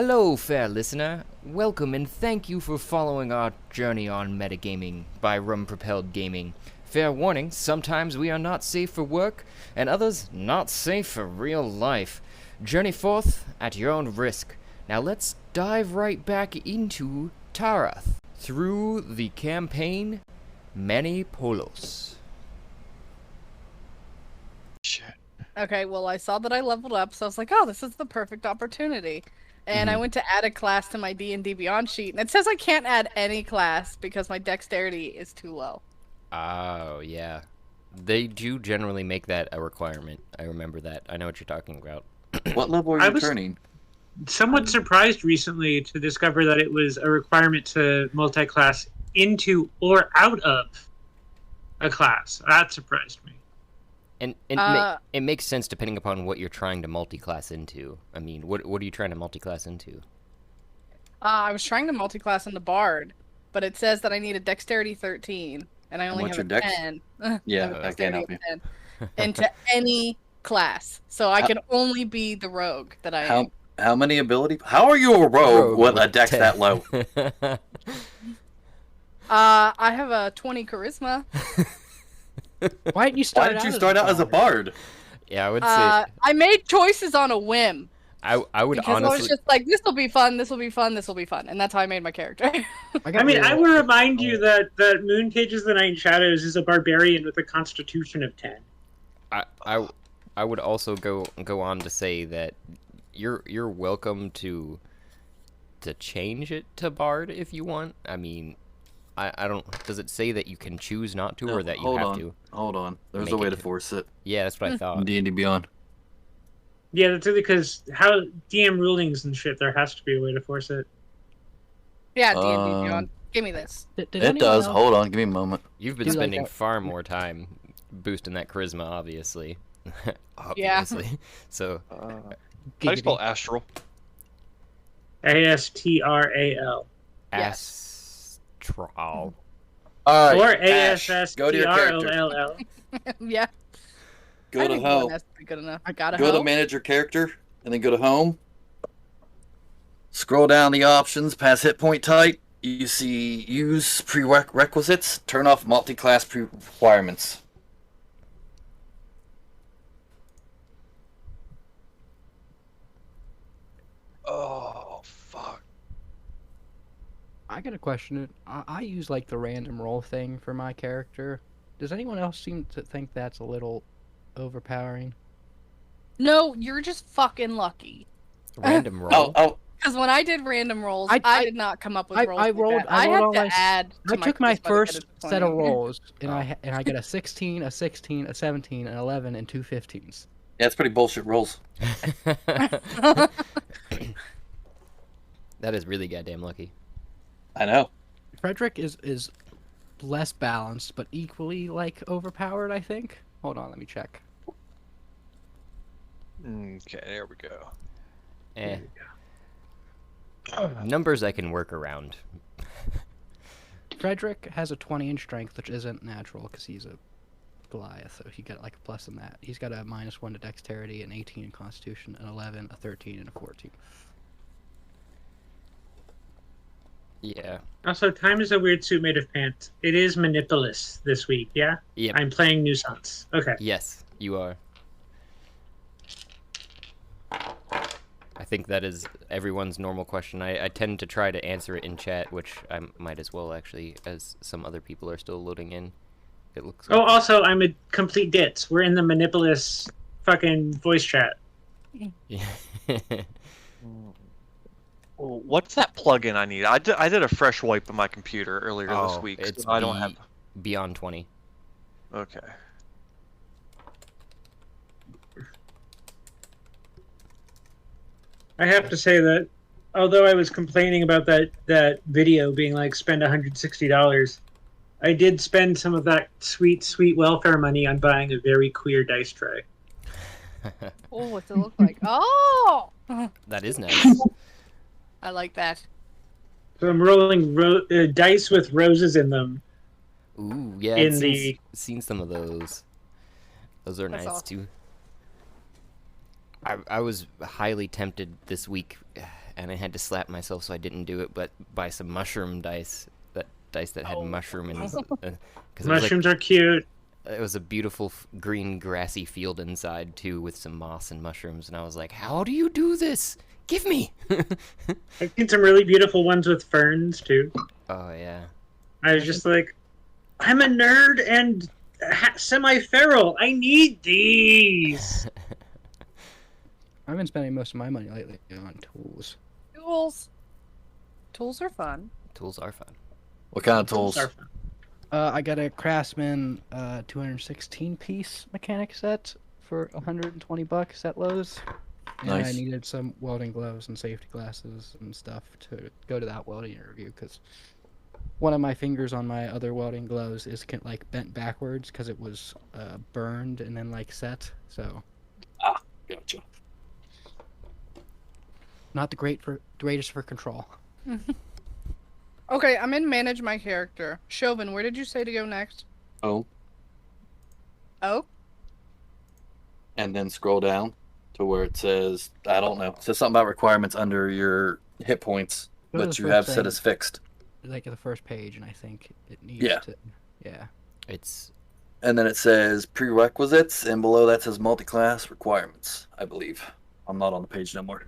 Hello, fair listener. Welcome and thank you for following our journey on metagaming by Rum Propelled Gaming. Fair warning, sometimes we are not safe for work, and others not safe for real life. Journey forth at your own risk. Now let's dive right back into Tarath through the campaign Many Polos. Shit. Okay, well, I saw that I leveled up, so I was like, oh, this is the perfect opportunity. And I went to add a class to my D&D Beyond sheet, and it says I can't add any class because my dexterity is too low. Oh, yeah. They do generally make that a requirement. I remember that. I know what you're talking about. What level are you turning? Somewhat surprised recently to discover that it was a requirement to multi-class into or out of a class. That surprised me. And it makes sense depending upon what you're trying to multi-class into. I mean, what are you trying to multi-class into? I was trying to multi-class into Bard, but it says that I need a dexterity 13, and I only what's have your a dex? 10. Yeah, I I can't help you. 10 into any class, so I can only be the rogue that I am. How many ability? How are you a rogue with a dex 10. that low? I have a 20 charisma. Why didn't you Why start did you start out as a bard? Yeah, I would say I made choices on a whim. I would Because honestly. I was just like, this will be fun, this will be fun, this will be fun, and that's how I made my character. I mean, I will remind you that Moon Cages the Night Shadows is a barbarian with a constitution of 10. I would also go on to say that you're welcome to change it to Bard if you want. I mean, I don't. Does it say that you can choose not to, or that you have to? Hold on. There's Make a way it to to- force it. Yeah, that's what I thought. D&D Beyond. Yeah, that's really because how DM rulings and shit, there has to be a way to force it. Yeah, D&D Beyond. Give me this. It does. Hold on. Give me a moment. You've been Do like spending that. far more time boosting that charisma, obviously. Yeah. Obviously. So How do you spell astral? ASTRAL. Yes. Astral. All right. Or Ash, go to your character. ASSTROLL. Yeah. Go I to think one home. has to be good enough. I got a Go to home. manage your character, and then go to home. Scroll down the options past hit point type. You see use prerequisites. Turn off multi-class requirements. Oh, fuck. I got a question. I use like the random roll thing for my character. Does anyone else seem to think that's a little overpowering? No, you're just fucking lucky. Random roll. Oh, Because when I did random rolls, I- I did not come up with I- rolls I like rolled- that. I I rolled had all to my s- add to I took my charisma to get first it to set of 20. rolls, and Oh. I got a 16, a 16, a 17, an 11, and two 15s. yeah, it's pretty bullshit rolls. That is really goddamn lucky. I know. Frederick is less balanced, but equally like overpowered. I think. Hold on, let me check. Okay, there we go. Eh. Numbers I can work around. Frederick has a 20 in strength, which isn't natural because he's a Goliath, so he got like a plus in that. He's got a -1 to dexterity, an 18 in constitution, an 11, a 13, and a 14. Yeah. Also, time is a weird suit made of pants. It is Manipulus this week, yeah? Yep. I'm playing Nuisance. Okay. Yes, you are. I think that is everyone's normal question. I tend to try to answer it in chat, which I might as well actually, as some other people are still loading in. It looks. Oh, also, I'm a complete ditz. We're in the Manipulus fucking voice chat. Yeah. Well, what's that plugin I need? I did a fresh wipe of my computer earlier this week. It's So I don't have. Beyond 20. Okay. I have to say that, although I was complaining about that video being like spend $160, I did spend some of that sweet, sweet welfare money on buying a very queer dice tray. Oh, what's it look like? Oh! That is nice. I like that. So I'm rolling dice with roses in them. Ooh, yeah. In Seen some of those. Those are That's nice awesome. too. I was highly tempted this week and I had to slap myself so I didn't do it, but buy some mushroom dice. That dice that had mushroom in it. 'Cause Mushrooms are cute. it was a beautiful green grassy field inside too, with some moss and mushrooms, and I was like, "How do you do this? Give me!" I've seen some really beautiful ones with ferns too. Oh yeah. I was just like, I'm a nerd and semi-feral. I need these. I've been spending most of my money lately on tools. Tools are fun. Tools are fun. What kind of tools? Are fun. I got a Craftsman 216 piece mechanic set for $120 at Lowe's. And I Nice. needed some welding gloves and safety glasses and stuff to go to that welding interview because one of my fingers on my other welding gloves is like bent backwards because it was burned and then like set. So Gotcha. not the greatest for control. Okay, I'm in manage my character. Chauvin, where did you say to go next? Oh, Oh, and then scroll down to where it says, I don't know. It says something about requirements under your hit points, Go to but the you first have set thing. as fixed. Like the first page, and I think it needs Yeah. to. Yeah. It's And then it says prerequisites, and below that says multi-class requirements, I believe. I'm not on the page no more.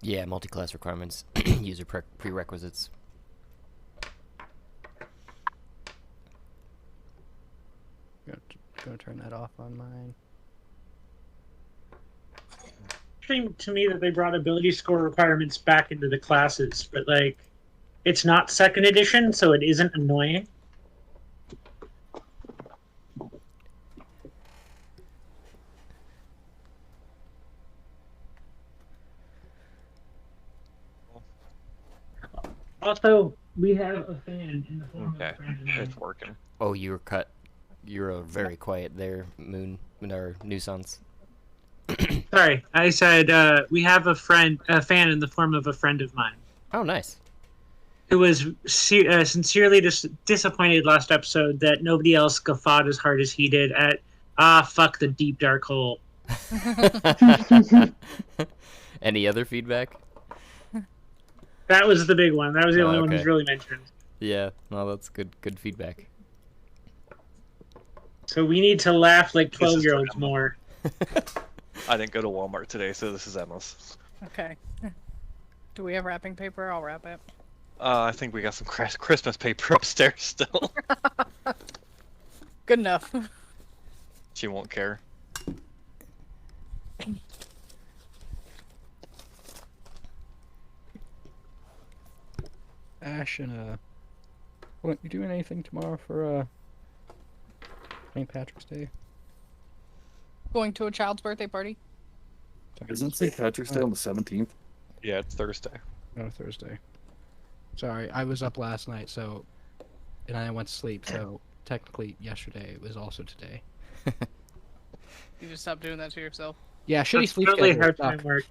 yeah, multi-class requirements, user prerequisites. Gonna turn that off on mine. Interesting to me that they brought ability score requirements back into the classes, but like, it's not second edition, so it isn't annoying. Also, we have a fan in the form Okay, of a friend of mine. it's working. Oh, you were cut. You're very quiet there, Moon or Nuisance. Sorry, I said we have a fan in the form of a friend of mine Oh, nice. who was sincerely disappointed last episode that nobody else guffawed as hard as he did at fuck the deep dark hole. Any other feedback? That was the big one. That was the Oh, only one okay. who's really mentioned. Yeah, no, that's good feedback. So we need to laugh like This is 12-year-olds for more. I didn't go to Walmart today, so this is Emma's. okay. Do we have wrapping paper? I'll wrap it. I think we got some Christmas paper upstairs still. Good enough. She won't care. Ash and what you doing anything tomorrow for St. Patrick's Day? Going to a child's birthday party. Isn't St. Patrick's Day on the 17th? Yeah, it's Thursday. Oh, Thursday. Sorry, I was up last night, so and I went to sleep, so technically yesterday was also today. You just stop doing that to yourself. Yeah, shitty That's sleep totally schedule. how suck. time works.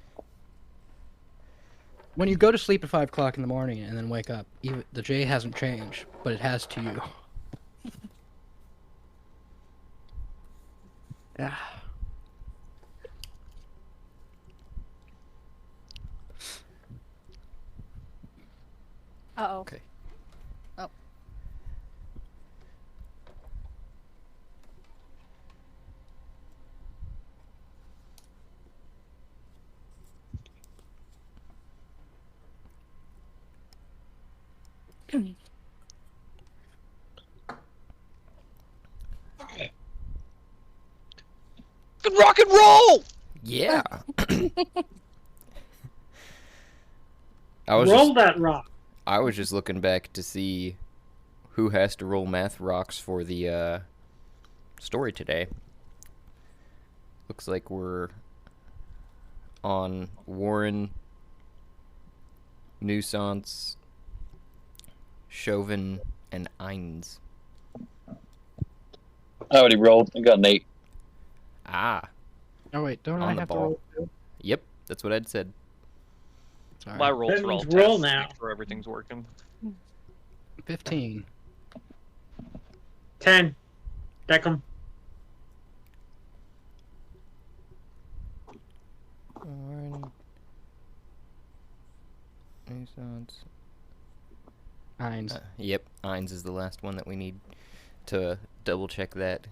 When you go to sleep at 5 o'clock in the morning and then wake up, even the J hasn't changed, but it has to you. Yeah. Uh-oh. Okay. Oh. Good rock and roll! Yeah. I was Roll just, that rock. I was just looking back to see who has to roll math rocks for the story today. Looks like we're on Warren, Nuisance, Chauvin, and Ines. I already rolled. I got an 8. Ah, Oh wait, don't On I the have ball. to roll too? yep, that's what I'd said. Sorry. My rolls That are all means roll tests, now. make sure everything's working. 15. 10. Deck 'em. Warren, Renaissance. Heinz. Yep, Ainz is the last one that we need to double check that.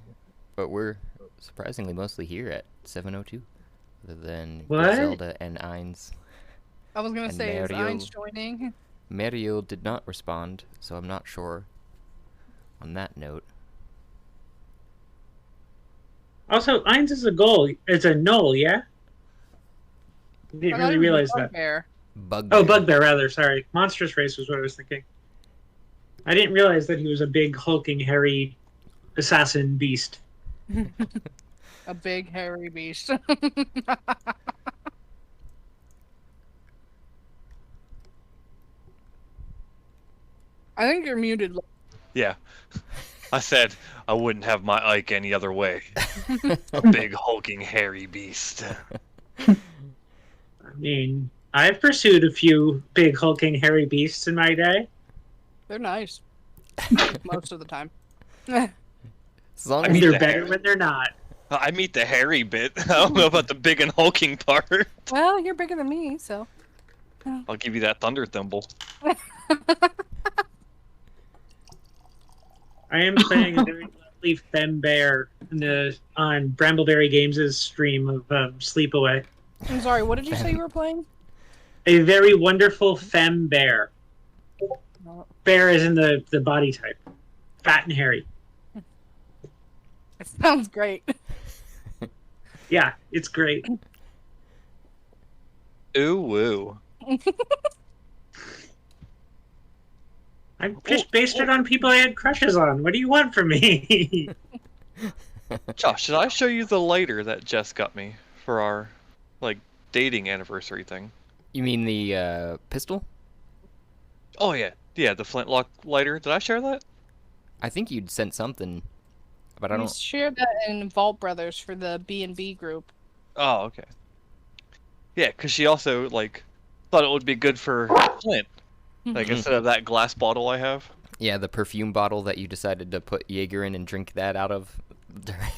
But we're surprisingly mostly here at 7:02, other than What? Zelda and Ainz. I was gonna And say, is Mario. Ainz joining? Mario did not respond, so I'm not sure on that note. Also, Ainz is a goal. It's a null, yeah? I I didn't thought really he was a realize that. bugbear. Bugbear. Oh, Bugbear, rather. Sorry. Monstrous Race was what I was thinking. I didn't realize that he was a big, hulking, hairy assassin beast. A big hairy beast. I think you're muted. Yeah. I said I wouldn't have my Ike any other way. A big hulking hairy beast. I mean, I've pursued a few big, hulking, hairy beasts in my day. They're nice. Most of the time. As long I as mean, They're the better hair- when they're not. I meet the hairy bit. I don't know about the big and hulking part. Well, you're bigger than me, so. I'll give you that thunder thimble. I am playing a very lovely femme bear on Brambleberry Games' stream of Sleepaway. I'm sorry, what did you say you were playing? A very wonderful femme bear. No. Bear is in the body type. Fat and hairy. It sounds great. Yeah, it's great. Ooh woo. I just based it on people I had crushes on. What do you want from me? Josh, should I show you the lighter that Jess got me for our dating anniversary thing? You mean the pistol? Oh yeah. Yeah, the flintlock lighter. Did I share that? I think you'd sent something, but I We don't. shared that in Vault Brothers for the B&B group. Oh, okay. Yeah, because she also thought it would be good for Flint. Mhm. Instead of that glass bottle I have. Yeah, the perfume bottle that you decided to put Jaeger in and drink that out of.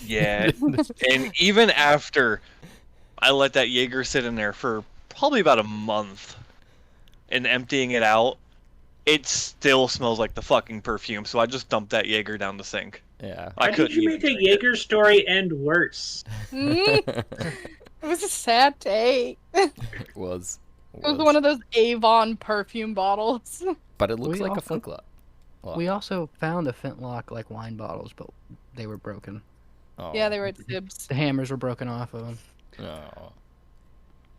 Yeah. And even after I let that Jaeger sit in there for probably about a month and emptying it out, it still smells like the fucking perfume, so I just dumped that Jaeger down the sink. Yeah. I Why did couldn't you even make a drink it. Jaeger story end worse? It was a sad day. It was. was one of those Avon perfume bottles. But it looks We like a also- flintlock. We also found a flintlock wine bottles, but they were broken. Oh. Yeah, they were at Sibs. The hammers were broken off of them. Oh.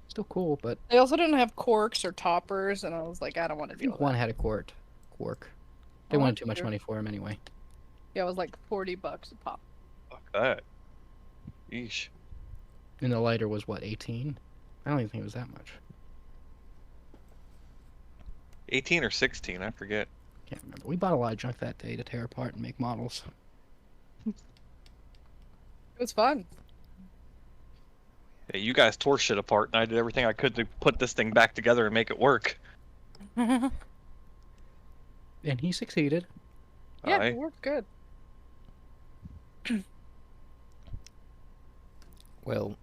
Still cool, but They also didn't have corks or toppers, and I was like, I don't want to I deal think with one that. had a cork. They Oh, wanted too much sure. money for him anyway. Yeah, it was like $40 a pop. Fuck that. Yeesh. And the lighter was what, 18? I don't even think it was that much. 18 or 16, I forget. Can't remember. We bought a lot of junk that day to tear apart and make models. It was fun. Yeah, you guys tore shit apart, and I did everything I could to put this thing back together and make it work. Yeah, And he succeeded. Aye. it worked good. Well.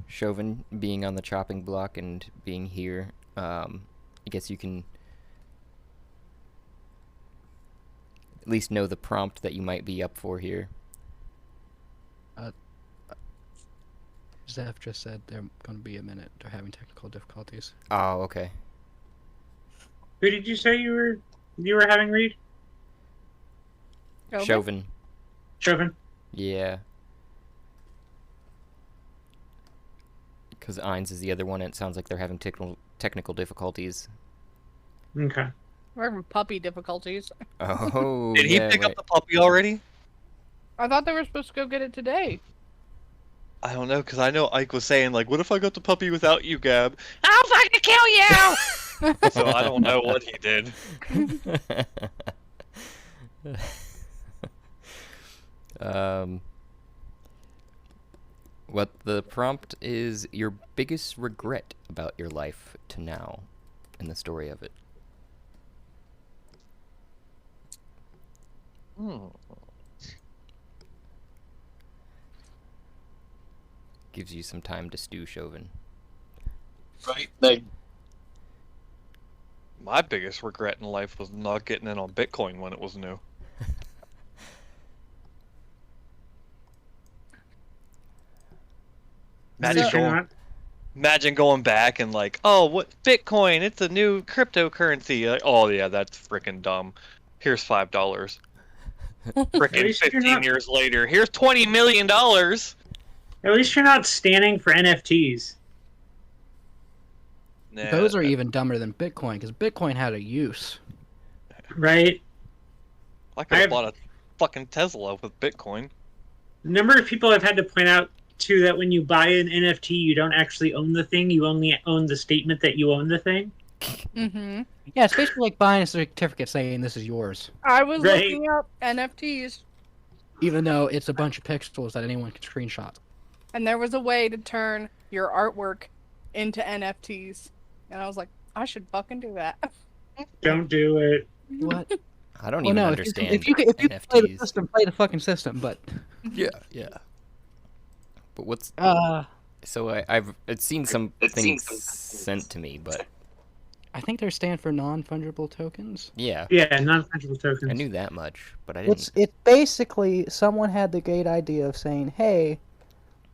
Chauvin being on the chopping block and being here, I guess you can at least know the prompt that you might be up for here. Zeph just said they're going to be a minute. They're having technical difficulties. Oh, okay. Who did you say you were having read? Over? Chauvin. Chauvin? Yeah. Because Ainz is the other one, and it sounds like they're having technical difficulties. Okay. We're having puppy difficulties. Oh, Did he yeah, pick wait. up the puppy already? I thought they were supposed to go get it today. I don't know, because I know Ike was saying, what if I got the puppy without you, Gab? I'll fucking kill you! So I don't know what he did. What the prompt is your biggest regret about your life to now in the story of it. Gives you some time to stew, Chauvin. Right? Like, My biggest regret in life was not getting in on Bitcoin when it was new. At Imagine least you're going, not. imagine going back and like, oh, what Bitcoin? It's a new cryptocurrency. Like, oh yeah, that's freaking dumb. Here's $5. Freaking least you're 15 not- years later, here's $20 million. At least you're not standing for NFTs. Nah, Those are even dumber than Bitcoin because Bitcoin had a use. Right? I could have I've- bought a fucking Tesla with Bitcoin. A number of people have had to point out too that when you buy an NFT, you don't actually own the thing. You only own the statement that you own the thing. Mm-hmm. Yeah, it's basically like buying a certificate saying this is yours, I was Right. looking up NFTs, even though it's a bunch of pixels that anyone can screenshot. and there was a way to turn your artwork into NFTs, and I was like, I should fucking do that. Don't do it. What? I don't Well, even no, understand if you play the NFTs. system, play the fucking system. But Yeah, yeah. But what's uh, so I've seen some things sent to me, but I think they stand for non-fungible tokens. yeah, Yeah, non-fungible tokens. I knew that much, but I didn't. It's basically someone had the great idea of saying, "Hey,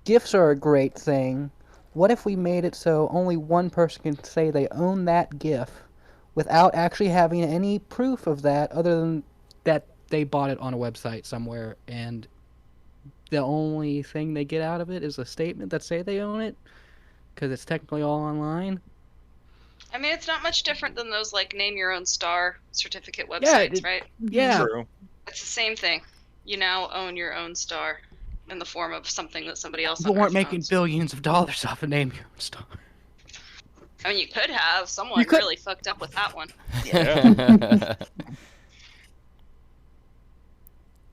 gifts are a great thing. What if we made it so only one person can say they own that GIF without actually having any proof of that, other than that they bought it on a website somewhere, and the only thing they get out of it is a statement that say they own it, because it's technically all online." I mean, it's not much different than those like name your own star certificate websites, Yeah, it- right? Yeah, True. It's the same thing. You now own your own star in the form of something that somebody else. people on weren't Earth making owns. billions of dollars off a name your own star. I mean, you could have. Someone You could- really fucked up with that one.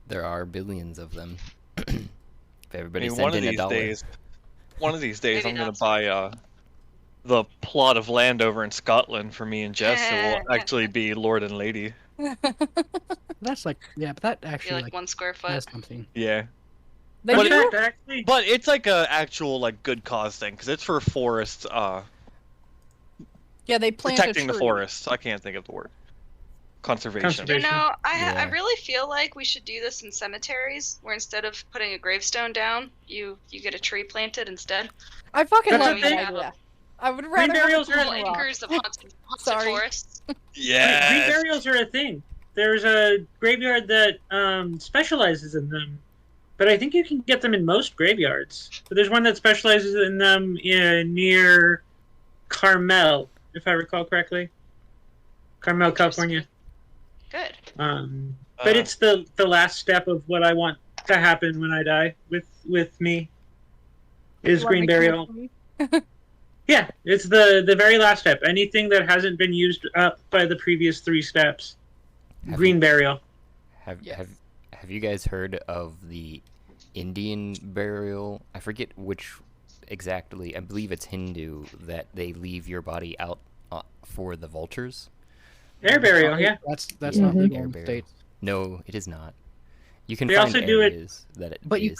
There are billions of them. If I everybody mean, sent in $1. one of these days, Maybe I'm gonna not so buy the plot of land over in Scotland for me and Jess. It will actually be Lord and Lady. That's like, yeah, but that Be actually like 1 square foot. has something. Yeah, They But do? it- Actually, but it's like a actual like good cause thing because it's for forests, Yeah, they plant protecting a the tree. forests. I can't think of the word. Conservation. You Conservation. know, I Yeah. really feel like we should do this in cemeteries, where instead of putting a gravestone down, you get a tree planted instead. I fucking That's love a that thing. idea. I would rather have burials a are cool Little rock. acres of haunted Sorry. forests. green Yes. burials are a thing. There's a graveyard that specializes in them, but I think you can get them in most graveyards. But there's one that specializes in them near Carmel, if I recall correctly. Carmel, California. Good. But Uh, it's the last step of what I want to happen when I die with me. Is You want green me to burial. come Yeah, it's the very last step. Anything that hasn't been used up by the previous 3 steps. Have Green you- burial. Have Yes. have you guys heard of the Indian burial? I forget which exactly. I believe it's Hindu that they leave your body out for the vultures. Air burial, yeah. That's not Mhm. legal Air in burial. States. No, it is not. You can They find also do it- areas that it But is.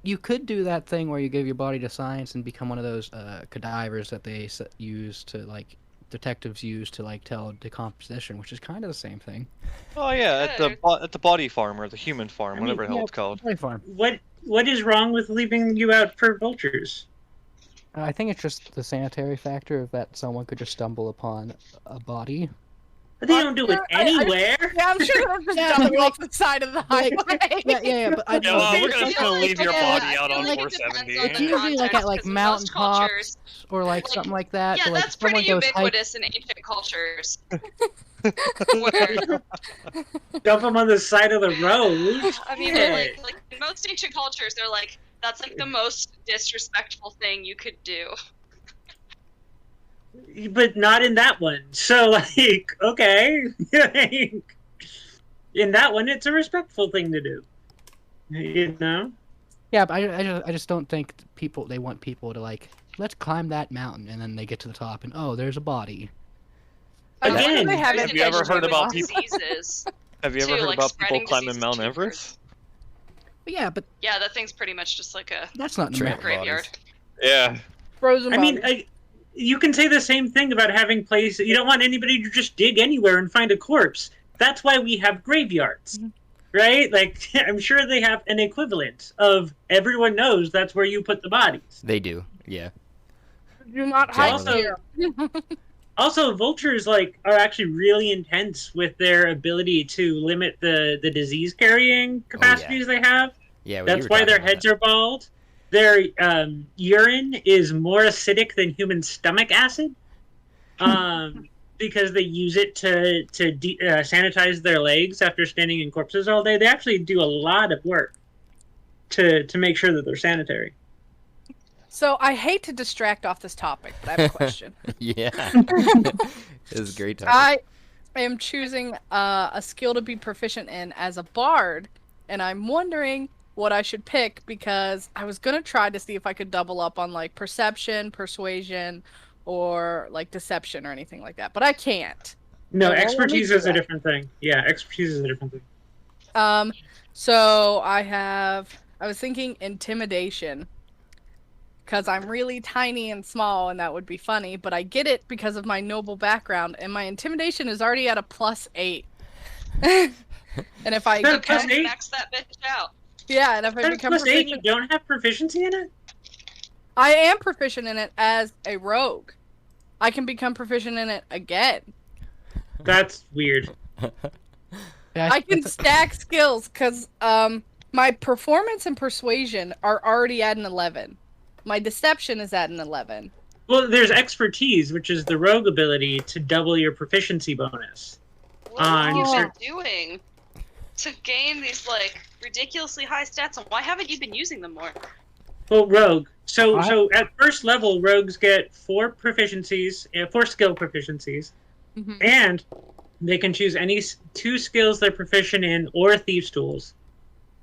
you could do that thing where you give your body to science and become one of those cadavers that they use to like detectives use to like tell decomposition, which is kind of the same thing. Oh yeah, at the body farm or the human farm, I mean, whatever the hell yeah, it's called. Very fun. What is wrong with leaving you out for vultures? I think it's just the sanitary factor of that someone could just stumble upon a body. They don't do it anywhere. Yeah, I'm sure they're just Yeah, dumping but off the side of the highway. Yeah, but I Yeah, know. well, we're gonna I just feel gonna leave your yeah, body I out feel on like it depends 470. on It's the usually like at context, like 'cause in mountain most cultures- tops or like something like that. Yeah, or, like that's someone pretty goes hike- ubiquitous in ancient cultures. Where, Dump them on the side of the road. I mean, Yeah. like in most ancient cultures, they're like, that's like the most disrespectful thing you could do. But not in that one. So, like, okay. In that one, it's a respectful thing to do. You know? Yeah, but I just don't think they want people to like, let's climb that mountain, and then they get to the top and oh, there's a body. Again, they have have it you ever heard about vegetable. people- diseases? Have you ever Too, heard like, about people spreading climbing diseases Mount to Everest? But yeah, but Yeah, that thing's pretty much just like a that's not in True. America. graveyard. Yeah. Frozen I mean, bodies. you can say the same thing about having places. You don't want anybody to just dig anywhere and find a corpse. That's why we have graveyards, right? Like, I'm sure they have an equivalent of everyone knows that's where you put the bodies. They do, yeah. Do not hide Generally. here. Also, vultures are actually really intense with their ability to limit the disease carrying capacities they have. Yeah, well, you That's were why talking their about heads that. are bald. Their urine is more acidic than human stomach acid, because they use it to sanitize their legs after standing in corpses all day. They actually do a lot of work to make sure that they're sanitary. So I hate to distract off this topic, but I have a question. Yeah. It was a great topic. I am choosing a skill to be proficient in as a bard, and I'm wondering what I should pick because I was gonna try to see if I could double up on like perception, persuasion, or like deception or anything like that, but I can't. No, So what will expertise we do is a that? different thing. Yeah, expertise is a different thing. So I was thinking intimidation. Because I'm really tiny and small, and that would be funny, but I get it because of my noble background, and my intimidation is already at a +8. And if I That become, +8? Max that bitch out. yeah, and if I That's become +8, you proficient, don't have proficiency in it? I am proficient in it as a rogue. I can become proficient in it again. That's weird. Yeah, I can stack skills because my performance and persuasion are already at an 11. My deception is at an 11. Well, there's expertise, which is the rogue ability to double your proficiency bonus. What have you Oh. been doing to gain these like ridiculously high stats, and why haven't you been using them more? Well, rogue. So I- at first level, rogues get 4 proficiencies, 4 skill proficiencies, Mhm. and they can choose any 2 skills they're proficient in or thieves' tools,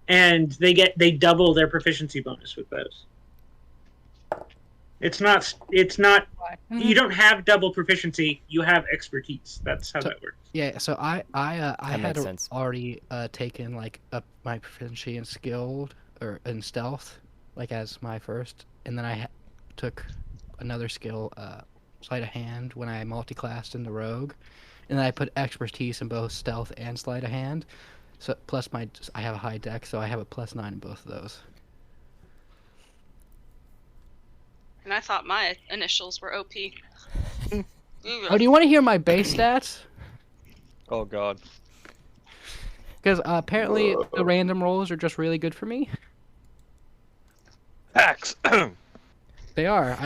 and they double their proficiency bonus with those. It's not. You don't have double proficiency. You have expertise. That's how So- that works. Yeah, so I had makes sense. already taken like up my proficiency in skilled or in stealth, like as my first, and then I took another skill, sleight of hand, when I multi-classed in the rogue, and then I put expertise in both stealth and sleight of hand. So plus I have a high dex, so I have a +9 in both of those. And I thought my initials were OP. Oh, do you want to hear my base stats? Oh god. Because apparently the random rolls are just really good for me. Axe. They are.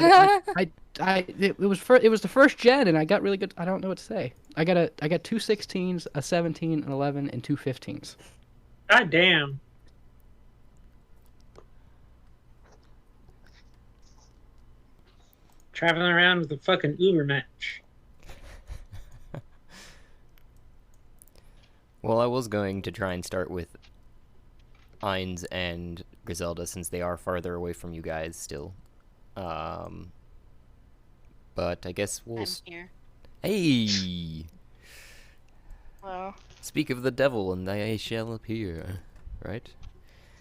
It was the first gen, and I got really good. I don't know what to say. I got 2 16s, a 17, an 11, and 2 15s. God damn. Traveling around with a fucking Uber match. Well, I was going to try and start with Ainz and Griselda since they are farther away from you guys still. But I guess we'll... I'm here. Hey! Hello. Speak of the devil and they shall appear, right?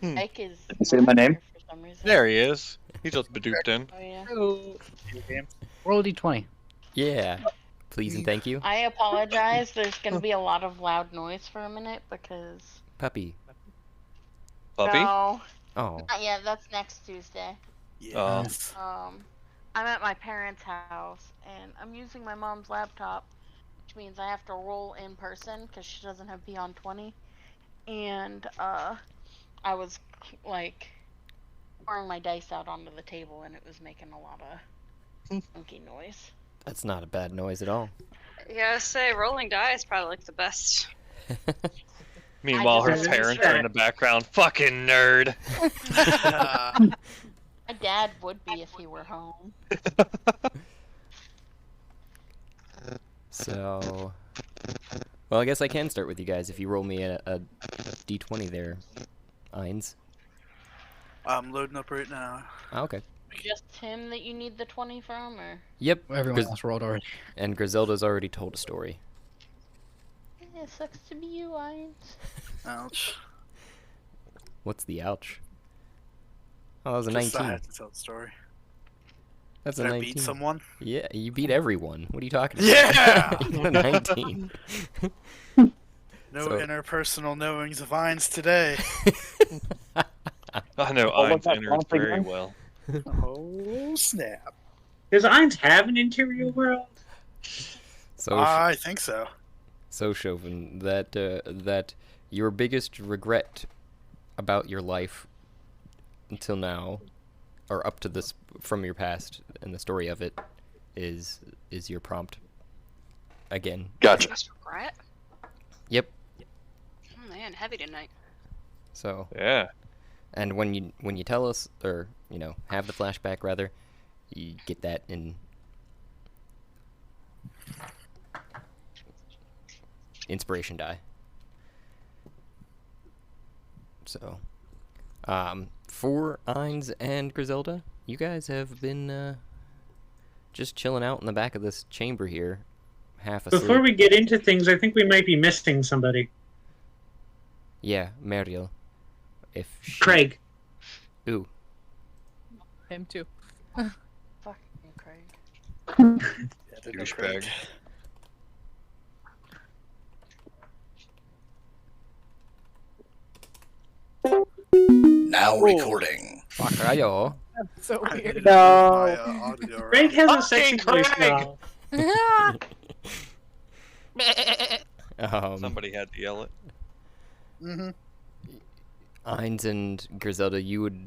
Ike is. Say not my name? here For some reason. There he is. He just bedooped in. Oh yeah. Roll a d20. Yeah. Please and thank you. I apologize. There's gonna be a lot of loud noise for a minute because. Puppy. Puppy? No. Oh. Not yet. That's next Tuesday. I'm at my parents' house and I'm using my mom's laptop, which means I have to roll in person because she doesn't have Beyond 20. And I was like pouring my dice out onto the table and it was making a lot of funky noise. That's not a bad noise at all. Yeah, I say rolling die is probably like the best. Meanwhile, her just- parents are in the background. Fucking nerd. My dad would be if he were home. So... Well, I guess I can start with you guys if you roll me a d20 there, Ainz. I'm loading up right now. Ah, okay. Just him that you need the 20 from, or? Yep. Everyone Gris- else rolled already. And Griselda's already told a story. It sucks to be you, Ainz. Ouch. What's the ouch? Oh, that was a Just I 19. had to tell the story. That's a Did I 19. beat someone? Yeah, you beat everyone. What are you talking about? Yeah! You got a 19. No So- interpersonal knowings of Vines today. I know Oh, look, Ein's that enters bump very again. well. Oh, snap. Does Ainz have an interior world? So, I think so. so Chauvin, that your biggest regret about your life until now, or up to this from your past and the story of it, is your prompt. Again. Gotcha. Biggest regret? Yep. Oh man, heavy tonight. So, Yeah. and when you tell us, or have the flashback rather, you get that in inspiration die. So, for Ainz and Griselda, you guys have been just chilling out in the back of this chamber here, half asleep. Before we get into things, I think we might be missing somebody. Yeah, Mariel. If she... Craig. Ooh. Him too. Fucking Craig. Yeah, there's no Douchebag. Craig. Now recording. Fuck ayo. So I weird. didn't No. move my, audio around. Craig has a Fucking sexy voice Craig! now. Somebody had to yell it. Mm-hmm. Ainz and Griselda, you would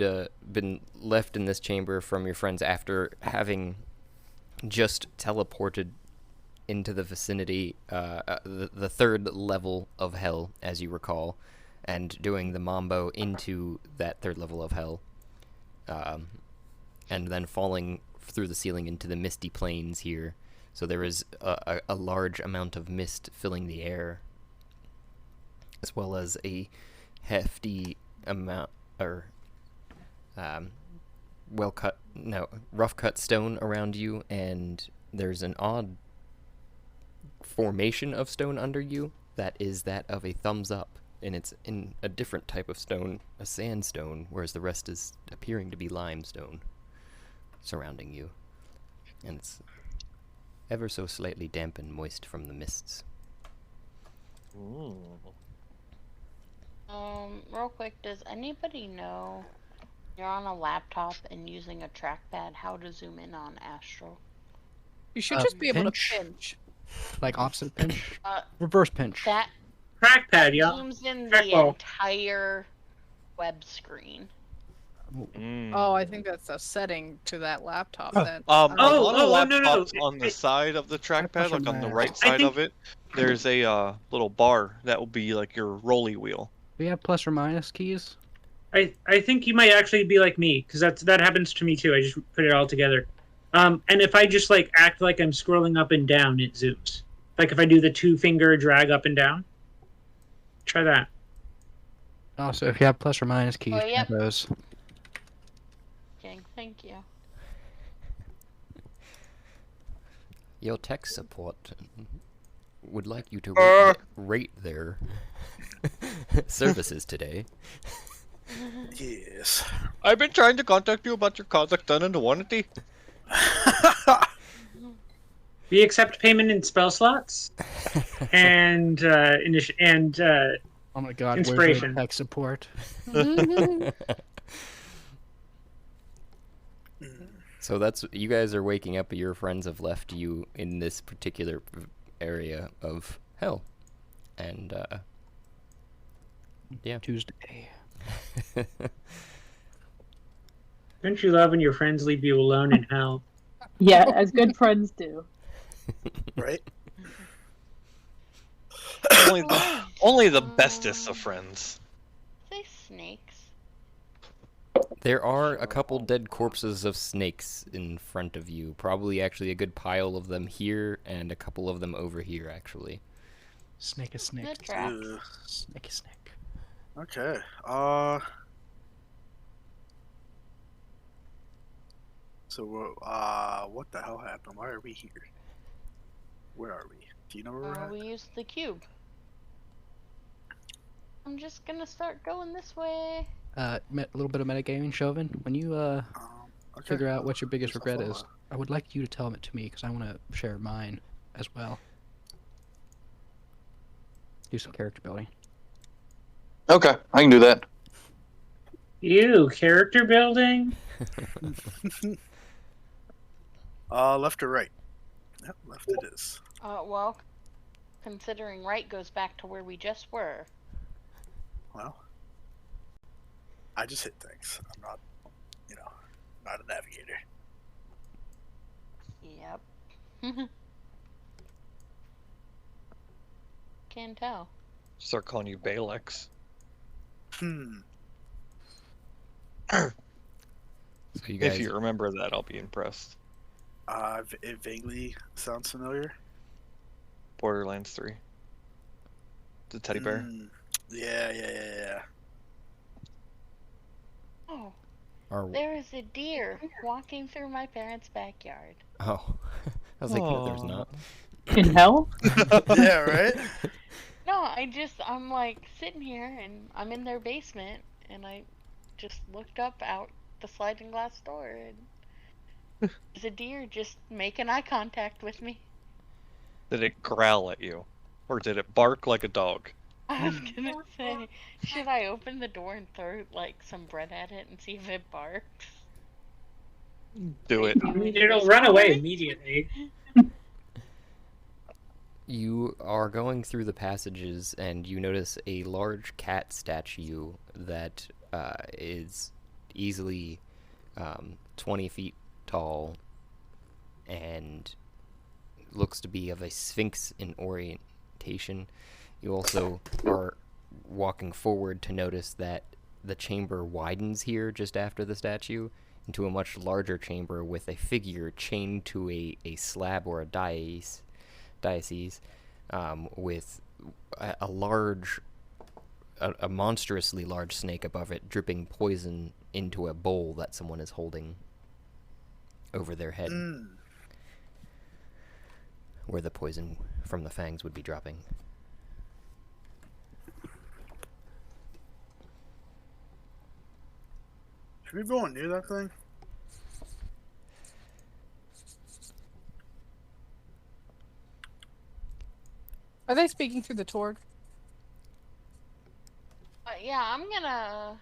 been left in this chamber from your friends after having just teleported into the vicinity, the third level of hell, as you recall, and doing the mambo into that third level of hell, and then falling through the ceiling into the misty plains here. So there is a large amount of mist filling the air, as well as a hefty amount, or rough cut stone around you, and there's an odd formation of stone under you that is that of a thumbs up, and it's in a different type of stone, a sandstone, whereas the rest is appearing to be limestone surrounding you, and it's ever so slightly damp and moist from the mists. Real quick, does anybody know you're on a laptop and using a trackpad how to zoom in on Astral? You should just be able pinch? to pinch. Like opposite pinch? Uh, Reverse pinch. That Trackpad, y'all. zooms in Trackball. the entire web screen. Oh, I think that's a setting to that laptop then. Oh, A lot of oh, no, laptops no. on the side of the trackpad, like on the right I side think- of it, there's a little bar that will be like your rolly wheel. Do we have plus or minus keys? I think you might actually be like me, because that happens to me too. I just put it all together. And if I just like act like I'm scrolling up and down, it zooms. Like if I do the 2-finger drag up and down. Try that. Also, if you have plus or minus keys, Oh, yep. try those. Okay, thank you. Your tech support would like you to rate their services today. Yes. I've been trying to contact you about your Kazakhstan and warranty. We accept payment in spell slots and Oh my god, where's Inspiration. your tech support? So that's, you guys are waking up, your friends have left you in this particular area of hell. And, yeah. Tuesday. don't you love when your friends leave you alone in hell? Yeah, as good friends do. Right? Only the bestest of friends. Say snakes. There are a couple dead corpses of snakes in front of you. Probably actually a good pile of them here, and a couple of them over here, actually. Snake is snake. Good track. Ugh. Snake is snake. Okay. So, what the hell happened? Why are we here? Where are we? Do you know where we're at? We used the cube. I'm just gonna start going this way. A little bit of metagaming, Chauvin. When you Okay. figure out what your biggest Guess I'll regret follow. is, I would like you to tell it to me because I want to share mine as well. Do some character building. Okay, I can do that. Ew, character building? Left or right? Yep, left it is. Well, considering right goes back to where we just were. Well, I just hit things. I'm not, not a navigator. Yep. Can tell. Start calling you Balex. Hmm. So you guys, If you remember that, I'll be impressed. It vaguely sounds familiar. Borderlands 3. The teddy bear. Yeah. Oh, are, there is a deer walking through my parents' backyard. oh, I was like, no, there's not. In hell? Yeah, right? No, I'm like sitting here and I'm in their basement and I just looked up out the sliding glass door and there's a deer just making eye contact with me. Did it growl at you? Or did it bark like a dog? I was gonna say, should I open the door and throw like some bread at it and see if it barks? Do it. It'll run away immediately. You are going through the passages and you notice a large cat statue that is easily 20 feet tall and looks to be of a sphinx in orientation. You also are walking forward to notice that the chamber widens here just after the statue into a much larger chamber with a figure chained to a slab or a dais with a monstrously large snake above it, dripping poison into a bowl that someone is holding over their head, where the poison from the fangs would be dropping. Should we go near that thing? Are they speaking through the Torg? Yeah, I'm gonna.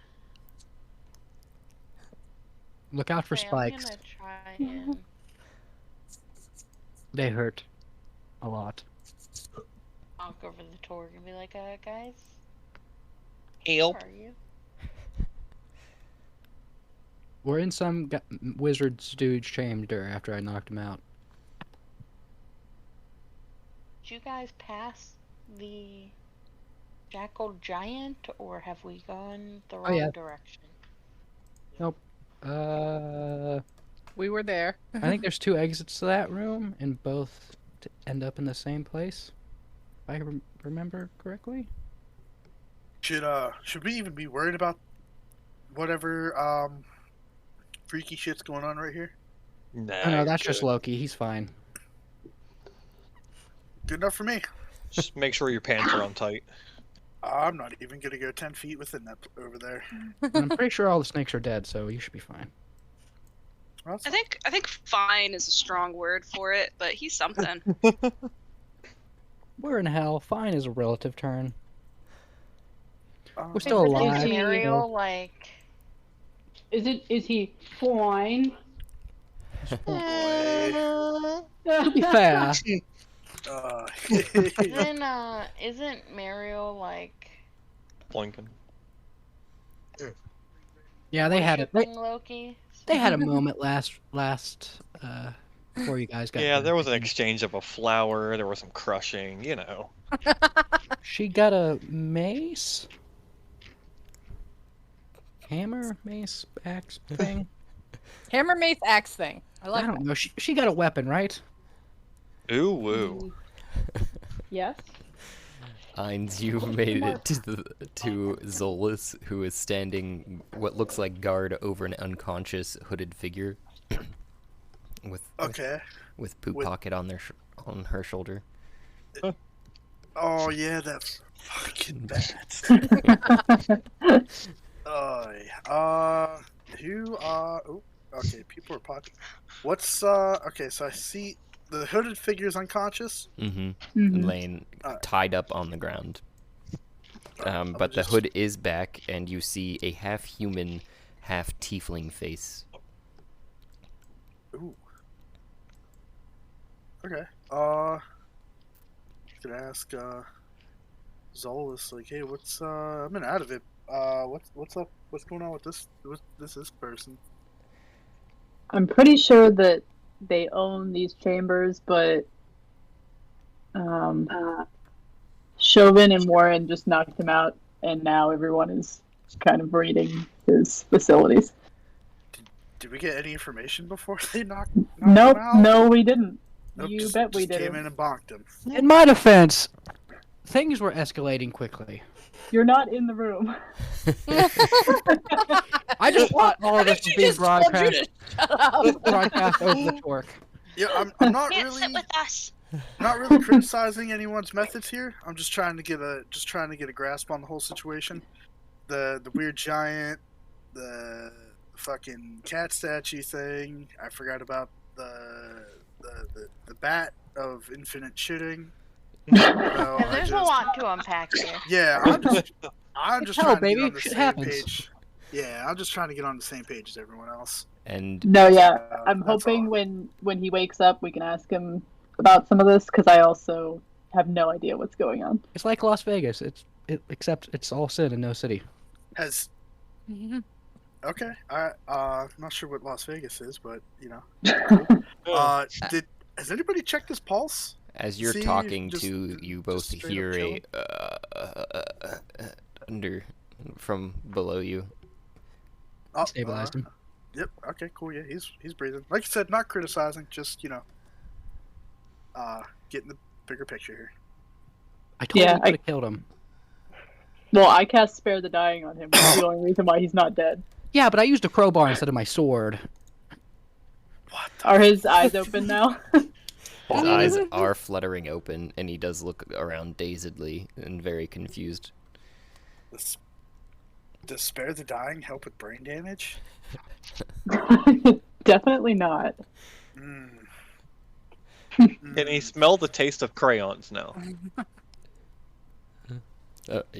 Look out for I'm spikes. gonna try and. They hurt a lot. Walk over the Torg and be like, guys, Help. where are you? We're in some wizard's dude's chamber after I knocked him out. Did you guys pass the Jackal Giant, or have we gone the wrong yeah. direction? Nope. We were there. I think there's 2 exits to that room, and both end up in the same place. If I remember correctly. Should we even be worried about whatever freaky shit's going on right here? Nah, Oh, no, you're that's just good. Loki. He's fine. Good enough for me. Just make sure your pants are on tight. I'm not even gonna go 10 feet within that over there. And I'm pretty sure all the snakes are dead, so you should be fine. Well, I think fine is a strong word for it, but he's something. We're in hell. Fine is a relative term. We're Hey, still but alive. is he- Mario, so- like. Is he fine? To be fair, Isn't Mario like Blinking. yeah, they had it. worshipping Loki? They had a moment last before you guys got. Yeah, there was an hurt. exchange of a flower. There was some crushing. You know. She got a mace, hammer, mace, axe thing. Hammer mace axe thing. I I like don't that. know. She got a weapon, right? Ooh woo. Yes. Heinz, you've made it to Zolas, who is standing what looks like guard over an unconscious hooded figure with okay. with poop pocket on on her shoulder. Oh yeah, that's fucking bad. Who? Oh, Okay, people are popping. What's okay? So I see the hooded figure is unconscious. Mm-hmm. Laying tied up on the ground. But the hood is back, and you see a half-human, half-tiefling face. Ooh. Okay. Could ask Zolas, like, hey, what's I've been out of it. What's up? What's going on with this person? I'm pretty sure that they own these chambers, but Chauvin and Warren just knocked him out, and now everyone is kind of raiding his facilities. Did we get any information before they knocked Nope, him out? no, we didn't. Nope, You just, bet we just didn't. came in and bonked him. In my defense, things were escalating quickly. You're not in the room. I just thought all of this was being broadcast over the torque. Yeah, I'm not Can't really sit with us. not really criticizing anyone's methods here. I'm just trying to get a grasp on the whole situation. The weird giant, the fucking cat statue thing. I forgot about the bat of infinite shitting. So There's a lot to unpack here. Yeah, I'm just Hell, trying to baby, get on the shit same happens. page. Yeah, I'm just trying to get on the same page as everyone else. And No, yeah, I'm that's hoping all. when he wakes up, we can ask him about some of this, because I also have no idea what's going on. It's like Las Vegas. Except it's all sin and no city. Has okay. I'm not sure what Las Vegas is, but you know. Has anybody checked his pulse? as you're See, talking just- to, you both straight up hear kill a under from below you. Oh, Stabilized him. Yep. Okay. Cool. Yeah, he's breathing. Like you said, not criticizing, just getting the bigger picture here. I told Yeah, you could have killed him. Well, I cast Spare the Dying on him, which is the only reason why he's not dead. Yeah, but I used a crowbar instead of my sword. What? Are his eyes open now? His eyes are fluttering open, and he does look around dazedly and very confused. Does Spare the Dying help with brain damage? Definitely not. Can he smell the taste of crayons now?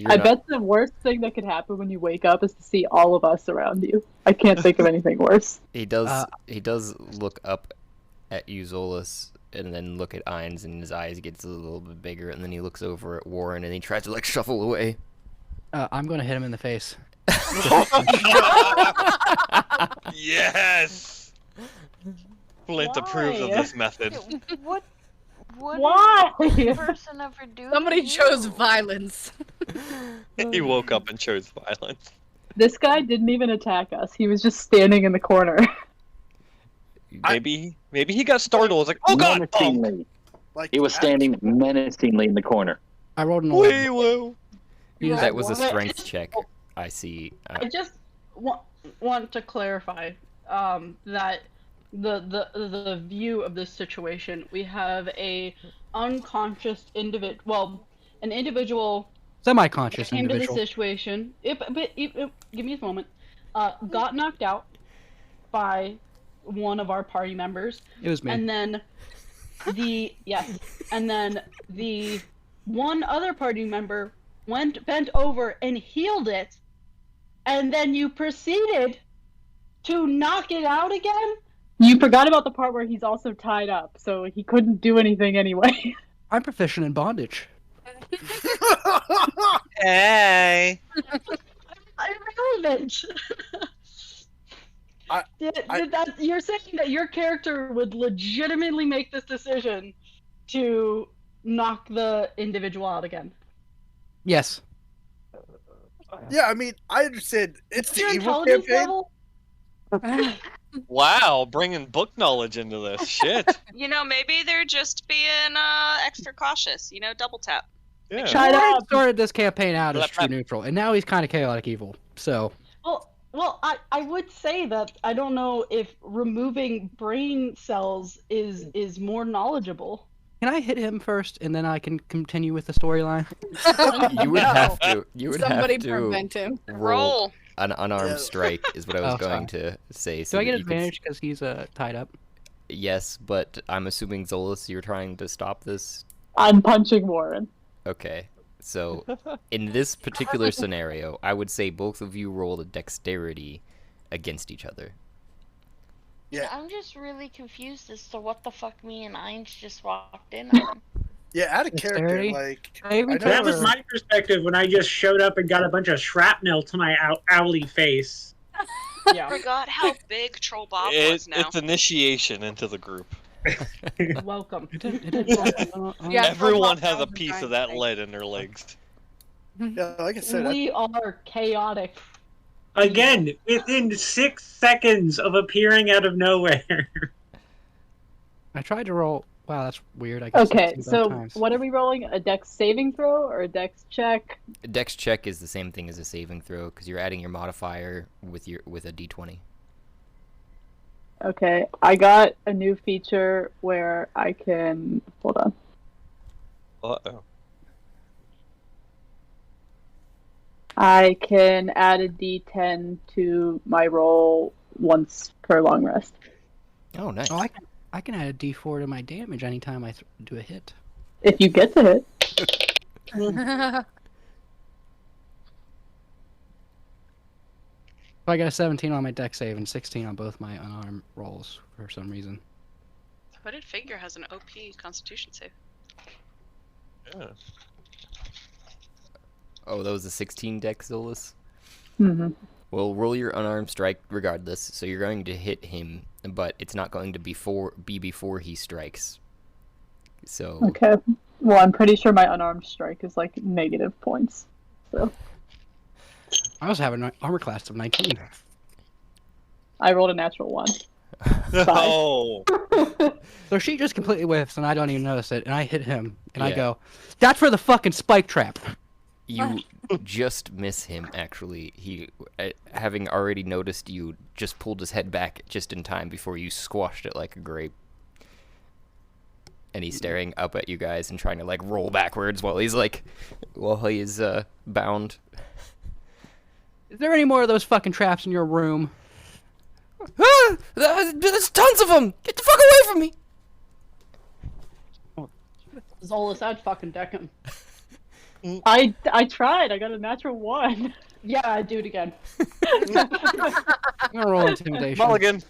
I bet the worst thing that could happen when you wake up is to see all of us around you. I can't think of anything worse. He does. He does look up at you, Zolas, and then look at Ainz, and his eyes gets a little bit bigger, and then he looks over at Warren, and he tries to shuffle away. I'm gonna hit him in the face. Yes. Flint approves of Why? this method. What Why? did this person ever do? Somebody to chose you? violence. He woke up and chose violence. This guy didn't even attack us. He was just standing in the corner. Maybe he got startled. It's like, oh god, oh. Menacingly. He was standing menacingly in the corner. I rolled an Wee 11. woo. That was a What? strength check. I see. I just want to clarify that the view of this situation, we have a unconscious individual, well, an individual Semi-conscious came to the individual. situation. Give me a moment. Got knocked out by one of our party members, It was me. and then the one other party member bent over and healed it, and then you proceeded to knock it out again. You forgot about the part where he's also tied up, so he couldn't do anything anyway. I'm proficient in bondage. Hey. Irrelevant. You're saying that your character would legitimately make this decision to knock the individual out again. Yes. Yeah, I mean, I understand. It's the Your evil intelligence campaign. level? Wow, bringing book knowledge into this. Shit. Maybe they're just being extra cautious. Double tap. Yeah. Warren started this campaign out as true neutral, and now he's kind of chaotic evil. So. Well, I would say that I don't know if removing brain cells is more knowledgeable. Can I hit him first, and then I can continue with the storyline? You would have to. You would Somebody have to prevent him. roll. an unarmed Yeah. strike is what I was Oh, going sorry. to say. Do So I get that you could advantage because he's tied up? Yes, but I'm assuming Zolas, you're trying to stop this. I'm punching Warren. Okay, so in this particular scenario, I would say both of you roll a dexterity against each other. Yeah. I'm just really confused as to what the fuck me and Ainge just walked in on. Yeah, out of character, Dexterity? like I even I know That was we're- my perspective when I just showed up and got a bunch of shrapnel to my owly face. Yeah. Forgot how big Troll Bob was now. It's initiation into the group. Welcome. Yeah, Everyone Troll Bob has a was piece trying of to that think. lead in their legs. Yeah, like I said, We are chaotic. Again, within 6 seconds of appearing out of nowhere. I tried to roll. Wow, that's weird. I guess Okay, it's so times. what are we rolling? A dex saving throw or a dex check? Dex check is the same thing as a saving throw because you're adding your modifier with a d20. Okay, I got a new feature where I can hold on. Uh-oh. I can add a d10 to my roll once per long rest. Oh, nice. Oh, I can add a D4 to my damage anytime I do a hit. If you get to hit. So I got a 17 on my dex save and 16 on both my unarmed rolls for some reason. Hooded figure has an OP Constitution save. Yeah. Oh, that was a 16 dex, Zolas? Mm-hmm. Well, roll your unarmed strike regardless, so you're going to hit him, but it's not going to be before he strikes. So Okay. Well, I'm pretty sure my unarmed strike is like negative points. So I also have an armor class of 19. I rolled a natural 1. No. So she just completely whiffs and I don't even notice it, and I hit him, and I Yeah. go, "That's for the fucking spike trap." you just miss him, actually. He, having already noticed you, just pulled his head back just in time before you squashed it like a grape. And he's staring up at you guys and trying to, like, roll backwards while he's bound. Is there any more of those fucking traps in your room? Ah! There's tons of them! Get the fuck away from me! Zolas, I'd fucking deck him. I tried. I got a natural 1. Yeah, I'd do it again. I'm gonna roll intimidation. Mulligan.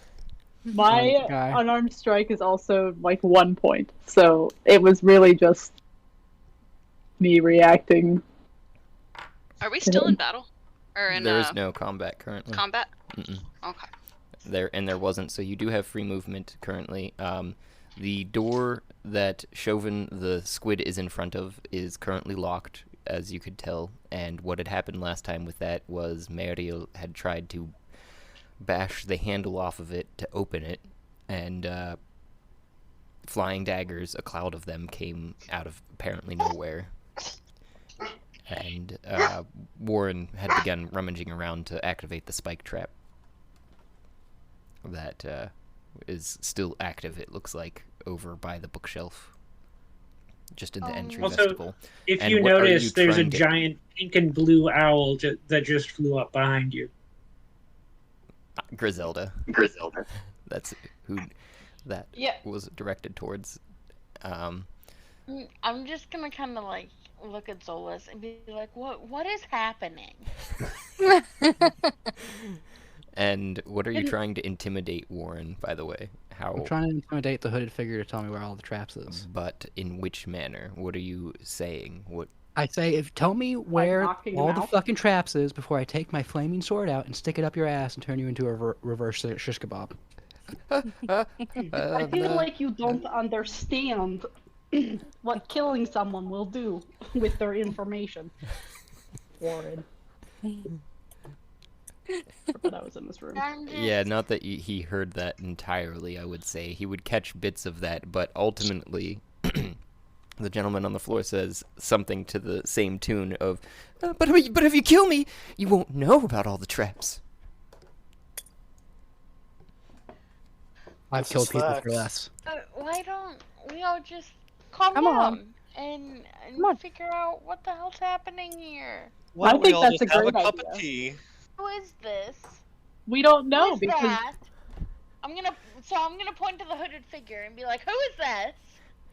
My guy. unarmed strike is also like 1 point. So it was really just me reacting. Are we still in battle? Or in There is no combat currently. combat? Mm-mm. Okay. There wasn't, so you do have free movement currently. The door that Chauvin the squid is in front of is currently locked, as you could tell, and what had happened last time with that was Meriel had tried to bash the handle off of it to open it, and flying daggers, a cloud of them, came out of apparently nowhere. And Warren had begun rummaging around to activate the spike trap. That is still active, it looks like, over by the bookshelf. Just in the entry Also, vestibule. If And you what are notice, you there's a trying to- giant pink and blue owl that just flew up behind you. Griselda. That's who that Yeah. was directed towards. I'm just gonna kind of like look at Zolas and be like, what is happening? And what are you trying to intimidate Warren, by the way? How? I'm trying to intimidate the hooded figure to tell me where all the traps is. But in which manner? What are you saying? What? I say, tell me where knocking him all the out? fucking traps is before I take my flaming sword out and stick it up your ass and turn you into a reverse shish kebab. I feel like you don't understand what killing someone will do with their information. Warren. Forgot I was in this room. Yeah, not that he heard that entirely, I would say. He would catch bits of that, but ultimately, the gentleman on the floor says something to the same tune of, but if you kill me, you won't know about all the traps. I've This killed is people for facts. less. Why don't we all just calm Come down on. and Come on. figure out what the hell's happening here? Why don't we think all that's just a have a great cup idea. of tea? Who is this? We don't know Who is because that? I'm gonna point to the hooded figure and be like, "Who is this?"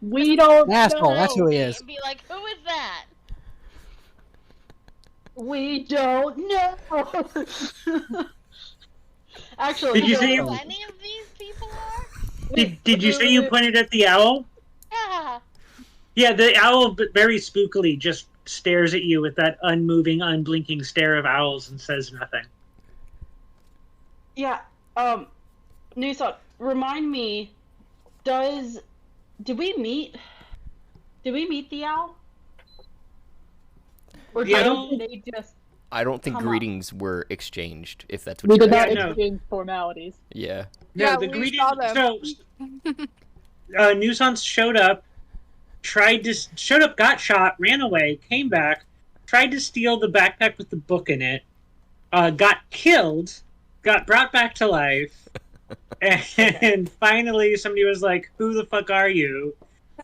we don't Asshole, know. that's who he is. And be like, "Who is that?" We don't know. Actually, Did you say Who any of these people are? Did you say you pointed at the owl? Yeah. Yeah, the owl very spookily just stares at you with that unmoving, unblinking stare of owls and says nothing. Yeah. Newsot, remind me. Did we meet the owl? Or Yeah, did they just? I don't think Come on. greetings were exchanged, if that's what We you're did not Yeah, no. exchange formalities. Yeah. No, Yeah, the we greeting. saw them. So, Nuisance showed up, got shot, ran away, came back, tried to steal the backpack with the book in it, got killed, got brought back to life, and finally somebody was like, "Who the fuck are you?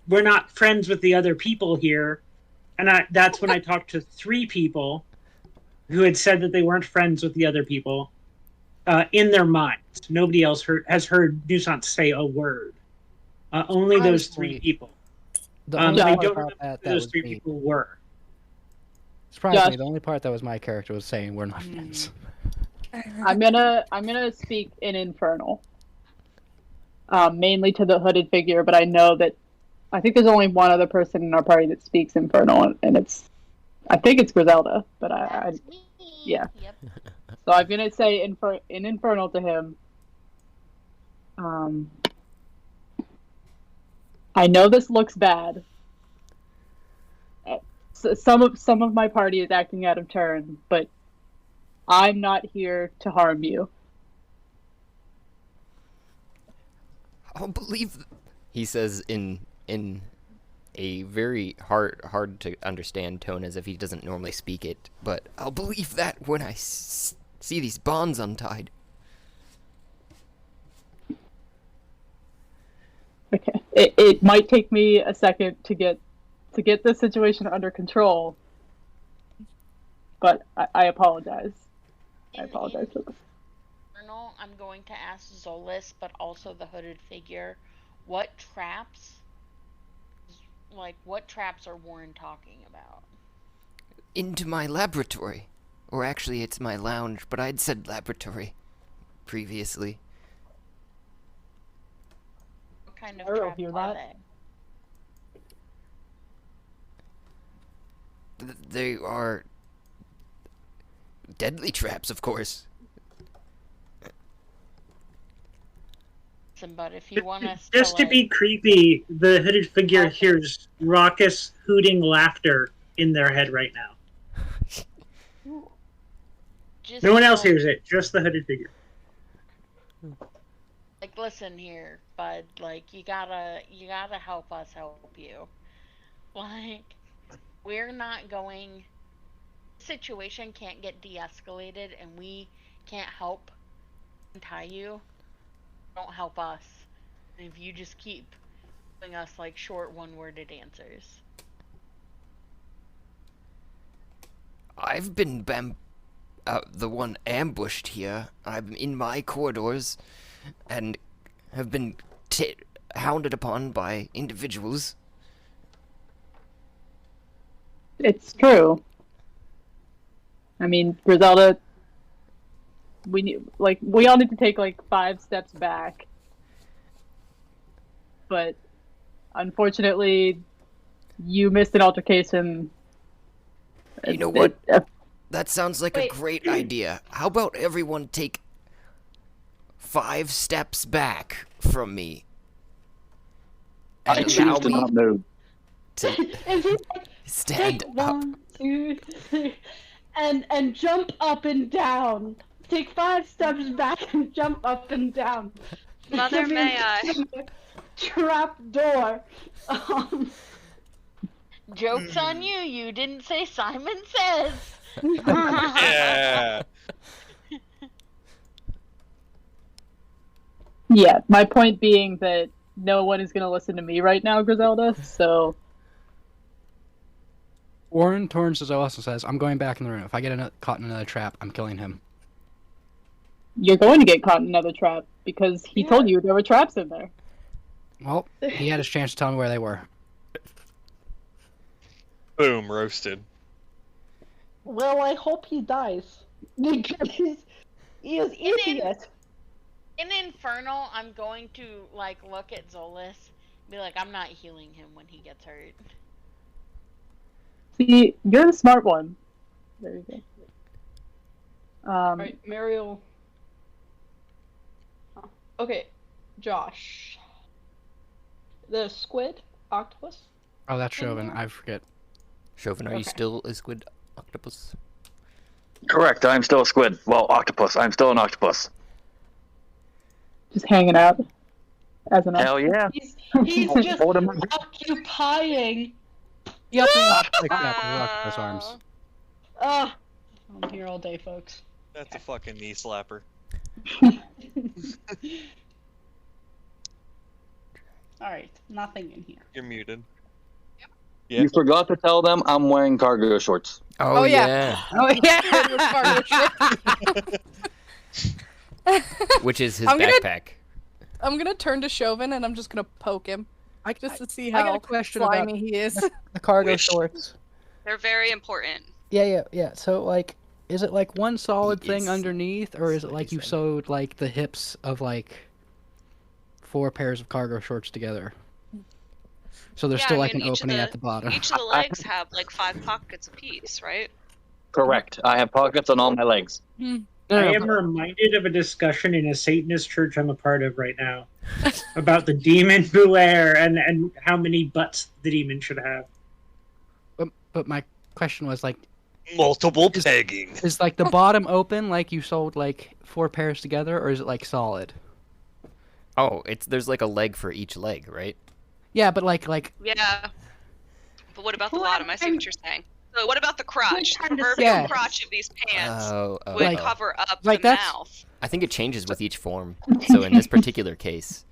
We're not friends with the other people here." And that's when I talked to 3 people who had said that they weren't friends with the other people in their minds. Nobody else has heard Nuisance say a word. Only those 3 Honestly, people. The I only don't part remember about that, who that those was 3 me. people were. Surprisingly, Josh. the only part that was my character was saying we're not friends. I'm gonna speak in Infernal. Mainly to the hooded figure, but I know that I think there's only one other person in our party that speaks Infernal, and I think it's Griselda, but I That's me. yeah. Yep. So I'm gonna say in Infernal to him. I know this looks bad. Some of my party is acting out of turn, but I'm not here to harm you. I'll believe. He says in a very hard to understand tone, as if he doesn't normally speak it. But I'll believe that when I see these bonds untied. Okay. It might take me a second to get the situation under control, but I apologize. I apologize for this. Colonel, I'm going to ask Zolas, but also the hooded figure, what traps are Warren talking about? Into my laboratory. Or actually, it's my lounge, but I'd said laboratory previously. What kind of I don't traps hear are that. they? They are deadly traps, of course. Listen, but if you want us Just to be creepy, the hooded figure hears raucous, hooting laughter in their head right now. just No one else like- hears it, just the hooded figure. Like, listen here, bud. Like, you gotta help us help you. Like, we're not going. Situation can't get de-escalated, and we can't help untie you. Don't help us. And if you just keep giving us like short, one-worded answers. I've been the one ambushed here. I'm in my corridors, and have been hounded upon by individuals. It's true. I mean, Griselda, we all need to take like 5 steps back. But unfortunately, you missed an altercation. You know what? That sounds like a great idea. How about everyone take 5 steps back from me? I And choose allow to me not move. to stand Take up. 1, 2, 3, and jump up and down. Take 5 steps back and jump up and down. Mother, may I? Trap door. Joke's on you. You didn't say Simon Says. Yeah. Yeah, my point being that no one is going to listen to me right now, Griselda, so... Warren turns to Zolas and says, I'm going back in the room. If I get caught in another trap, I'm killing him. you're going to get caught in another trap because he told you there were traps in there. Well, he had his chance to tell me where they were. Boom, roasted. Well, I hope he dies. Because he is idiot. In Infernal, I'm going to like look at Zolas, be like, I'm not healing him when he gets hurt. See, you're the smart one. There you go. Alright, Mariel. Huh. Okay, Josh. The squid, octopus. Oh, that's Chauvin. I forget. Chauvin, are you still a squid octopus? Correct. I'm still a squid. Well, octopus. I'm still an octopus. Just hanging out as an Hell yeah. He's just occupying. Yep. Like that with octopus arms. I'm here all day, folks. That's a fucking knee slapper. Alright, nothing in here. You're muted. You forgot to tell them I'm wearing cargo shorts. Oh, yeah. Oh yeah. Which is his I'm gonna- backpack. I'm gonna turn to Chauvin and I'm just gonna poke him. Just to see I got how a question slimy about he is. The cargo shorts. They're very important. Yeah. So, like, is it like one solid He thing is- underneath, or is it like you sewed like the hips of like 4 pairs of cargo shorts together? So there's Yeah, still I like mean, an each of opening the- at the bottom. Each of the legs have like 5 pockets apiece, right? Correct. I have pockets on all my legs. I am reminded of a discussion in a Satanist church I'm a part of right now about the demon beware and how many butts the demon should have. But my question was like, Multiple pegging. is like the bottom open like you sewed like 4 pairs together, or is it like solid? Oh, there's like a leg for each leg, right? Yeah, but like Yeah. But what about the bottom? I see what you're saying. So what about the crotch? The trying to proverbial say- crotch of these pants Oh, would cover up like the that's- mouth. I think it changes with each form. So in this particular case,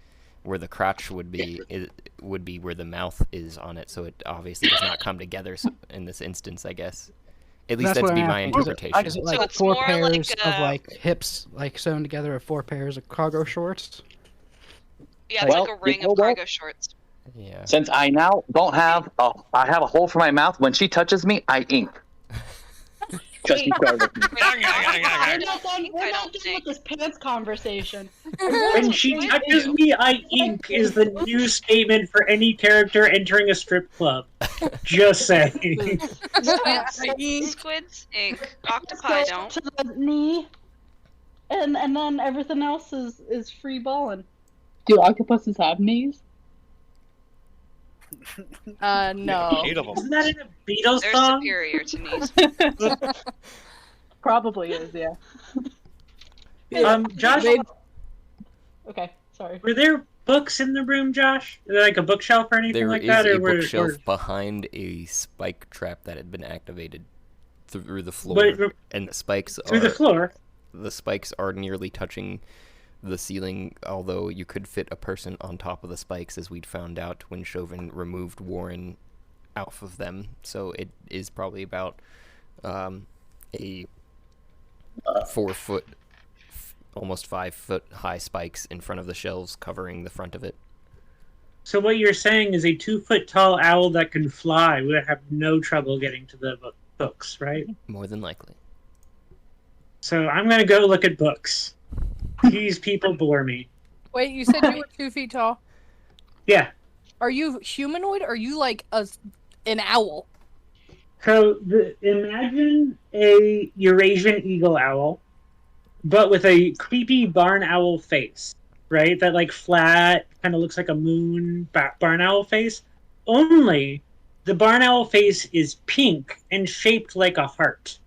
where the crotch would be, it would be where the mouth is on it. So it obviously does not come together in this instance, I guess. At least That's that'd what be I'm my asking. interpretation. Is it So like it's 4 more pairs like, of like hips like sewn together, or 4 pairs of cargo shorts? Yeah, it's Well, like a ring you know of what? cargo shorts. Yeah. Since I now don't have I have a hole for my mouth. When she touches me, I ink. Just keep going with me. We're not done don't with think- this pants conversation. When she touches me, I ink is the new statement for any character entering a strip club. Just saying. Squids ink. Octopi So, don't. to the knee, and then everything else is free balling. Do octopuses have knees? No. 8 of them. Isn't that in a Beatles They're song? superior to knees. Probably is, yeah. Josh, Okay, sorry. were there books in the room, Josh? Like a bookshelf or anything There like is that? a Or bookshelf behind a spike trap that had been activated through the floor, But- and the spikes through the floor? The spikes are nearly touching the ceiling, although you could fit a person on top of the spikes, as we'd found out when Chauvin removed Warren off of them. So it is probably about a 4 foot, almost 5 foot high spikes in front of the shelves covering the front of it. So what you're saying is a 2-foot tall owl that can fly would have no trouble getting to the books, right? More than likely. So I'm gonna go look at books. These people bore me. Wait, you said you were 2 feet tall? Yeah. Are you humanoid or are you like an owl? So imagine a Eurasian eagle owl, but with a creepy barn owl face, right? That like flat, kind of looks like a moon barn owl face. Only the barn owl face is pink and shaped like a heart.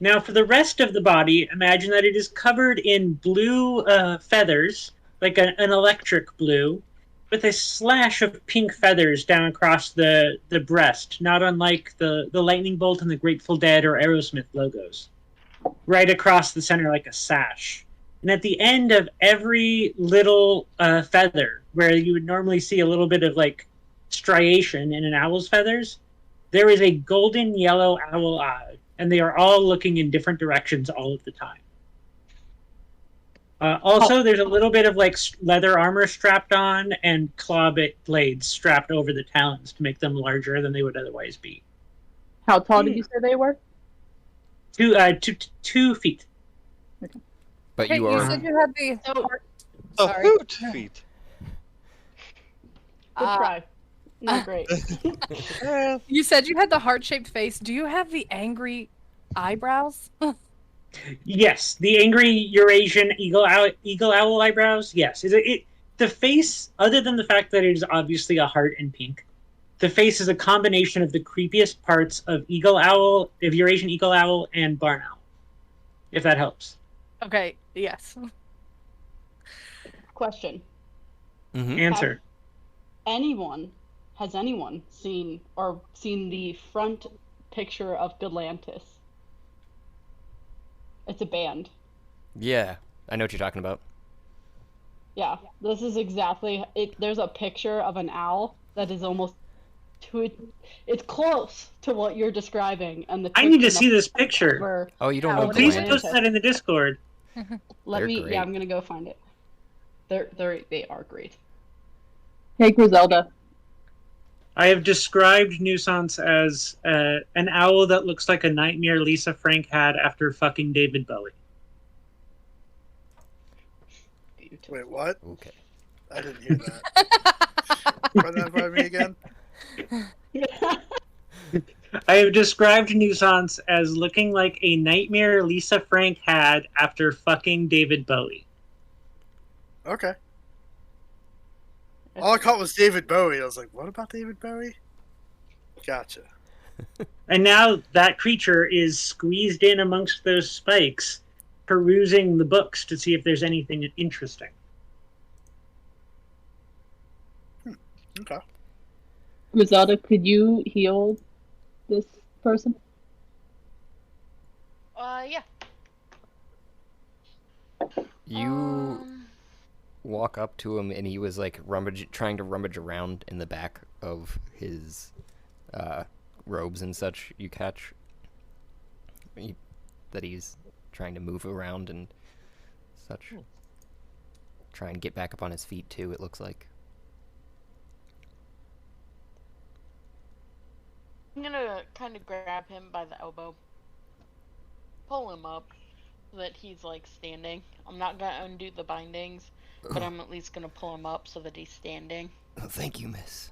Now, for the rest of the body, imagine that it is covered in blue feathers, like an electric blue, with a slash of pink feathers down across the breast, not unlike the Lightning Bolt and the Grateful Dead or Aerosmith logos. Right across the center like a sash. And at the end of every little feather, where you would normally see a little bit of like striation in an owl's feathers, there is a golden yellow owl eye. And they are all looking in different directions all of the time. Also, there's a little bit of like leather armor strapped on and claw blades strapped over the talons to make them larger than they would otherwise be. How tall did you say they were? 2 feet. But Hey, you you are. said you had the heart. A Sorry. hoot feet. Good try. Not great. You said you had the heart-shaped face. Do you have the angry eyebrows? Yes, the angry Eurasian eagle owl eyebrows. Yes, the face. Other than the fact that it is obviously a heart in pink, the face is a combination of the creepiest parts of Eurasian eagle owl, and barn owl. If that helps. Okay. Yes. Question. Mhm. Answer. Has anyone seen the front picture of Galantis? It's a band. Yeah, I know what you're talking about. Yeah, this is exactly it. There's a picture of an owl that is almost it's close to what you're describing, and the I need to see this picture. Oh, you don't know Please Galantis? post that in the Discord. Let They're me. great. Yeah, I'm gonna go find it. They are great. Hey, Griselda. I have described Nuisance as an owl that looks like a nightmare Lisa Frank had after fucking David Bowie. Wait, what? Okay. I didn't hear that. Run that by me again. I have described Nuisance as looking like a nightmare Lisa Frank had after fucking David Bowie. Okay. All I caught was David Bowie. I was like, what about David Bowie? Gotcha. And now that creature is squeezed in amongst those spikes, perusing the books to see if there's anything interesting. Okay. Griselda, could you heal this person? Yeah. You walk up to him, and he was like trying to rummage around in the back of his robes and such. You catch that he's trying to move around and such. Try and get back up on his feet too, it looks like. I'm gonna kind of grab him by the elbow, pull him up so that he's like standing. I'm not gonna undo the bindings, but I'm at least gonna pull him up so that he's standing. Oh, thank you, miss.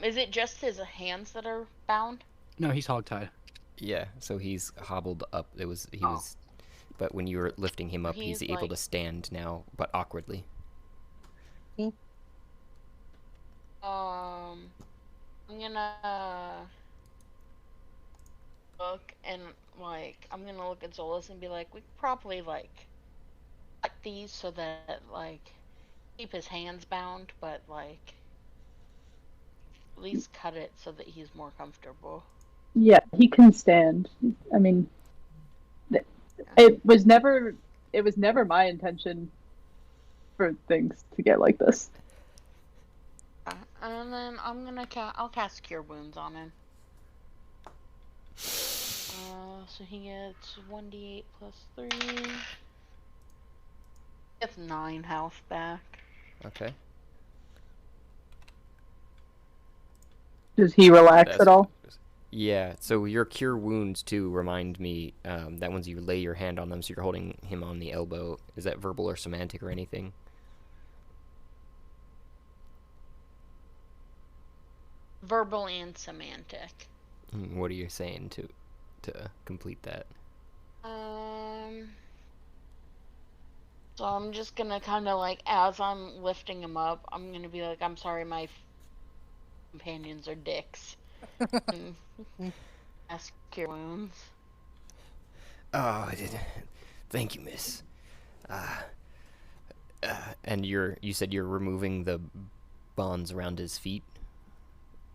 Is it just his hands that are bound? No, he's hogtied. Yeah, so he's hobbled up. He was, but when you were lifting him up, he's He's, able like- to stand now, but awkwardly. I'm gonna look and I'm gonna look at Zolas and be like, we could probably cut these so that keep his hands bound, but at least cut it so that he's more comfortable. Yeah, he can stand. I mean, it was never my intention for things to get like this. And then I'm gonna I'll cast Cure Wounds on him. So he gets 1d8 plus 3. Gets 9 health back. Okay. Does he relax That's- at all? Yeah, so your cure wounds too remind me that once you lay your hand on them, so you're holding him on the elbow. Is that verbal or semantic or anything? Verbal and semantic. What are you saying to complete that? So I'm just gonna kind of as I'm lifting him up, I'm gonna be like, I'm sorry, my companions are dicks. And ask Cure Wounds. Oh, thank you, miss. And you said you're removing the bonds around his feet?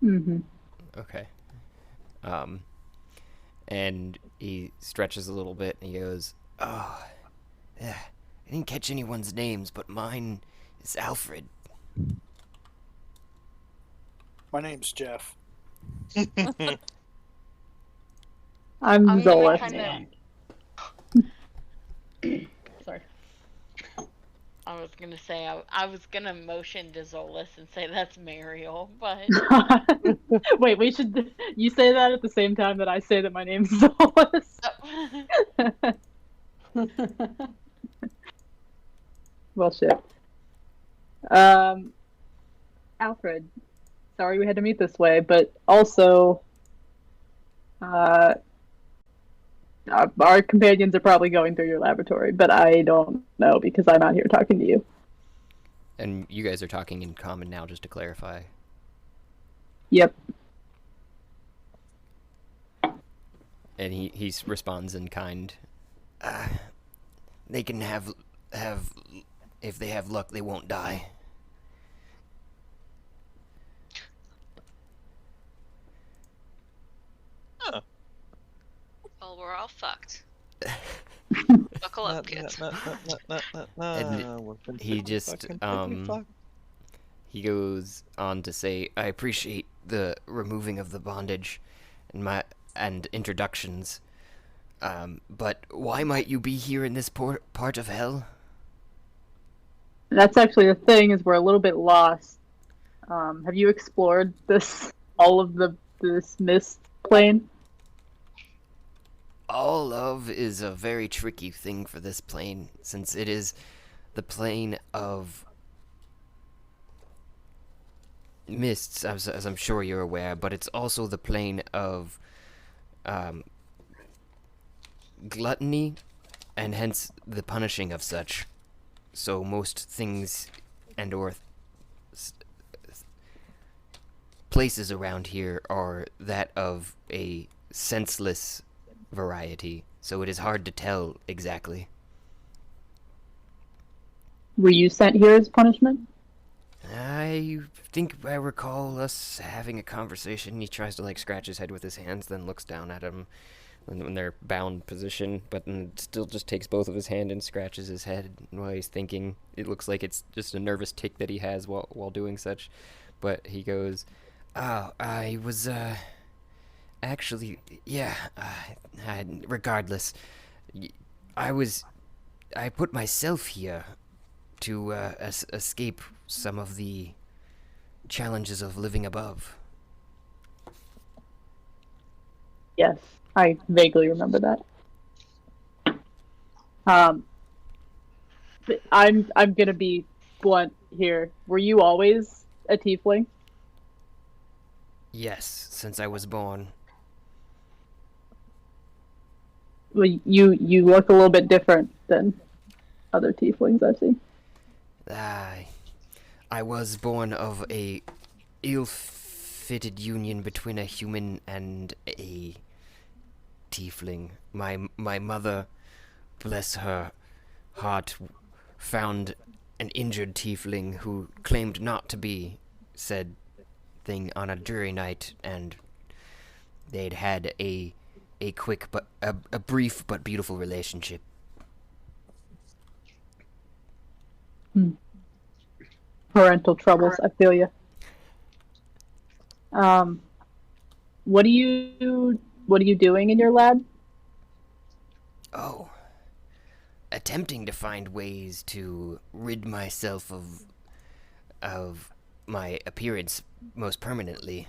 Mm-hmm. Okay. And he stretches a little bit and he goes, "Oh, yeah, I didn't catch anyone's names, but mine is Alfred." My name's Jeff. I'm gonna Zola. kinda- I was gonna say I was gonna motion to Zolas and say that's Mariel, but Wait, we should. You say that at the same time that I say that my name's Zolas. Well, shit. Alfred, sorry we had to meet this way, but also, our companions are probably going through your laboratory, but I don't know because I'm out here talking to you. And you guys are talking in common now, just to clarify. Yep. And he responds in kind. They can have if they have luck, they won't die. Huh. Well, we're all fucked. Buckle up, kids. And he just he goes on to say, I appreciate the removing of the bondage and introductions, but why might you be here in this part of hell? That's actually the thing, is we're a little bit lost. Have you explored this mist plane? All of is a very tricky thing for this plane, since it is the plane of mists, as I'm sure you're aware, but it's also the plane of gluttony, and hence the punishing of such. So most things and places around here are that of a senseless variety, so it is hard to tell exactly. Were you sent here as punishment? I think I recall us having a conversation. He tries to scratch his head with his hands, then looks down at him in their bound position, but then still just takes both of his hand and scratches his head while he's thinking. It looks like it's just a nervous tick that he has while doing such. But he goes, "Oh, I was actually, yeah. Regardless, I put myself here to escape some of the challenges of living above." Yes, I vaguely remember that. I'm gonna be blunt here. Were you always a tiefling? Yes, since I was born. Well, you look a little bit different than other tieflings I've seen. I was born of a ill-fitted union between a human and a tiefling. My mother, bless her heart, found an injured tiefling who claimed not to be said thing on a dreary night, and they'd had a quick but a brief but beautiful relationship. Parental troubles, I feel you. What are you doing in your lab? Oh, attempting to find ways to rid myself of my appearance most permanently.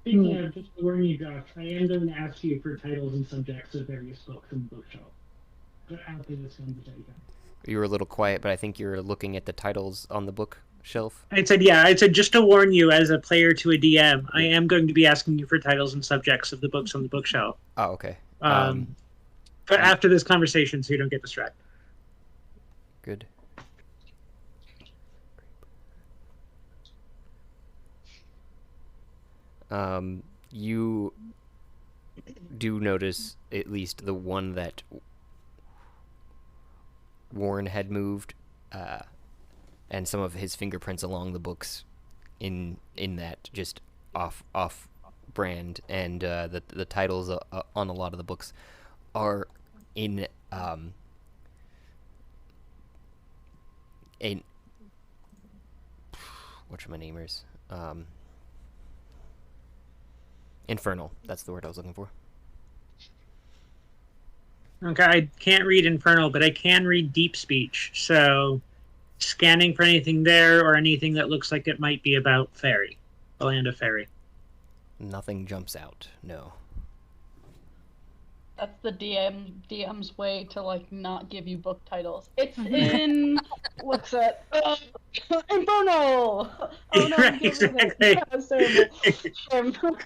Speaking of, just to warn you, Josh, I am going to ask you for titles and subjects of various books in the bookshelf. But I don't think this one's a time. You were a little quiet, but I think you're looking at the titles on the bookshelf. I said just to warn you, as a player to a DM, I am going to be asking you for titles and subjects of the books on the bookshelf. Oh, okay. But after this conversation, so you don't get distracted. Good. You do notice at least the one that Warren had moved, and some of his fingerprints along the books in that, just off brand, and the titles on a lot of the books are in whatchamaniemers, infernal. That's the word I was looking for. Okay, I can't read Infernal, but I can read Deep Speech. So, scanning for anything there or anything that looks like it might be about Fairy, the land of Fairy. Nothing jumps out. No. That's the DM's way to like not give you book titles. It's in what's that? Infernal. Oh no, Right, exactly. That was terrible.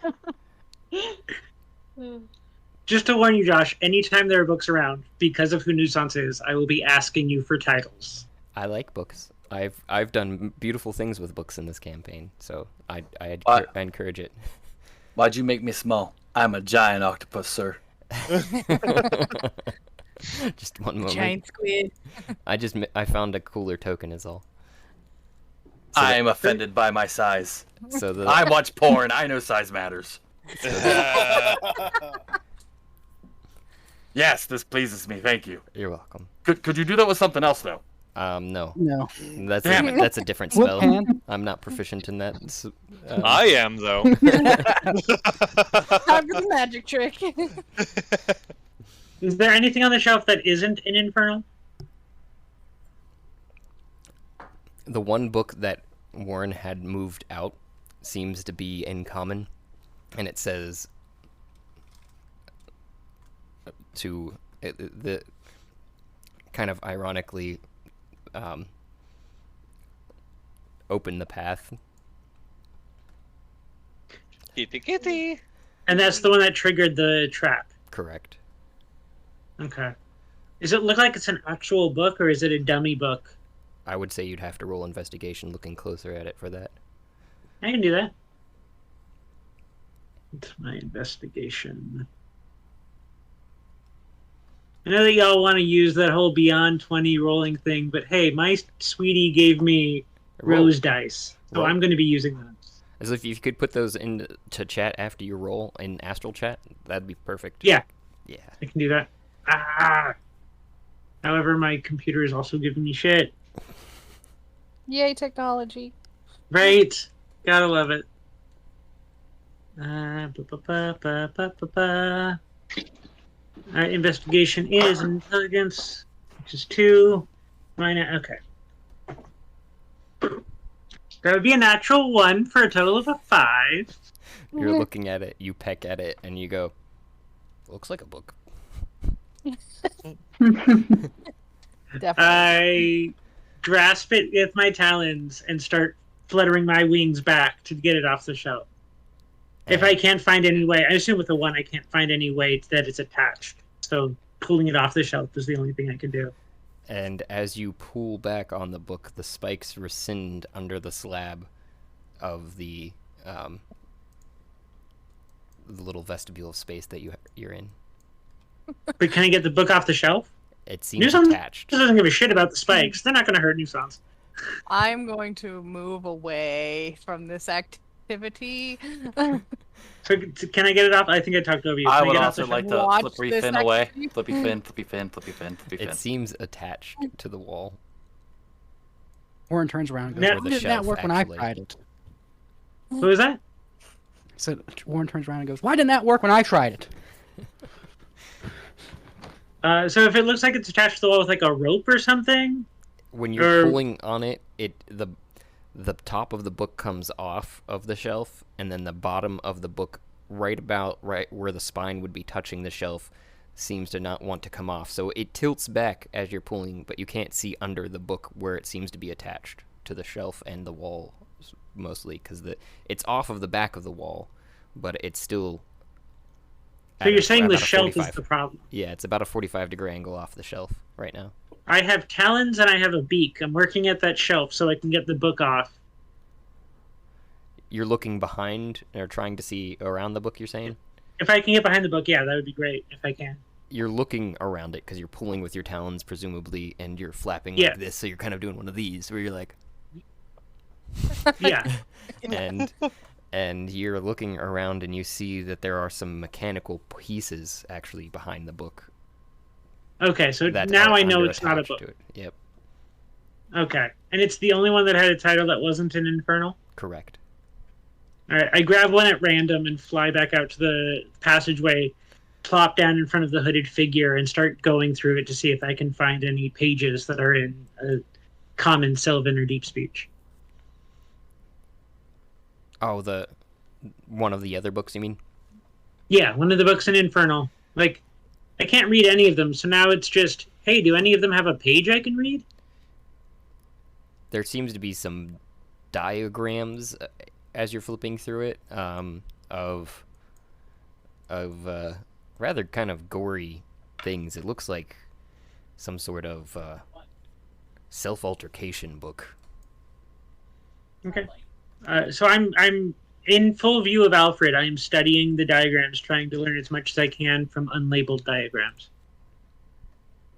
Just to warn you, Josh, anytime there are books around, because of who Nuisance is, I will be asking you for titles. I like books. I've done beautiful things with books in this campaign, so I encourage it. Why'd you make me small? I'm a giant octopus, sir. Just one moment. Giant squid. I found a cooler token is all. I am offended by my size. So I watch porn. I know size matters. Yes, this pleases me. Thank you. You're welcome. Could you do that with something else though? No. No. That's a different What spell. can? I'm not proficient in that. I am though. Time for the magic trick. Is there anything on the shelf that isn't in Infernal? The one book that Warren had moved out seems to be in common, and it says the kind of ironically open the path. Kitty kitty. And that's the one that triggered the trap. Correct. Okay. Does it look like it's an actual book, or is it a dummy book? I would say you'd have to roll investigation looking closer at it for that. I can do that. It's my investigation. I know that y'all want to use that whole beyond 20 rolling thing, but hey, my sweetie gave me rose dice, so Roll. I'm going to be using them. As if you could put those into chat after you roll in Astral Chat, that'd be perfect. Yeah. Yeah. I can do that. Ah! However, my computer is also giving me shit. Yay, technology. Right? Gotta love it. Alright, investigation is intelligence, which is 2. Okay. That would be a natural 1 for a total of a 5. You're looking at it, you peck at it, and you go, looks like a book. Definitely. I grasp it with my talons and start fluttering my wings back to get it off the shelf. If I can't find any way, I assume with the 1 I can't find any way that it's attached. So pulling it off the shelf is the only thing I can do. And as you pull back on the book, the spikes rescind under the slab of the little vestibule of space that you're in. But can I get the book off the shelf? It seems Nuisance attached. doesn't give a shit about the spikes. They're not going to hurt Nuisance. I'm going to move away from this activity. So can I get it off? I think I talked over you. I Can would get it off also the like shelf? to Watch flippy this fin away. activity. Flippy fin, flippy fin, flippy fin, flippy fin. It seems attached to the wall. Warren turns around and goes, Now- "Why didn't that shelf, work when actually. I tried it?" What was that? So Warren turns around and goes, "Why didn't that work when I tried it?" So if it looks like it's attached to the wall with like a rope or something, When you're Or- pulling on it, the top of the book comes off of the shelf, and then the bottom of the book, right where the spine would be touching the shelf, seems to not want to come off. So it tilts back as you're pulling, but you can't see under the book where it seems to be attached to the shelf and the wall, mostly because it's off of the back of the wall, but it's still. so you're saying the about a shelf is 45. the problem. Yeah, it's about a 45-degree angle off the shelf right now. I have talons and I have a beak. I'm working at that shelf so I can get the book off. You're looking behind or trying to see around the book, you're saying? If I can get behind the book, yeah, that would be great if I can. You're looking around it because you're pulling with your talons, presumably, and you're flapping Yeah. like this, so you're kind of doing one of these where you're like, Yeah. and you're looking around and you see that there are some mechanical pieces actually behind the book. Okay, so that now are I know under it's not a attached book. to it. Yep, Okay. And it's the only one that had a title that wasn't an Infernal? correct. Alright, I grab one at random and fly back out to the passageway plop down in front of the hooded figure and start going through it to see if I can find any pages that are in common Sylvan or deep speech. Oh, one of the other books, you mean? Yeah, one of the books in Infernal. Like, I can't read any of them, so now it's just, hey, do any of them have a page I can read? There seems to be some diagrams as you're flipping through it of rather kind of gory things. It looks like some sort of self-altercation book. Okay. So I'm in full view of Alfred. I am studying the diagrams, trying to learn as much as I can from unlabeled diagrams.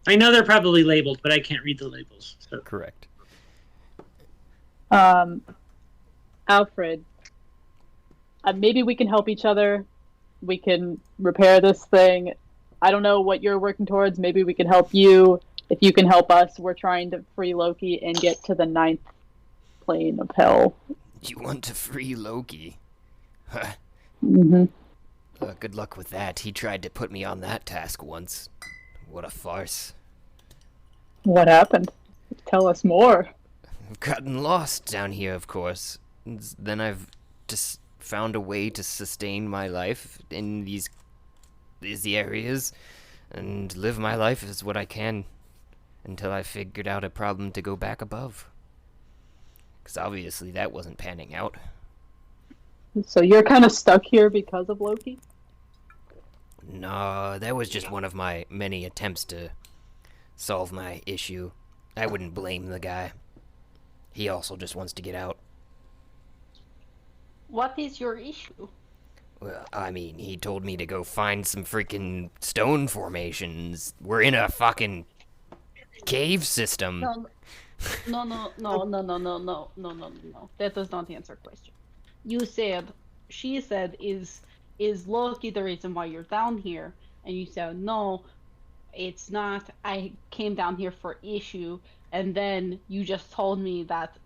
I know they're probably labeled, but I can't read the labels. So. Correct. Alfred, maybe we can help each other. We can repair this thing. I don't know what you're working towards. Maybe we can help you. If you can help us, we're trying to free Loki and get to the 9th plane of hell. You want to free Loki? Mm-hmm. Good luck with that. He tried to put me on that task once. What a farce. What happened? Tell us more. I've gotten lost down here, of course. Then I've just found a way to sustain my life in these areas and live my life as what I can until I figured out a problem to go back above. Because obviously that wasn't panning out. So you're kind of stuck here because of Loki? No, that was just one of my many attempts to solve my issue. I wouldn't blame the guy. He also just wants to get out. What is your issue? Well, I mean, he told me to go find some freaking stone formations. We're in a fucking cave system. No. That does not answer question. She said, is Loki the reason why you're down here? And you said, no, it's not. I came down here for issue, and then you just told me that.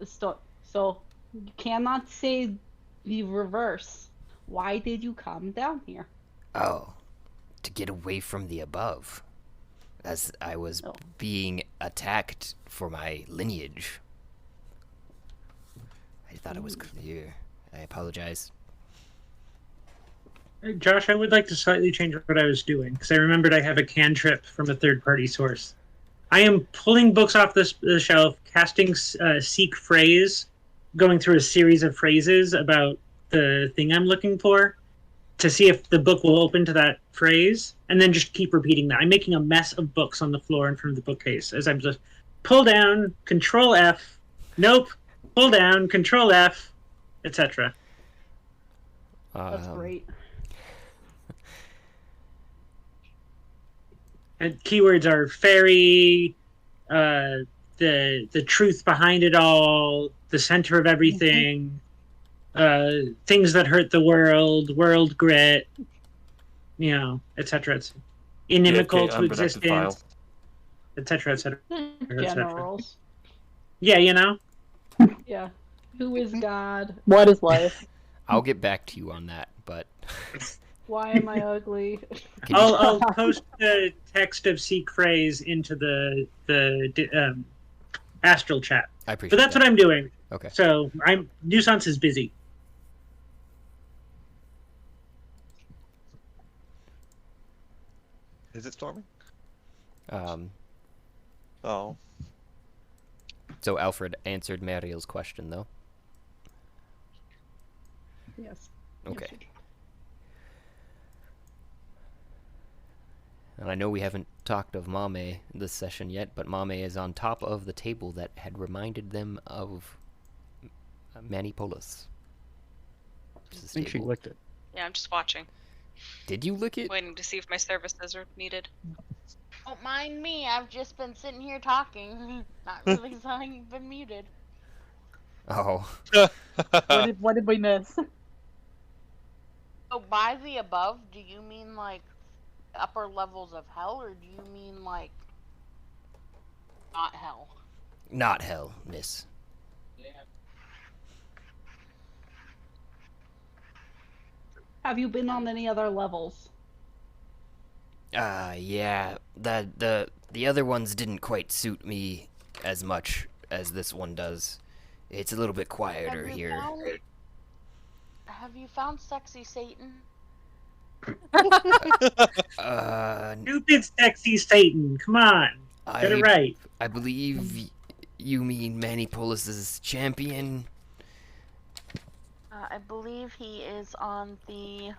So you cannot say the reverse. Why did you come down here? Oh, to get away from the above. As I was being attacked for my lineage. I thought it was clear. I apologize. Josh, I would like to slightly change what I was doing, because I remembered I have a cantrip from a third-party source. I am pulling books off the shelf, casting Seek Phrase, going through a series of phrases about the thing I'm looking for, to see if the book will open to that phrase, and then just keep repeating that. I'm making a mess of books on the floor in front of the bookcase as I'm just pull down, Control F, nope, pull down, Control F, etc. That's great. And keywords are fairy, the truth behind it all, the center of everything, things that hurt the world grit, etc. It's inimical to existence, etc. Generals. Yeah, Yeah. Who is God? What is life? I'll get back to you on that, but... Why am I ugly? I'll post the text of Seek Phrase into the astral chat. I appreciate But that's that. what I'm doing. Okay. So Nuisance is busy. Is it storming? Oh. So Alfred answered Mariel's question, though? Yes. Okay. And I know we haven't talked of Mame this session yet, but Mame is on top of the table that had reminded them of Manipolis. I think she licked it. Yeah, I'm just watching. Did you lick it? Waiting to see if my services are needed. Don't mind me. I've just been sitting here talking, not really having been muted. Oh. What did we miss? So by the above, do you mean like upper levels of hell, or do you mean like not hell? Not hell, miss. Have you been on any other levels? Yeah, the other ones didn't quite suit me as much as this one does. It's a little bit quieter here. Have you found Sexy Satan? Stupid sexy Satan. Come on. Get it right. I believe you mean Manipolus's champion. I believe he is on the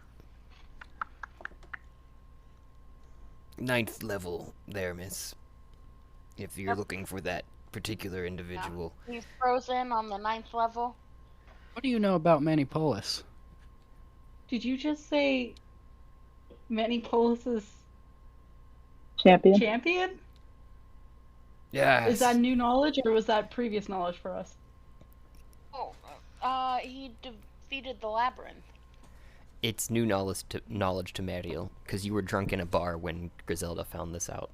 9th level there, miss. If you're looking for that particular individual. He's frozen on the 9th level. What do you know about Manipulus? Did you just say Manipolus's Champion. champion? Yeah. Is that new knowledge or was that previous knowledge for us? Oh, he defeated the labyrinth. It's new knowledge to Mariel, because you were drunk in a bar when Griselda found this out.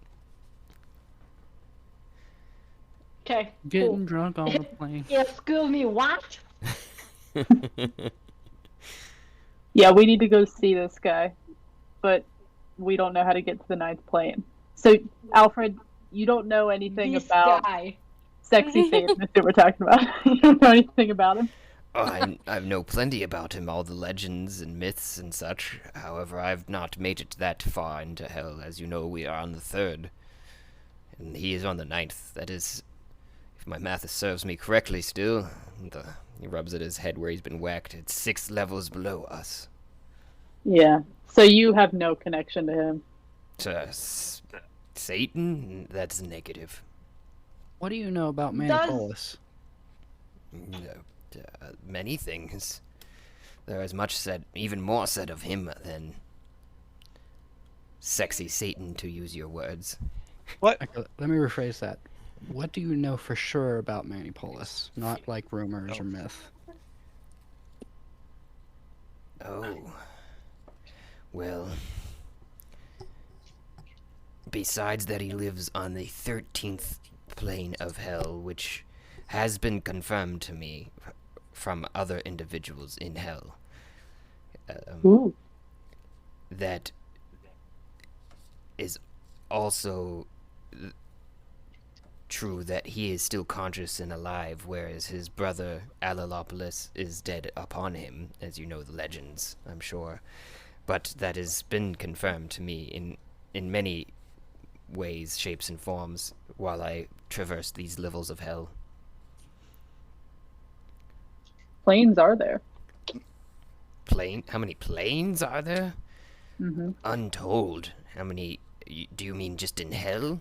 Okay. Getting drunk on the plane. Excuse me, what? Yeah, we need to go see this guy, but we don't know how to get to the 9th plane. So, Alfred, you don't know anything This about guy. Sexy Satan that we're talking about. You don't know anything about him. Oh, I know plenty about him, all the legends and myths and such. However, I've not made it that far into hell. As you know, we are on the 3rd, and he is on the 9th. That is, if my math serves me correctly still. He rubs at his head where he's been whacked. It's 6 levels below us. Yeah. So you have no connection to him. To Satan? That's negative. What do you know about Manipulus? Many things. There is much said, even more said of him than Sexy Satan, to use your words. What? Okay, let me rephrase that. What do you know for sure about Manipulus? Not like rumors or myth. Oh. Well. Besides that, he lives on the 13th plane of hell, which has been confirmed to me from other individuals in hell. That is also true that he is still conscious and alive, whereas his brother Alalopolis is dead upon him, as you know the legends, I'm sure. But that has been confirmed to me in many ways, shapes, and forms while I traverse these levels of hell. Planes are there. How many planes are there? Mm-hmm. Untold. How many? Do you mean just in hell?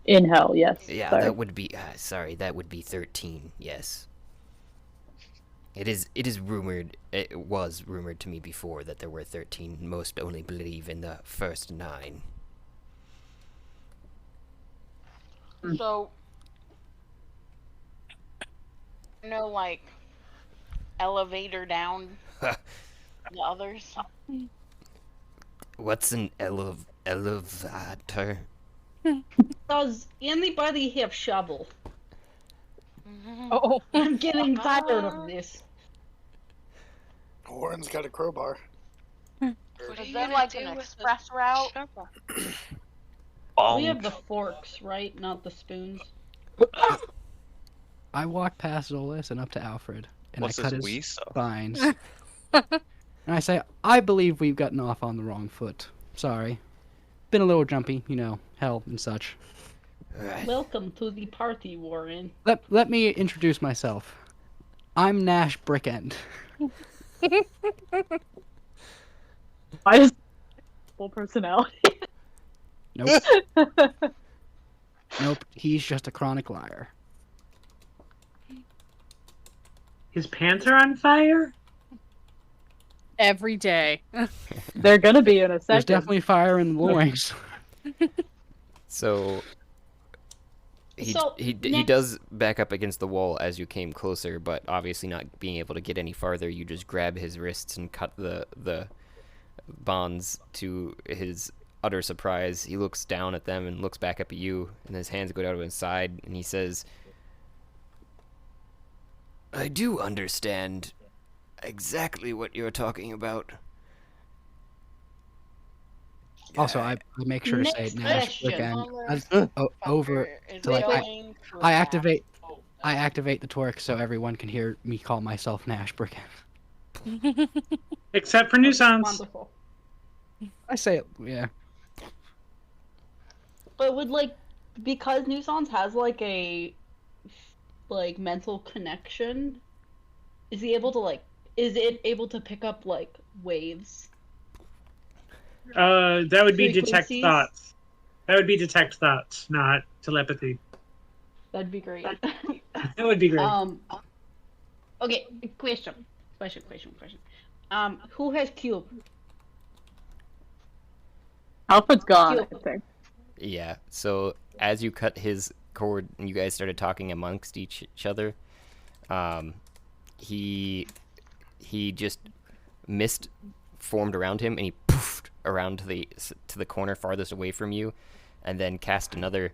In hell, yes. Yeah, Sorry. that would be. That would be 13. Yes. It is rumored. It was rumored to me before that there were 13. Most only believe in the first 9. So, like, elevator down the others. What's an elevator? Does anybody have shovel? Oh, I'm getting tired of this. Warren's got a crowbar. Is there like an express route? We have the forks, right? Not the spoons. I walk past Zolas and up to Alfred, and What's I cut this his wee stuff? spines. And I say, I believe we've gotten off on the wrong foot. Sorry. Been a little jumpy, hell and such. Welcome to the party, Warren. Let me introduce myself. I'm Nash Brickend. I just full personality. Nope. Nope, he's just a chronic liar. His pants are on fire? every day. They're gonna be in a second. There's definitely fire in the loins. So he does back up against the wall as you came closer, but obviously not being able to get any farther, you just grab his wrists and cut the bonds. To his utter surprise, he looks down at them and looks back up at you, and his hands go down to his side, and he says, "I do understand exactly what you're talking about." Also, I make sure to say Next Nash question. again over Is to like going to I rap. activate the torque so everyone can hear me call myself Nash Bricken. Except for Nuisance. Wonderful. I say it, yeah. But would because Nuisance has a mental connection, is he able to is it able to pick up waves? That would be detect Frequencies? thoughts. That would be detect thoughts, not telepathy. That'd be great. That would be great. Okay, question. Who has cube? Alfred's gone, I Cube. think. Yeah. So as you cut his cord and you guys started talking amongst each other, he just mist formed around him and he poofed around to the corner farthest away from you, and then cast another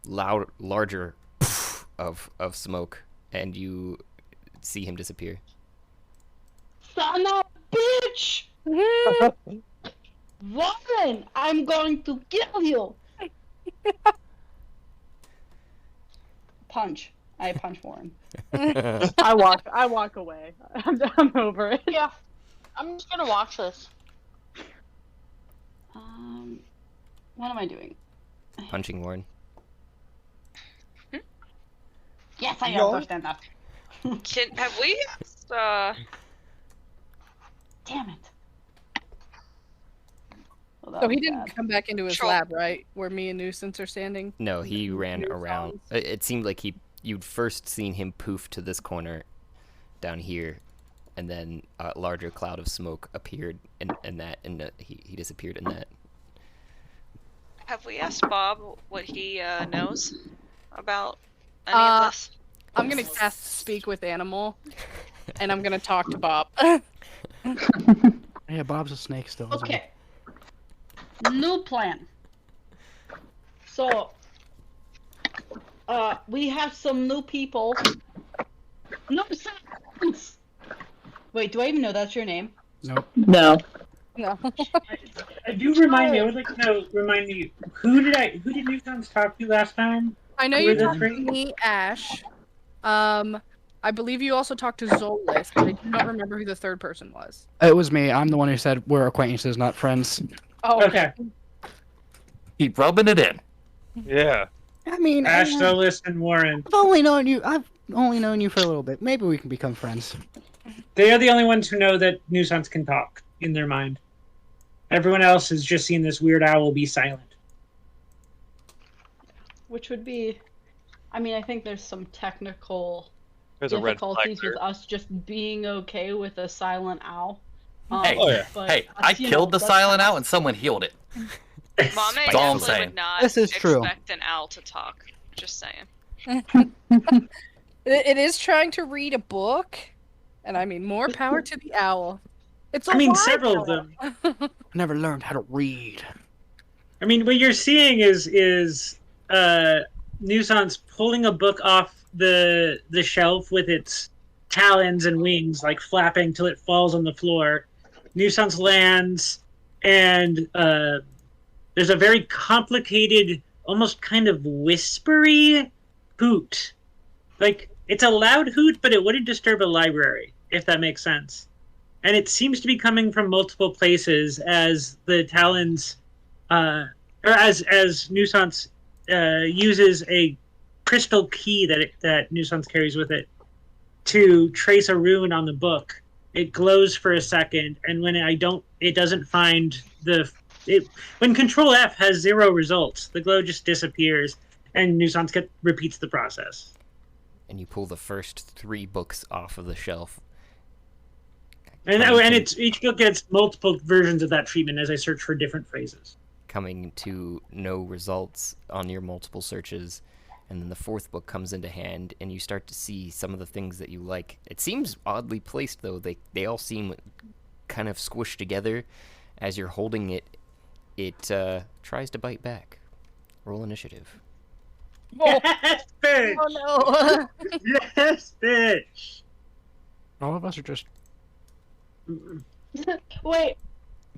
larger poof of smoke, and you see him disappear. Son of a bitch! Warren, I'm going to kill you! Punch. I punch Warren. I walk away. I'm over it. Yeah. I'm just gonna watch this. What am I doing? Punching Warren. Yes, I No. understand that. Have we? Damn it. Well, that So he was didn't bad. come back into his Troll. lab, right? Where me and Nuisance are standing? No, he ran Nuisance. around. It seemed like you'd first seen him poof to this corner down here, and then a larger cloud of smoke appeared and he disappeared in that. Have we asked Bob what he knows about any Uh, of this? I'm gonna cast Speak with Animal, and I'm gonna talk to Bob. Yeah, Bob's a snake still. isn't he? Okay. New plan. So, we have some new people. No silence! Wait, do I even know that's your name? Nope. No. No. I do remind me. I would like to know. Remind me. Who did Nuisance talk to last time? I know Who you are the talked to three? me, Ash. I believe you also talked to Zolis, but I do not remember who the third person was. It was me. I'm the one who said we're acquaintances, not friends. Oh, Okay. Keep rubbing it in. Yeah. I mean, Ash, Solis, and Warren. I've only known you for a little bit. Maybe we can become friends. They are the only ones who know that Nuisance can talk in their mind. Everyone else has just seen this weird owl be silent. Which would be... I mean, I think there's some technical There's a red flag difficulties there. with us just being okay with a silent owl. Hey, Oh, yeah. but hey, us, I you killed know, the that's silent how- owl and someone healed it. Mame all I'm definitely saying. would not This is true. expect an owl to talk. Just saying. It is trying to read a book, and I mean, more power to the owl. It's a I mean, wise several of owl. them. Never learned how to read. I mean, what you're seeing is Nuisance pulling a book off the shelf with its talons and wings, like flapping till it falls on the floor. Nuisance lands, and there's a very complicated, almost kind of whispery hoot. Like, it's a loud hoot, but it wouldn't disturb a library, if that makes sense. And it seems to be coming from multiple places as the talons, or as Nuisance uses a crystal key that Nuisance carries with it to trace a rune on the book. It glows for a second, and when it doesn't find when Control F has 0 results, the glow just disappears, and Nuisance repeats the process. And you pull the first 3 books off of the shelf. And Coming to- it's each book gets multiple versions of that treatment as I search for different phrases. coming to no results on your multiple searches, and then the 4th book comes into hand and you start to see some of the things that you like. It seems oddly placed, though. They all seem kind of squished together. As you're holding it, it tries to bite back. Roll initiative. Yes, bitch! Oh no! Yes, bitch! All of us are just. Wait,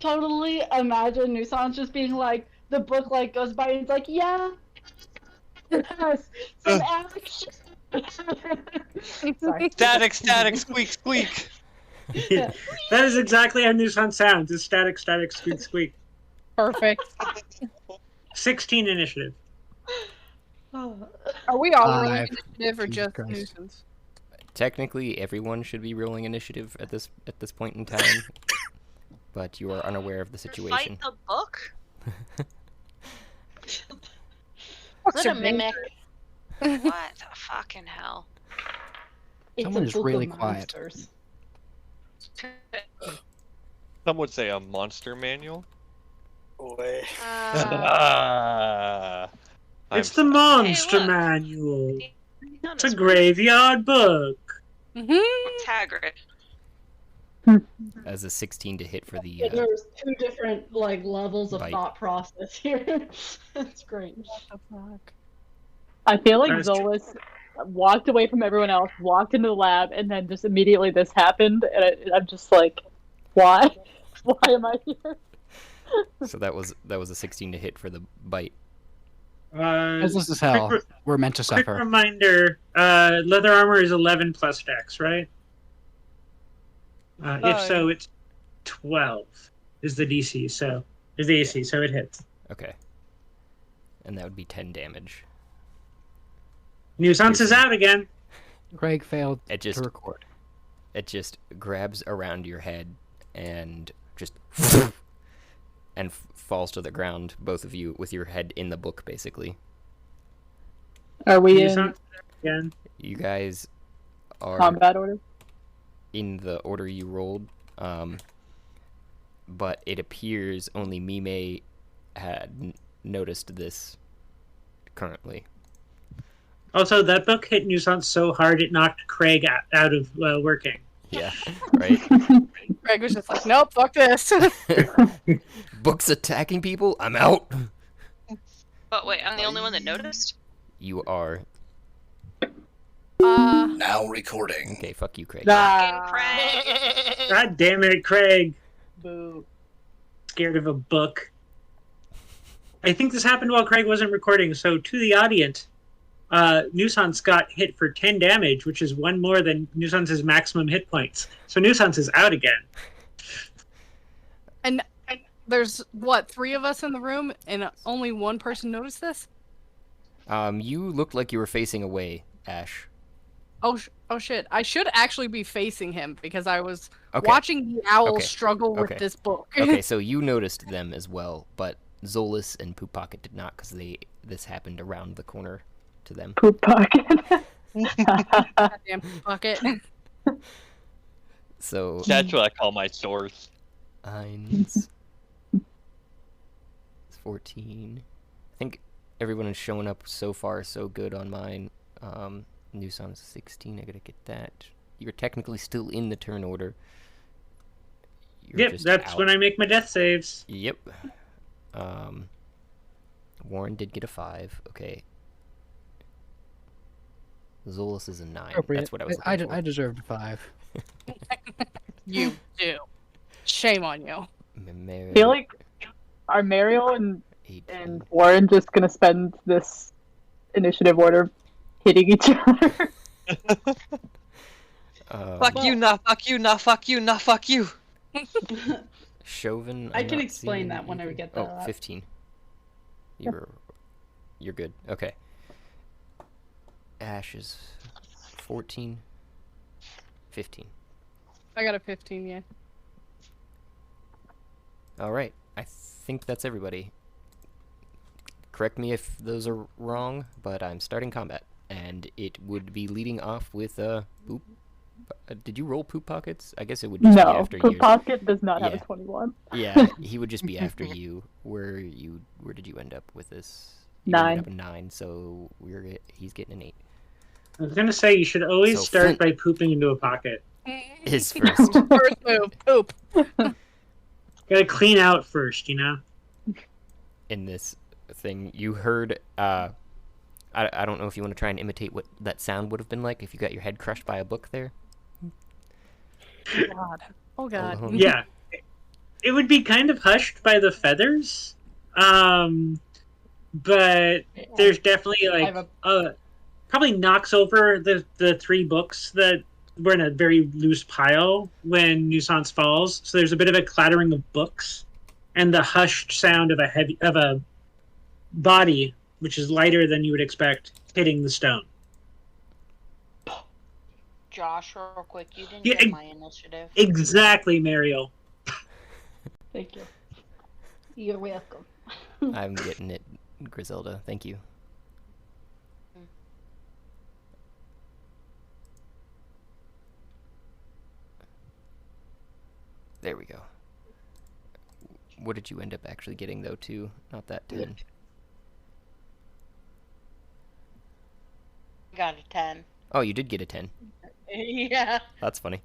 totally imagine Nuisance just being like, the book like goes by and it's like, yeah, yes, some action. Sorry. Static, static, squeak, squeak. That is exactly how Nuisance sounds. It's static, static, squeak, squeak. Perfect. 16 initiative. Are we all rolling Five. initiative or Jesus just Christ. Nuisance? Technically, everyone should be rolling initiative at this point in time, but you are unaware of the situation. Fight the book? Is it a mimic? What the fucking hell? It's Someone a is book really of quiet. monsters. Some would say a monster manual. Boy. It's the Monster look. Manual. No, It's a graveyard book. Taggart. As a 16 to hit for the There's two different like levels of Bite. thought process here. That's great. I feel like That's true. Zolas walked away from everyone else, walked into the lab, and then just immediately this happened, and I'm just like, why? Why am I here? so that was a 16 to hit for the bite. As this is hell, quick we're meant to Quick suffer. reminder, leather armor is 11 plus dex, right? If so, it's 12 is the DC, so is the AC, so it hits. Okay. And that would be 10 damage. Nuisance is out again. Craig failed It just to record. it just grabs around your head and just and falls to the ground, both of you with your head in the book, basically. Are we in Nuisance again. You guys are combat order? in the order you rolled, but it appears only Mime had noticed this currently. Also, that book hit Nuisance so hard it knocked Craig out of working. Yeah, right? Greg was just like, nope, fuck this. Books attacking people? I'm out! But wait, I'm the only one that noticed? You are. Now recording. Okay, fuck you, Craig. Ah. Craig. God damn it, Craig. Boo. Scared of a book. I think this happened while Craig wasn't recording, so to the audience, Nuisance got hit for 10 damage, which is one more than Nuisance's maximum hit points. So Nuisance is out again. And there's, what, 3 of us in the room, and only one person noticed this? You looked like you were facing away, Ash. Oh shit. I should actually be facing him, because I was Okay. watching the owl Okay. struggle with Okay. this book. Okay, so you noticed them as well, but Zolas and Poop Pocket did not, because this happened around the corner to them. Poop pocket. Goddamn bucket. So That's what I call my stores. Eins. 14. I think everyone is showing up so far so good on mine. Nuisance 16, I gotta get that. You're technically still in the turn order. You're Yep, just that's out. when I make my death saves. Yep. Warren did get a 5. Okay. Zolas is a 9. Appropriate. That's what I was I looking for. deserved a 5. You do. Shame on you. I feel like are Mariel and Warren just gonna spend this initiative order hitting each other? Fuck you, nah, fuck you, nah, fuck you, nah, fuck you. Chauvin. I I'm can not explain seeing that whenever we anything. get that Oh, up. 15. You're good. Okay. Ash is 14. 15. I got a 15, yeah. All right. I think that's everybody. Correct me if those are wrong, but I'm starting combat, and it would be leading off with Poop. Did you roll Poop Pockets? I guess it would just be No, after Poop you. Pocket does not have a Yeah. 21. Yeah, he would just be after you. Where did you end up with this? You ended 9. up a 9, so he's getting an 8. I was gonna say you should always So start Flint- by pooping into a pocket. His first. First move, poop. Gotta clean out first, you know? In this thing, you heard. I don't know if you want to try and imitate what that sound would have been like if you got your head crushed by a book there. God. Oh god. Hold on. Yeah. it would be kind of hushed by the feathers. But there's definitely like probably knocks over the 3 books that were in a very loose pile when Nuisance falls. So there's a bit of a clattering of books and the hushed sound of a body, which is lighter than you would expect, hitting the stone. Josh, real quick, you didn't get my initiative. Exactly, Mariel. Thank you. You're welcome. I'm getting it, Griselda. Thank you. There we go. What did you end up actually getting, though, too? Not that 10. I got a 10. Oh, you did get a 10. Yeah. That's funny.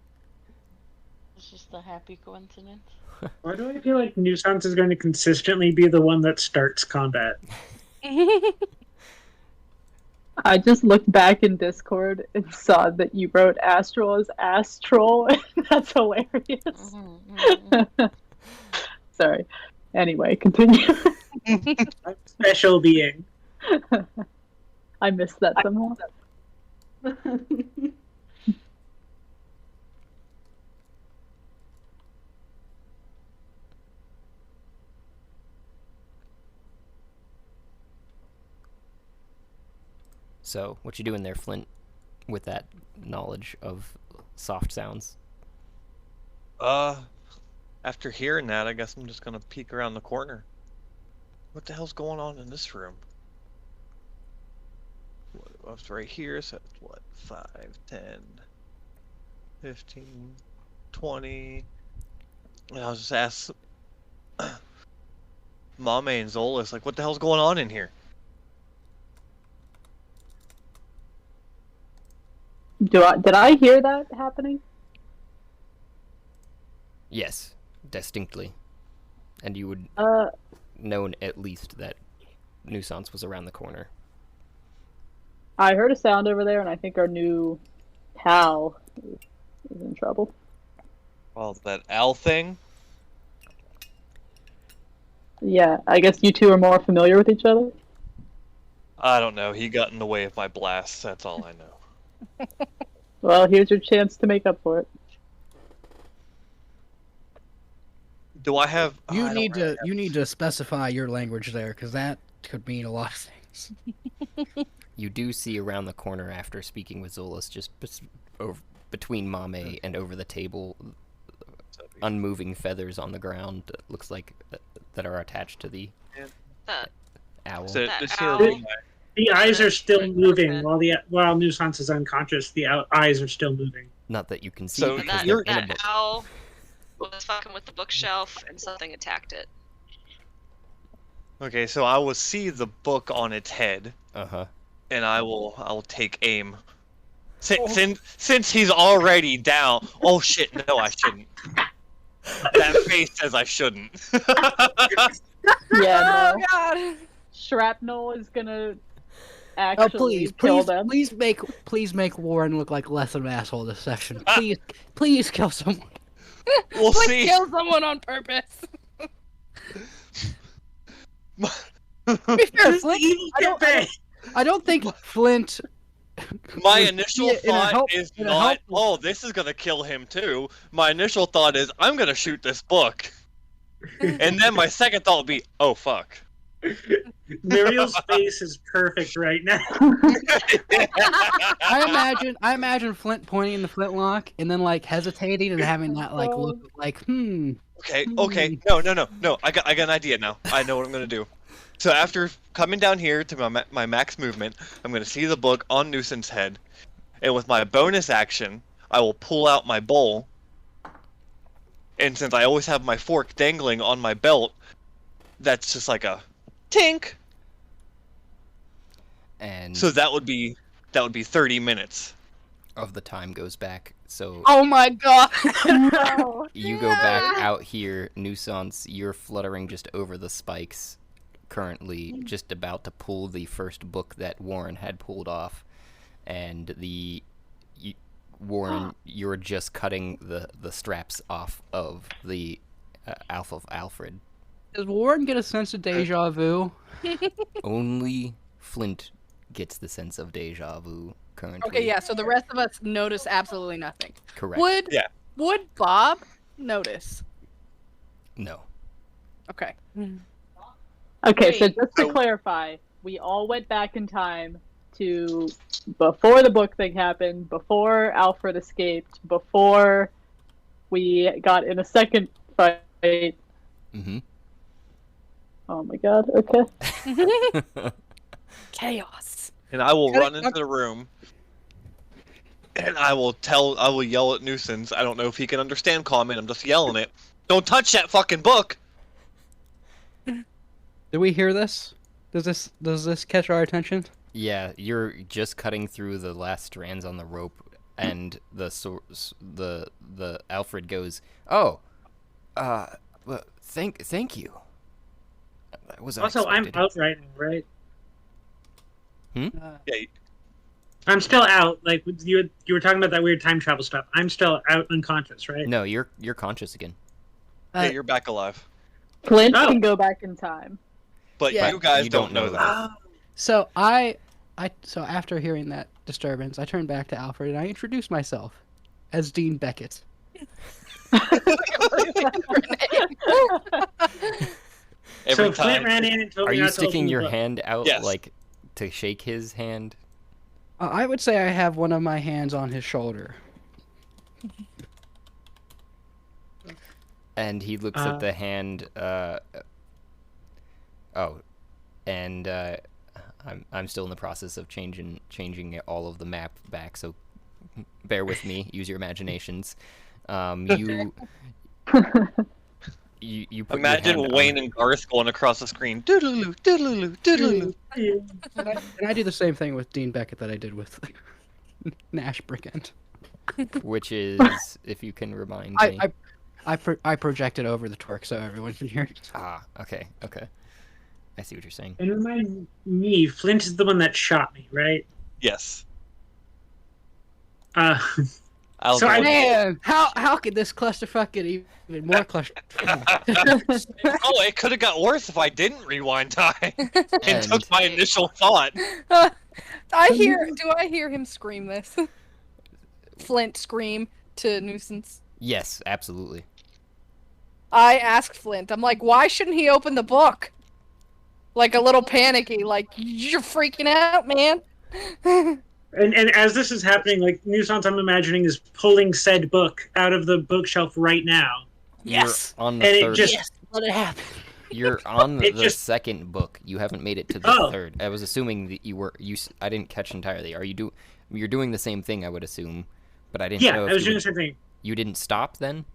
It's just a happy coincidence. Why do I feel like Nuisance is going to consistently be the one that starts combat? I just looked back in Discord and saw that you wrote Astral as Astral. That's hilarious. Sorry. Anyway, continue. A special being. I missed that somehow. So, what you doing there, Flint, with that knowledge of soft sounds? After hearing that, I guess I'm just gonna peek around the corner. What the hell's going on in this room? What's right here? So that's what, 5, 10, 15, 20. And I'll just ask Mame and Zolas, like, what the hell's going on in here? Did I hear that happening? Yes, distinctly. And you would know at least that Nuisance was around the corner. I heard a sound over there, and I think our new pal is in trouble. Well, that owl thing? Yeah, I guess you two are more familiar with each other? I don't know. He got in the way of my blast. That's all I know. Well, here's your chance to make up for it. Do I have? You need to specify your language there, because that could mean a lot of things. You do see around the corner after speaking with Zolas, just between Mame and over the table, unmoving feathers on the ground. Looks like that are attached to the owl. So the eyes are still moving while Nuisance is unconscious. The eyes are still moving. Not that you can see. So because they're in a That book. owl was fucking with the bookshelf and something attacked it. Okay, so I will see the book on its head. Uh-huh. And I will take aim. Since he's already down. Oh shit! No, I shouldn't. That face says I shouldn't. Yeah, no. Oh god. Shrapnel is gonna actually kill them. Please make Warren look like less of an asshole this session. Please kill someone. We'll see. Kill someone on purpose. I don't think Flint. My initial in a thought is not, oh, this is gonna kill him too. My initial thought is, I'm gonna shoot this book. And then my second thought would be, oh fuck. Mariel's face is perfect right now. I imagine Flint pointing the flintlock and then like hesitating and having that like look like Okay. No. I got an idea now. I know what I'm gonna do. So after coming down here to my max movement, I'm gonna see the book on Nuisance's head, and with my bonus action, I will pull out my bowl. And since I always have my fork dangling on my belt, that's just like a tink. And so that would be 30 minutes. Of the time goes back. So oh my god. No. You go back out here, Nuisance, you're fluttering just over the spikes, currently just about to pull the first book that Warren had pulled off, and Warren, you're just cutting the straps off of the Alfred. Does Warren get a sense of deja vu? Only Flint gets the sense of deja vu currently. Okay, yeah. So the rest of us notice absolutely nothing. Correct. Would Bob notice? No. Okay. Okay, so Wait. just to clarify, we all went back in time to before the book thing happened, before Alfred escaped, before we got in a second fight. Mm-hmm. Oh my god, okay. Chaos. And I will run into the room, and I will yell at Nuisance. I don't know if he can understand common. I'm just yelling it. Don't touch that fucking book. Do we hear this? Does this catch our attention? Yeah, you're just cutting through the last strands on the rope, and the Alfred goes, "Oh, well, thank you." That was Also, I'm unexpected. out right now, right? Yeah. I'm still out. Like you were talking about that weird time travel stuff. I'm still out unconscious, right? No, you're conscious again. Yeah, you're back alive. Flint Oh. can go back in time. But Yeah. you guys You don't know that. So so after hearing that disturbance, I turned back to Alfred and I introduced myself as Dean Beckett. Every so Flint time. ran in and told Are me you not to sticking open the your book. hand out Yes. like to shake his hand? I would say I have one of my hands on his shoulder. And he looks at the hand. I'm still in the process of changing all of the map back. So bear with me. Use your imaginations. You put Imagine your hand Wayne on, and Garth going across the screen. Doodaloo, doodaloo, doodaloo. And I do the same thing with Dean Beckett that I did with Nash Brickend. which is, if you can remind me. I projected over the twerk so everyone can hear it. Okay. I see what you're saying. And remind me, Flint is the one that shot me, right? Yes. So I- Man, how could this clusterfuck get even more clusterfuck? Oh, it could have got worse if I didn't rewind time and And- took my initial thought. Do I hear him scream this? Flint scream to Nuisance. Yes, absolutely. I asked Flint, I'm like, why shouldn't he open the book? Like a little panicky, like, you're freaking out, man. And as this is happening, like Nuisance, I'm imagining is pulling said book out of the bookshelf right now. Yes. You're on the And it third. just Let it happen. You're on It the just- second book. You haven't made it to the Oh. third. I was assuming that you were. I didn't catch entirely. You're doing the same thing, I would assume, but I didn't yeah, know. I If was you doing would- the same thing. You didn't stop then.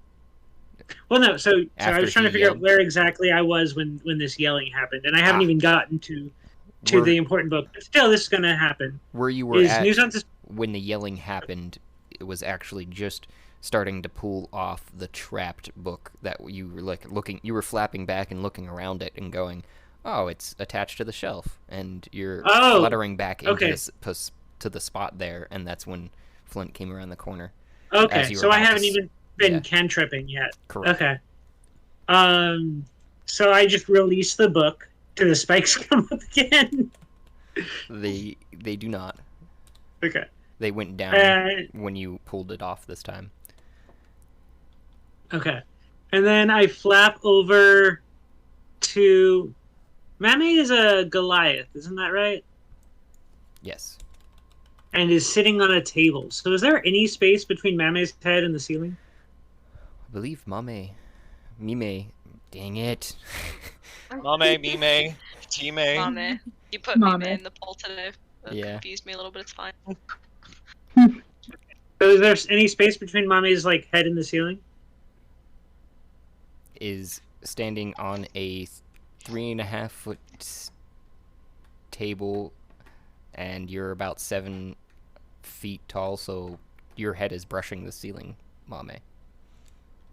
Well, no. So I After was trying to he figure out yelled. where exactly I was when this yelling happened, and I haven't Ah. even gotten to Were- the important book. But still, this is going to happen. Where you were Is at Nuisance? when the yelling happened, it was actually just starting to pull off the trapped book that you were like looking. You were flapping back and looking around it and going, "Oh, it's attached to the shelf," and you're Oh, fluttering back into okay. to the spot there, and that's when Flint came around the corner. Okay, as you were so I about to haven't even been yeah. cantripping yet. Correct. Okay. So I just released the book. Do the spikes come up again? They do not. Okay. They went down when you pulled it off this time. Okay. And then I flap over to... Mammy is a Goliath, isn't that right? Yes. And is sitting on a table. So is there any space between Mame's head and the ceiling? I believe Mime, dang it. Mame, Mime, Time. Mame. You put me Mame. in the poll today. That Yeah. confused me a little bit. It's fine. So is there any space between Mame's like head and the ceiling? Is standing on a 3.5 foot table, and you're about 7 feet tall, so your head is brushing the ceiling, Mame.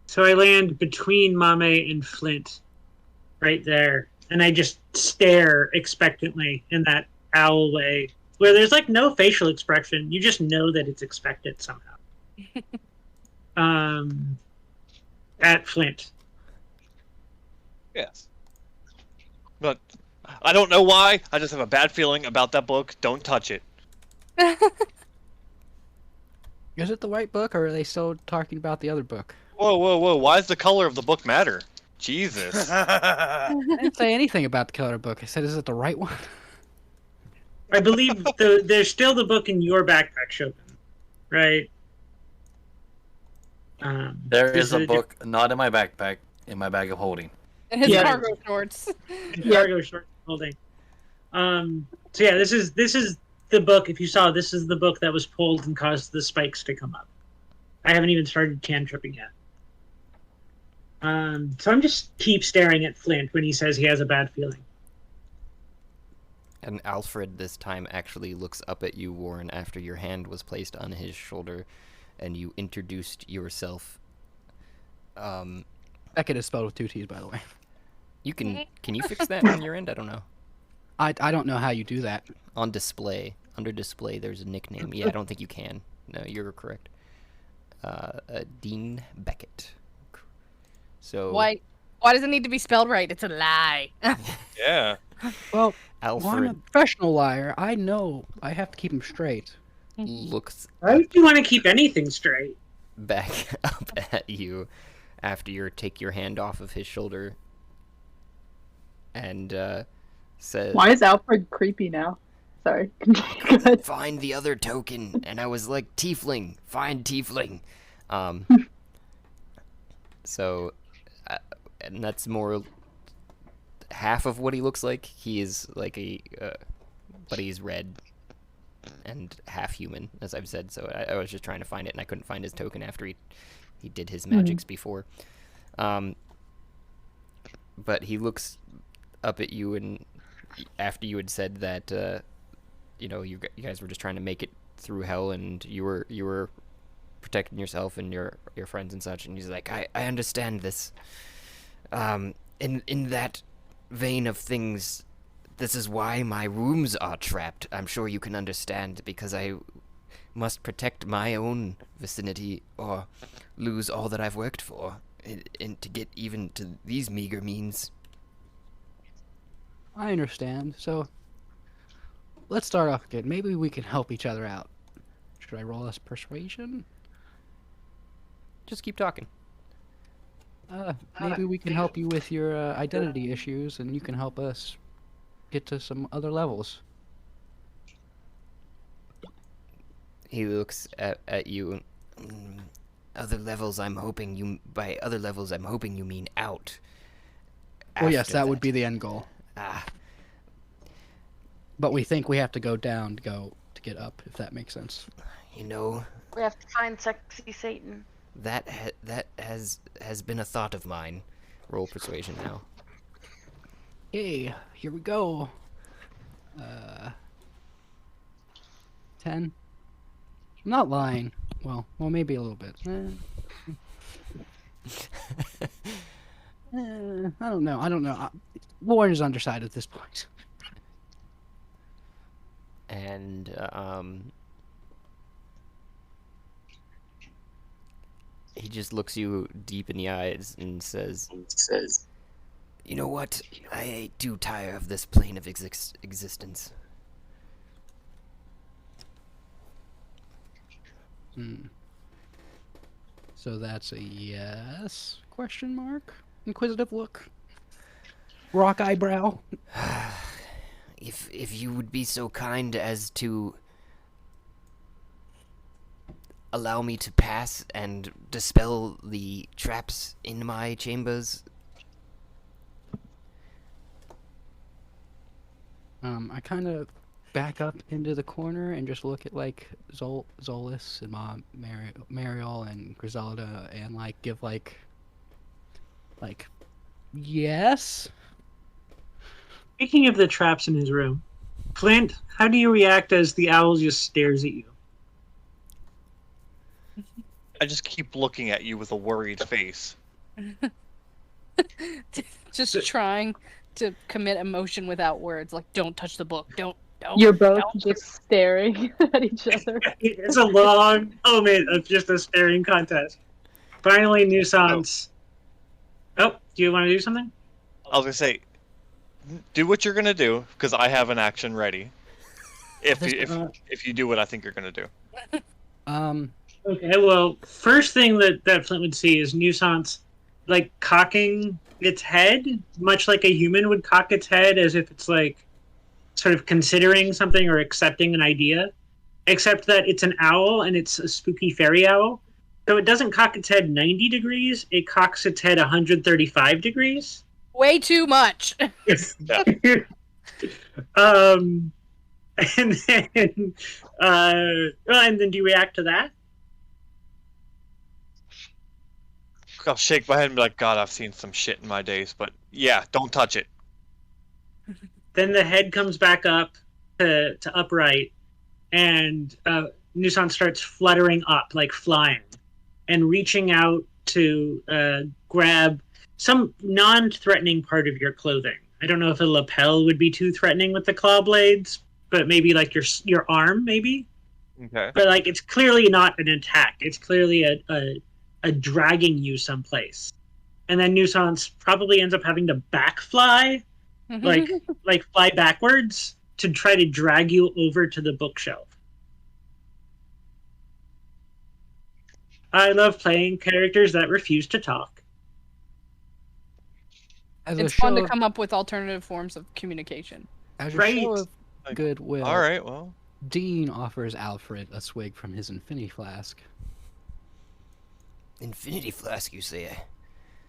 So I land between Mame and Flint, right there, and I just stare expectantly in that owl way, where there's like no facial expression. You just know that it's expected somehow. At Flint. Yes. But I don't know why. I just have a bad feeling about that book. Don't touch it. Is it the right book, or are they still talking about the other book? Whoa, whoa, whoa. Why does the color of the book matter? Jesus. I didn't say anything about the color book. I said, is it the right one? I believe there's still the book in your backpack, Shogun, right? There is a book not in my backpack, in my bag of holding. And his cargo shorts. Cargo shorts holding. So yeah, this is the book. If you saw, this is the book that was pulled and caused the spikes to come up. I haven't even started cantripping yet. So I'm just keep staring at Flint when he says he has a bad feeling. And Alfred this time actually looks up at you, Warren, after your hand was placed on his shoulder and you introduced yourself. Beckett is spelled with 2 T's, by the way. Can you fix that on your end? I don't know. I don't know how you do that. On display. Under display, there's a nickname. Yeah, I don't think you can. No, you're correct. Dean Beckett. So Why does it need to be spelled right? It's a lie. Yeah. Well, Alfred, I'm a professional liar. I know I have to keep him straight. looks Why would you want to keep anything straight? back up at you after you take your hand off of his shoulder and says, Why is Alfred creepy now? Sorry. Go ahead. find the other token. And I was like, tiefling, find tiefling. So, and that's more half of what he looks like. He is like but he's red and half human, as I've said. So I was just trying to find it, and I couldn't find his token after he did his magics before. But he looks up at you, and after you had said that, you guys were just trying to make it through hell, and you were protecting yourself and your friends and such, and he's like, I understand this. In that vein of things, this is why my rooms are trapped. I'm sure you can understand, because I must protect my own vicinity or lose all that I've worked for, and to get even to these meager means. I understand. So, let's start off again. Maybe we can help each other out. Should I roll us persuasion? Just keep talking. Maybe we can help you with your identity issues, and you can help us get to some other levels. He looks at you. Other levels, I'm hoping you... By other levels, I'm hoping you mean out. Well, yes, After that would be the end goal. But we think we have to go down to get up, if that makes sense. You know... We have to find sexy Satan. That has been a thought of mine. Roll persuasion now. Hey, here we go. 10. I'm not lying. Well, maybe a little bit. I don't know. Warren is undecided at this point. And he just looks you deep in the eyes and says, "You know what? I do tire of this plane of existence." So that's a yes? Question mark? Inquisitive look? Rock eyebrow? If you would be so kind as to allow me to pass and dispel the traps in my chambers. I kind of back up into the corner and just look at like Zolas and Mom, Mariel and Griselda, and like give like yes. Speaking of the traps in his room, Flint, how do you react as the owl just stares at you? I just keep looking at you with a worried face. Just trying to commit emotion without words. Like, don't touch the book. Don't. You're both just staring at each other. It's a long moment of just a staring contest. Finally, Nuisance. Oh, do you want to do something? I was gonna say, do what you're gonna do, because I have an action ready. If you do what I think you're gonna do. Okay, well, first thing that Flint would see is Nuisance, like, cocking its head, much like a human would cock its head, as if it's, like, sort of considering something or accepting an idea, except that it's an owl, and it's a spooky fairy owl. So it doesn't cock its head 90 degrees, it cocks its head 135 degrees. Way too much. And then, and then do you react to that? I'll shake my head and be like, God, I've seen some shit in my days, but yeah, don't touch it. Then the head comes back up to upright, and Nuisance starts fluttering up, like flying, and reaching out to grab some non-threatening part of your clothing. I don't know if a lapel would be too threatening with the claw blades, but maybe like your arm, maybe. Okay. But like, it's clearly not an attack. It's clearly a dragging you someplace. And then Nuisance probably ends up having to backfly, like fly backwards to try to drag you over to the bookshelf. I love playing characters that refuse to talk. It's fun to come up with alternative forms of communication. As a show of goodwill, all right, well, Dean offers Alfred a swig from his infinity flask. Infinity flask, you say?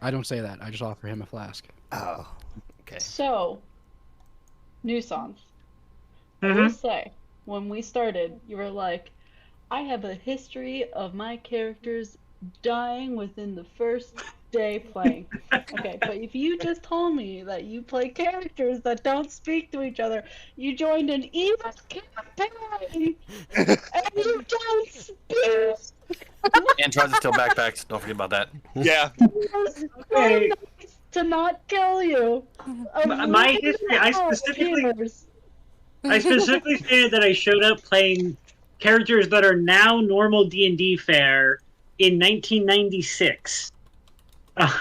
I don't say that. I just offer him a flask. Oh, okay. So, Nuisance, I will say, when we started, you were like, I have a history of my characters dying within the first day playing. Okay, but if you just told me that you play characters that don't speak to each other, you joined an evil campaign, and you don't speak. And tries to steal backpacks. Don't forget about that. Yeah. Okay. To not kill you. My history, I specifically stated that I showed up playing characters that are now normal D&D fare in 1996.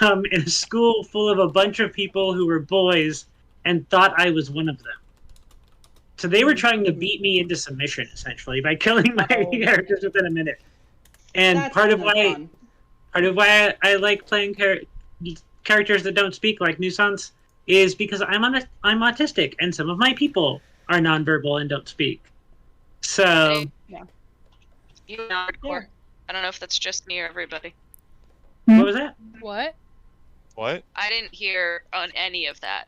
In a school full of a bunch of people who were boys and thought I was one of them. So they were trying to beat me into submission, essentially, by killing my characters within a minute. And part of why I like playing characters that don't speak, like Nuisance, is because I'm autistic, and some of my people are nonverbal and don't speak. So yeah. You know, hardcore. I don't know if that's just me or everybody. What was that? What? What? I didn't hear on any of that.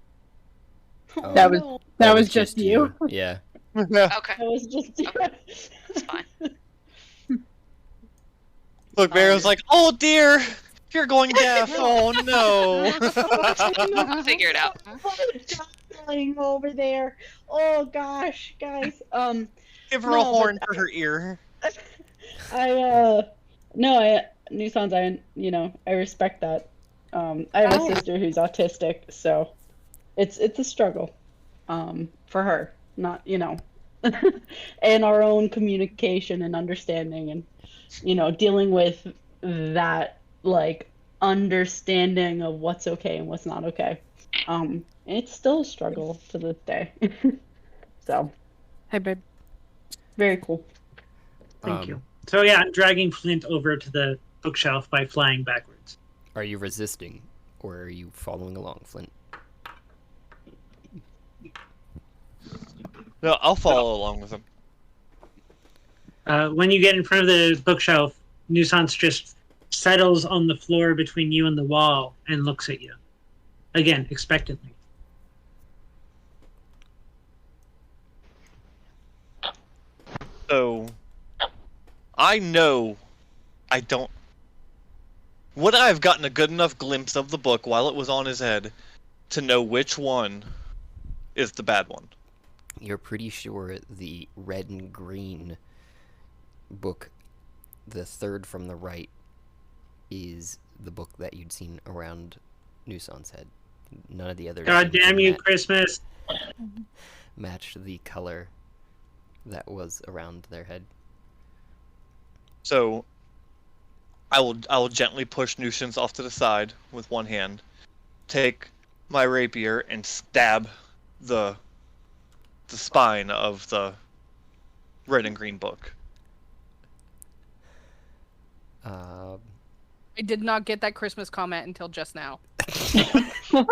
Oh, that was just you. Yeah. Okay. That was just you. Okay. That's fine. Look, Barrow's like, oh dear, you're going deaf. Oh no. I'll figure it out. Over there. Oh gosh, guys. Give her a horn for her ear. Nuisance, I respect that. I have a sister who's autistic, so it's a struggle, for her, not, and our own communication and understanding and, dealing with that, like, understanding of what's okay and what's not okay. It's still a struggle to this day. So. Hey, babe. Very cool. Thank you. So yeah, I'm dragging Flint over to the bookshelf by flying backwards. Are you resisting, or are you following along, Flint? No, I'll follow along with him. When you get in front of the bookshelf, Nuisance just settles on the floor between you and the wall and looks at you. Again, expectantly. So, I know I don't... Would I have gotten a good enough glimpse of the book while it was on his head to know which one is the bad one? You're pretty sure the red and green book, the third from the right, is the book that you'd seen around Nuisance's head. None of the others. God damn you, Christmas! Matched the color that was around their head. So, I will gently push Nuisance off to the side with one hand, take my rapier and stab the spine of the red and green book. I did not get that Christmas comment until just now. Ho,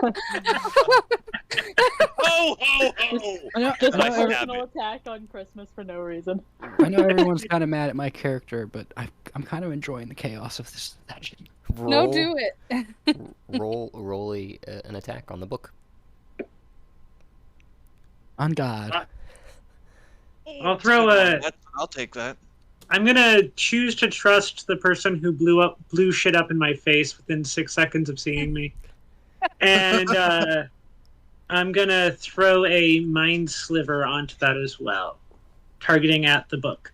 ho, ho! Just And I an stab personal it. attack on Christmas for no reason. I know everyone's kind of mad at my character, but I'm kind of enjoying the chaos of this session. No, do it. roll an attack on the book. On God. I'll throw a. I'll take that. I'm gonna choose to trust the person who blew shit up in my face within 6 seconds of seeing me, and I'm gonna throw a mind sliver onto that as well, targeting at the book.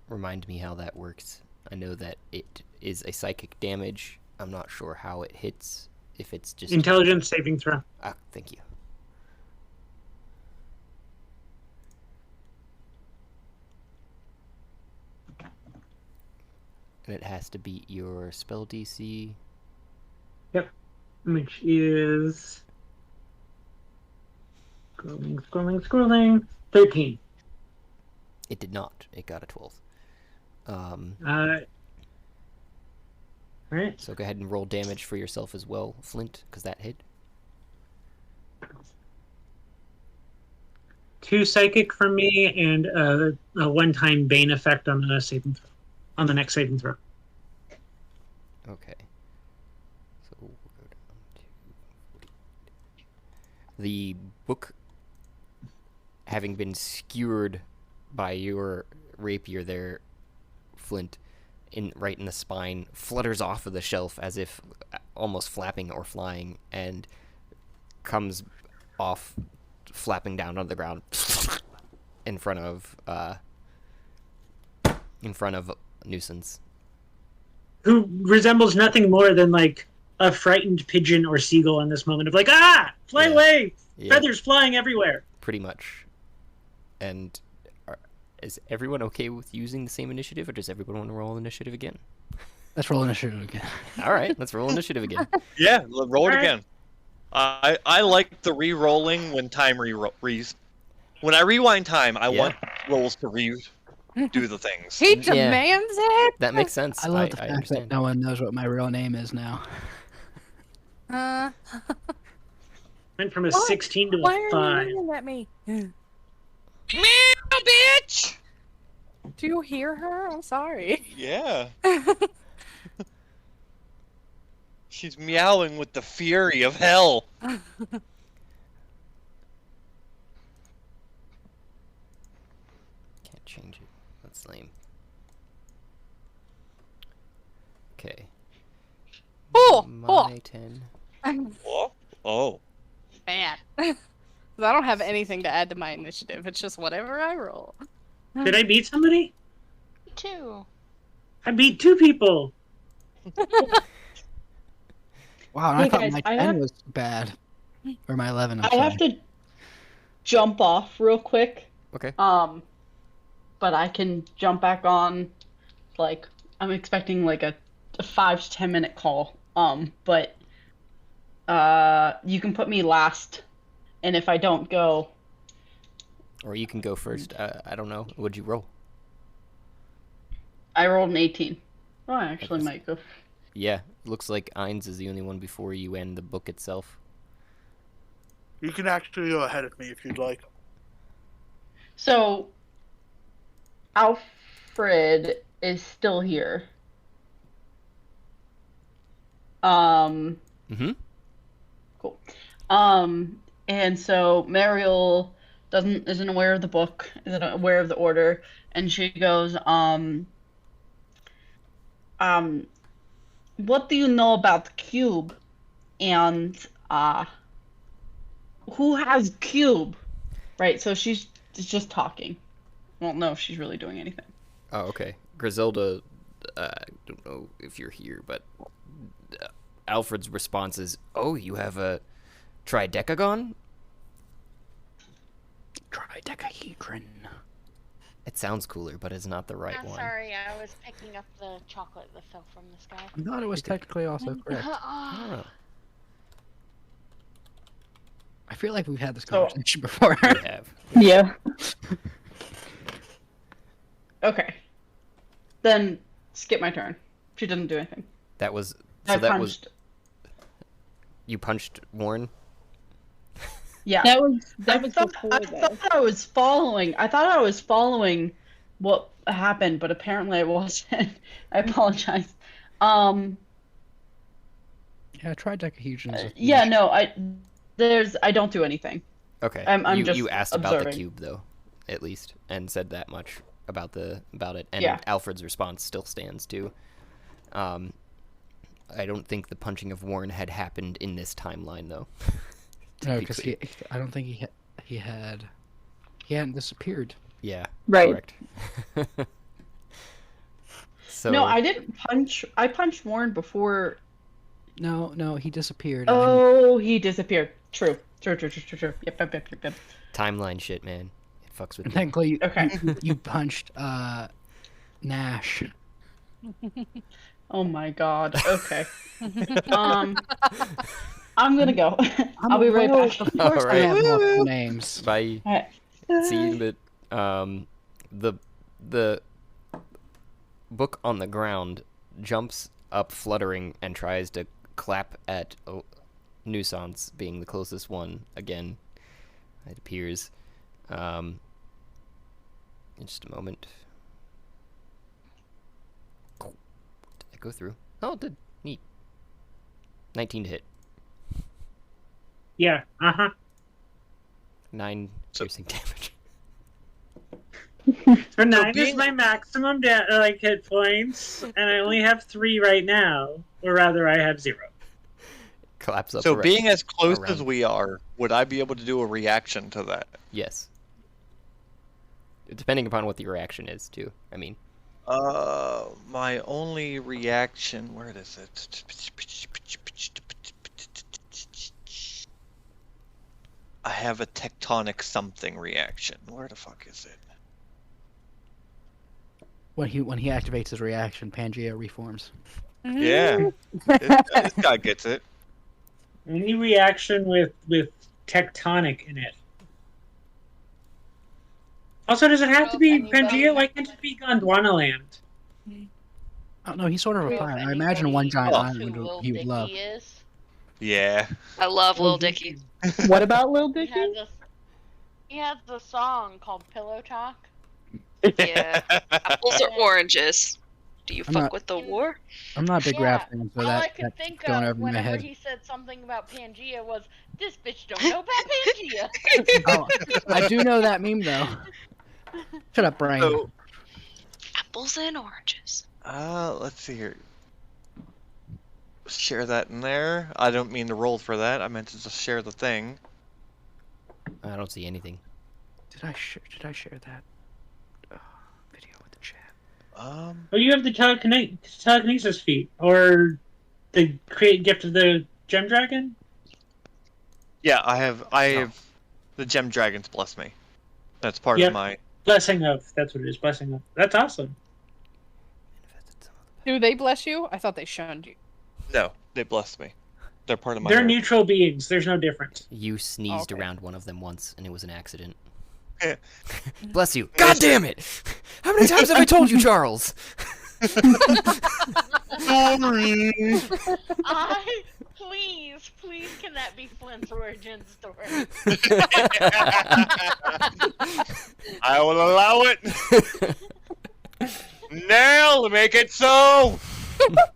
Remind me how that works. I know that it is a psychic damage. I'm not sure how it hits. If it's just Intelligence saving throw. Ah, thank you. And it has to beat your spell DC. Yep. Which is scrolling. 13. It did not. It got a 12. Right. So go ahead and roll damage for yourself as well, Flint, because that hit. 2 psychic from me and a one-time bane effect on the saving throw. On the next saving throw. Okay. So we'll go down to 40. The book, having been skewered by your rapier there, Flint, right in the spine, flutters off of the shelf as if almost flapping or flying, and comes off flapping down on the ground in front of Nuisance. Who resembles nothing more than like a frightened pigeon or seagull in this moment of like, fly away, feathers flying everywhere. Pretty much. And is everyone okay with using the same initiative, or does everyone want to roll initiative again? Let's roll initiative again. All right, let's roll initiative again. Yeah, roll it again. I like the re-rolling when time when I rewind time. I want rolls to do the things. He demands it. That makes sense. I love the fact understand. that no one knows what my real name is now. Went from a What? 16 to Why a are 5. you yelling at me? Meow, bitch! Do you hear her? I'm sorry. Yeah. She's meowing with the fury of hell. Can't change it. That's lame. Okay. Oh, My 10. Oh. Man. 'Cause I don't have anything to add to my initiative. It's just whatever I roll. Did I beat somebody? Me too. I beat 2 people. Wow, and I Hey, thought guys, my I 10 have- was bad. Or my 11, I'm I sorry. have to jump off real quick. Okay. But I can jump back on. Like, I'm expecting like a 5 to 10 minute call. But you can put me last, and if I don't go, Or you can go first. I don't know. What'd you roll? I rolled an 18. Oh, I actually might go. Yeah, looks like Ainz is the only one before you and the book itself. You can actually go ahead of me if you'd like. So, Alfred is still here. Mm-hmm. Cool. And so Mariel isn't aware of the book, isn't aware of the order, and she goes, what do you know about the cube? And who has cube? Right, so she's just talking. Won't know if she's really doing anything. Oh, okay. Griselda, I don't know if you're here, but Alfred's response is, "Oh, you have a tridecagon?" Tridecahedron. It sounds cooler, but it's not the right I'm one. sorry, I was picking up the chocolate that fell from the sky. I thought it was technically also correct. Oh. I feel like we've had this So- conversation before. We have. Yeah. Okay. Then skip my turn. She doesn't do anything. That was I that punched. was you punched Warren. Yeah. That was I before I though. thought I was following. I thought I was following what happened, but apparently I wasn't. I apologize. Yeah, I tried Decahusians. Yeah, no, I don't do anything. Okay. I'm you just you asked about the observing. cube though, at least, and said that much about it, and Yeah. Alfred's response still stands too. I don't think the punching of Warren had happened in this timeline though. To No, be because clear. I don't think he hadn't disappeared. Yeah. Right. Correct. So No, I didn't punch. I punched Warren before. No, he disappeared. and then Oh, he disappeared. True. Yep. timeline shit, man. It fucks with and you. technically, Okay. you punched Nash. Oh my god. Okay. I'm gonna go. I'm I'll be right well, back. Of course, I Alright. have multiple names. Bye. Alright. See that the book on the ground jumps up fluttering and tries to clap at Nuisance being the closest one again, it appears. In just a moment. Did I go through? Oh, it did. Neat. 19 to hit. Yeah. 9 piercing damage. So 9 is being- my maximum hit points, and I only have 3 right now. Or rather, I have 0. Collapse up. So around- being as close as around. we are, would I be able to do a reaction to that? Yes. Depending upon what the reaction is, too. I mean, My only reaction. Where is it? I have a tectonic something reaction. Where the fuck is it? When he activates his reaction, Pangea reforms. Yeah, this guy gets it. Any reaction with tectonic in it. Also, does it have to be Anybody- Pangea? Why can't it be Gondwana Land? Oh no, he's sort of a If pirate. I imagine one giant anybody island knows who Lil he would love. Dicky is, Yeah. I love Lil Dicky. What about Lil he Dicky? has a song called Pillow Talk. Yeah. Apples or oranges? Do you I'm fuck not- with the war? I'm not a big Yeah, rap fan, so All I that, could that's think going of over my whenever head. he said something about Pangea was, "This bitch don't know about Pangea." Oh, I do know that meme though. Shut up, Brian. So, Apples and oranges. let's see here. Share that in there. I don't mean to roll for that. I meant to just share the thing. I don't see anything. Did I share that video with the chat? Oh, you have the telekinesis feat, or the create gift of the gem dragon. Yeah, I have the gem dragons bless me. That's part Yep. of my. Blessing of. That's what it is. Blessing of. That's awesome. Do they bless you? I thought they shunned you. No, they bless me. They're part of my. They're heritage. neutral beings. There's no difference. You sneezed Okay. around one of them once, and it was an accident. Yeah. Bless you. God damn it! How many times have I told you, Charles? Sorry. Please, can that be Flint's origin story? I will allow it. Now make it so.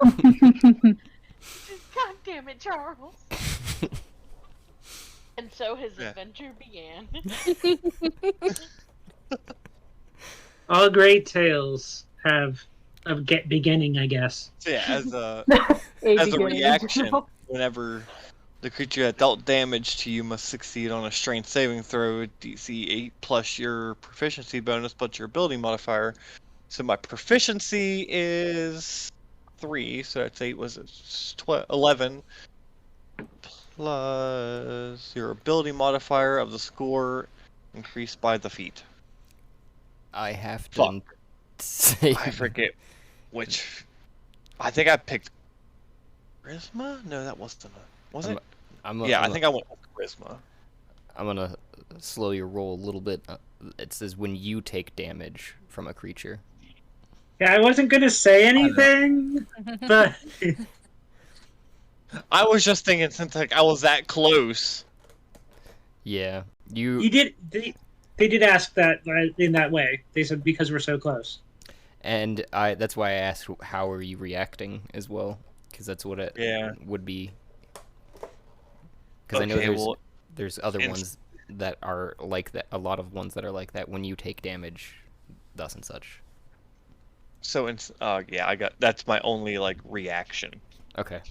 God damn it, Charles. And so his Yeah. adventure began. All great tales have a beginning, I guess. So yeah, as a beginning. reaction, whenever the creature that dealt damage to you must succeed on a strength saving throw, DC 8 plus your proficiency bonus plus your ability modifier. So my proficiency is 3, so that's 8 was 11 plus your ability modifier of the score increased by the feat. I have to say. I forget which. I think I picked Charisma. No, that wasn't. Was it? I think I went with Charisma. I'm gonna slow your roll a little bit. It says when you take damage from a creature. Yeah, I wasn't gonna say anything, but I was just thinking since like I was that close. Yeah, you did. They did ask that in that way. They said because we're so close. And that's why I asked how are you reacting as well, because that's what it would be. Because I know there's other ones that are like that. A lot of ones that are like that when you take damage, thus and such. So it's that's my only like reaction. Okay.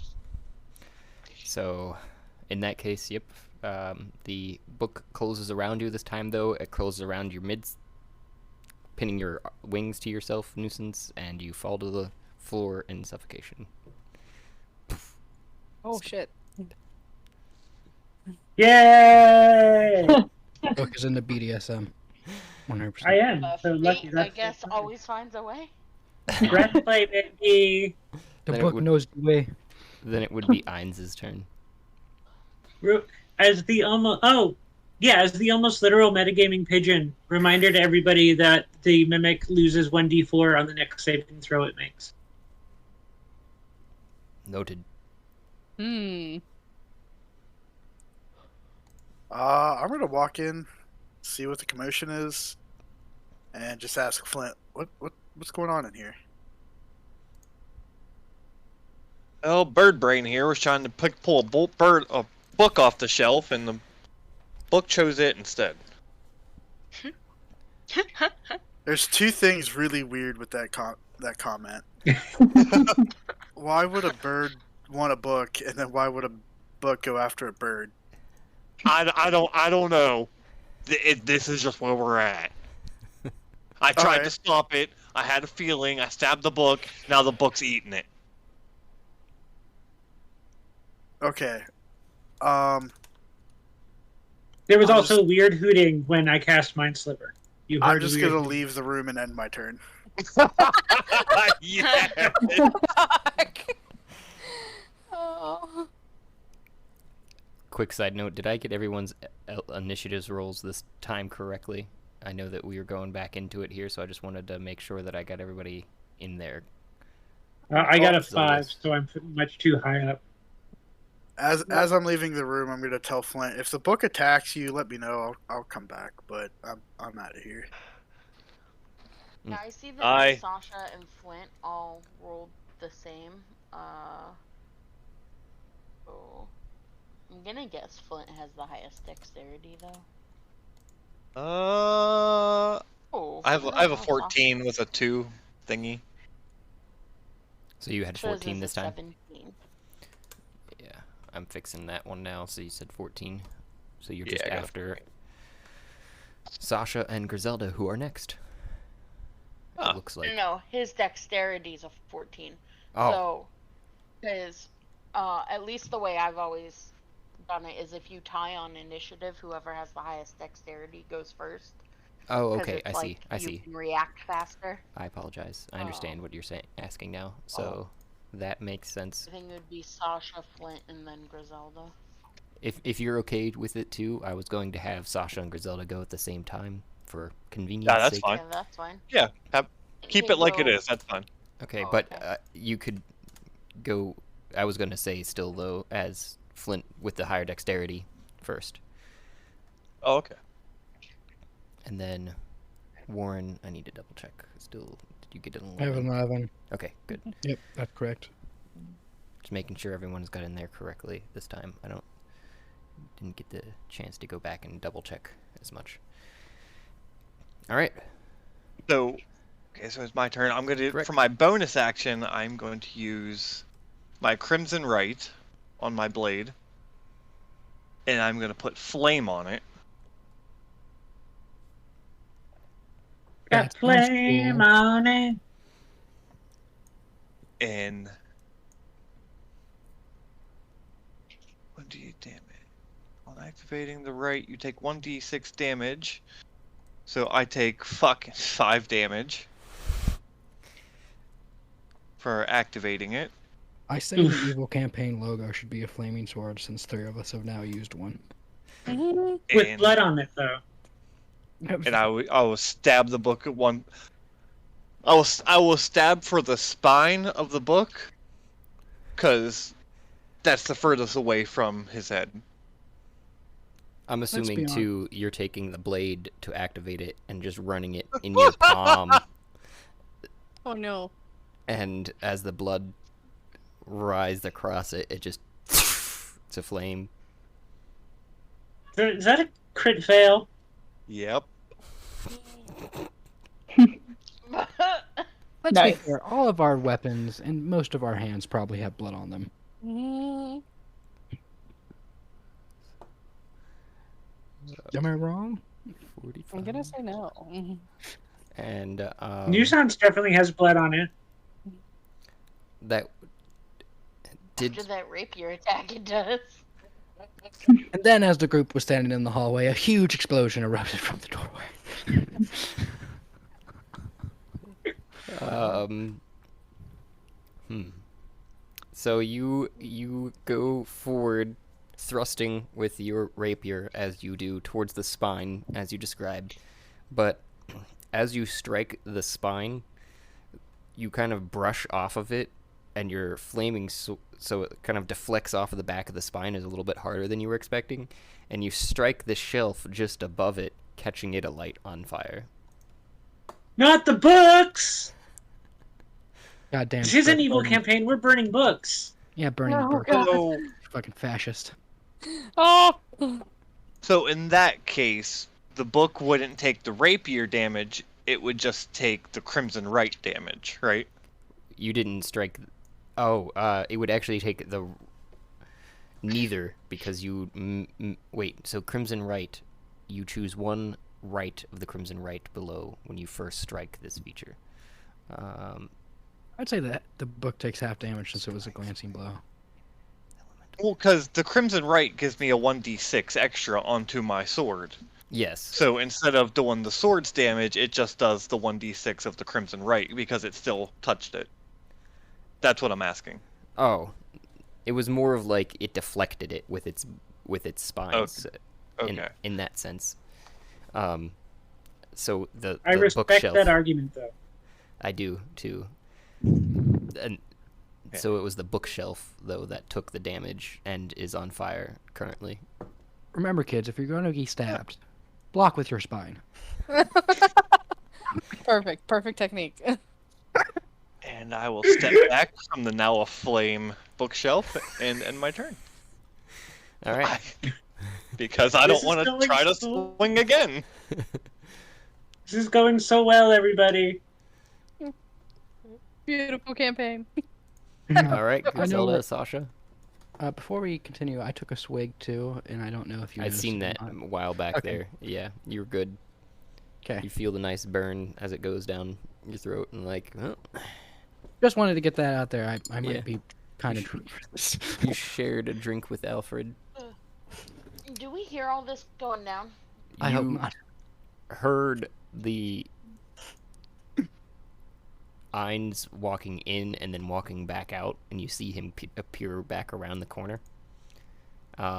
So, in that case, yep. The book closes around you this time, though. It closes around your mids, pinning your wings to yourself, nuisance, and you fall to the floor in suffocation. Oh shit! Yay! Book is into BDSM. 100%. I am. So lucky. I guess always finds a way. Breastplate, baby. The book knows the way. Then it would be Ainz's turn. As the almost literal metagaming pigeon, reminder to everybody that the mimic loses 1d4 on the next saving throw it makes. Noted. Hmm. I'm gonna walk in, see what the commotion is, and just ask Flint, what's going on in here? Oh, Bird Brain here was trying to pull a book off the shelf, and the book chose it instead. There's two things really weird with that comment. Why would a bird want a book, and then why would a book go after a bird? I don't know. This is just where we're at. I tried to stop it. I had a feeling. I stabbed the book. Now the book's eating it. Okay. There was also weird hooting when I cast Mind Sliver. I'm just gonna leave the room and end my turn. Yeah. Oh. Quick side note, did I get everyone's initiatives rolls this time correctly? I know that we were going back into it here, so I just wanted to make sure that I got everybody in there. I got a 5, so I'm much too high up. As I'm leaving the room, I'm gonna tell Flint, if the book attacks you, let me know. I'll come back, but I'm out of here. Yeah, I see that Sasha and Flint all rolled the same. I'm gonna guess Flint has the highest dexterity though. I have a 14 with a 2 thingy. So you had 14 this time? 17. Yeah, I'm fixing that one now. So you said 14. So you're just after Sasha and Griselda, who are next. It looks like. No, his dexterity's a 14. Oh. So, because at least the way I've always done it is if you tie on initiative, whoever has the highest dexterity goes first. Oh, okay. I see. You can react faster. I apologize. I understand what you're asking now. So that makes sense. I think it would be Sasha, Flint, and then Griselda. If you're okay with it too, I was going to have Sasha and Griselda go at the same time for convenience. Yeah, that's sake. fine. Yeah, that's fine. Yeah, keep it like it is. That's fine. Okay, but you could go. I was going to say still though, as Flint with the higher dexterity first. Oh, okay. And then Warren, I need to double check. Still, did you get an 11? I have an 11. Okay, good. Yep, that's correct. Just making sure everyone's got in there correctly this time. Didn't get the chance to go back and double check as much. All right. So it's my turn. I'm gonna for my bonus action. I'm going to use my Crimson Right on my blade, and I'm gonna put flame on it. Got flame on it. And 1d damage. On activating the right, you take 1d6 damage. So I take fucking 5 damage for activating it. I say the evil campaign logo should be a flaming sword since 3 of us have now used one. With And- blood on it, though. And I will stab the book at one. I will stab for the spine of the book, because that's the furthest away from his head. I'm be assuming honest. too you're taking the blade to activate it and just running it in your palm, Oh no. and as the blood rises across it, it just it's a flame. Is that a crit fail? Yep. Let's Nice. be fair, all of our weapons and most of our hands probably have blood on them. Mm, Am I wrong? 45. I'm gonna say no. And New Sounds definitely has blood on it. that did After that rapier attack, it does. And then, as the group was standing in the hallway, a huge explosion erupted from the doorway. So you go forward, thrusting with your rapier as you do towards the spine, as you described. But as you strike the spine, you kind of brush off of it, and your flaming so it kind of deflects off of the back of the spine is a little bit harder than you were expecting, and you strike the shelf just above it, catching it alight on fire. Not the books! Goddamn. This is an Fred evil burning- campaign. We're burning books. Yeah, burning Oh, books. God. So, Fucking fascist. Oh. so in that case, the book wouldn't take the rapier damage. It would just take the Crimson Right damage, right? You didn't strike. Oh, it would actually take the neither because you wait. So Crimson Right, you choose one right of the Crimson Right below when you first strike this feature. I'd say that the book takes half damage since it was a glancing blow. Well, because the Crimson Right gives me a 1d6 extra onto my sword. Yes. So instead of doing the sword's damage, it just does the 1d6 of the Crimson Right because it still touched it. That's what I'm asking. Oh, it was more of like it deflected it with its spines. Okay. In that sense. So the I respect bookshelf. that argument, though. I do too. And so it was the bookshelf though that took the damage and is on fire currently. Remember, kids, if you're going to be stabbed, block with your spine. Perfect technique. And I will step back from the now aflame bookshelf and end my turn. All right. Because I This don't want is to going try to so- swing again. This is going so well, everybody. Beautiful campaign. All right, I know Griselda, that- Sasha. Before we continue, I took a swig too, and I don't know if you. I've noticed seen it that or not. a while back Okay. there. Yeah, you're good. Okay. You feel the nice burn as it goes down your throat, and like, oh, Just wanted to get that out there. I might Yeah. be kind You of drunk for this. you shared a drink with Alfred. Do we hear all this going down? I hope You not. heard the Ainz walking in and then walking back out, and you see him appear back around the corner.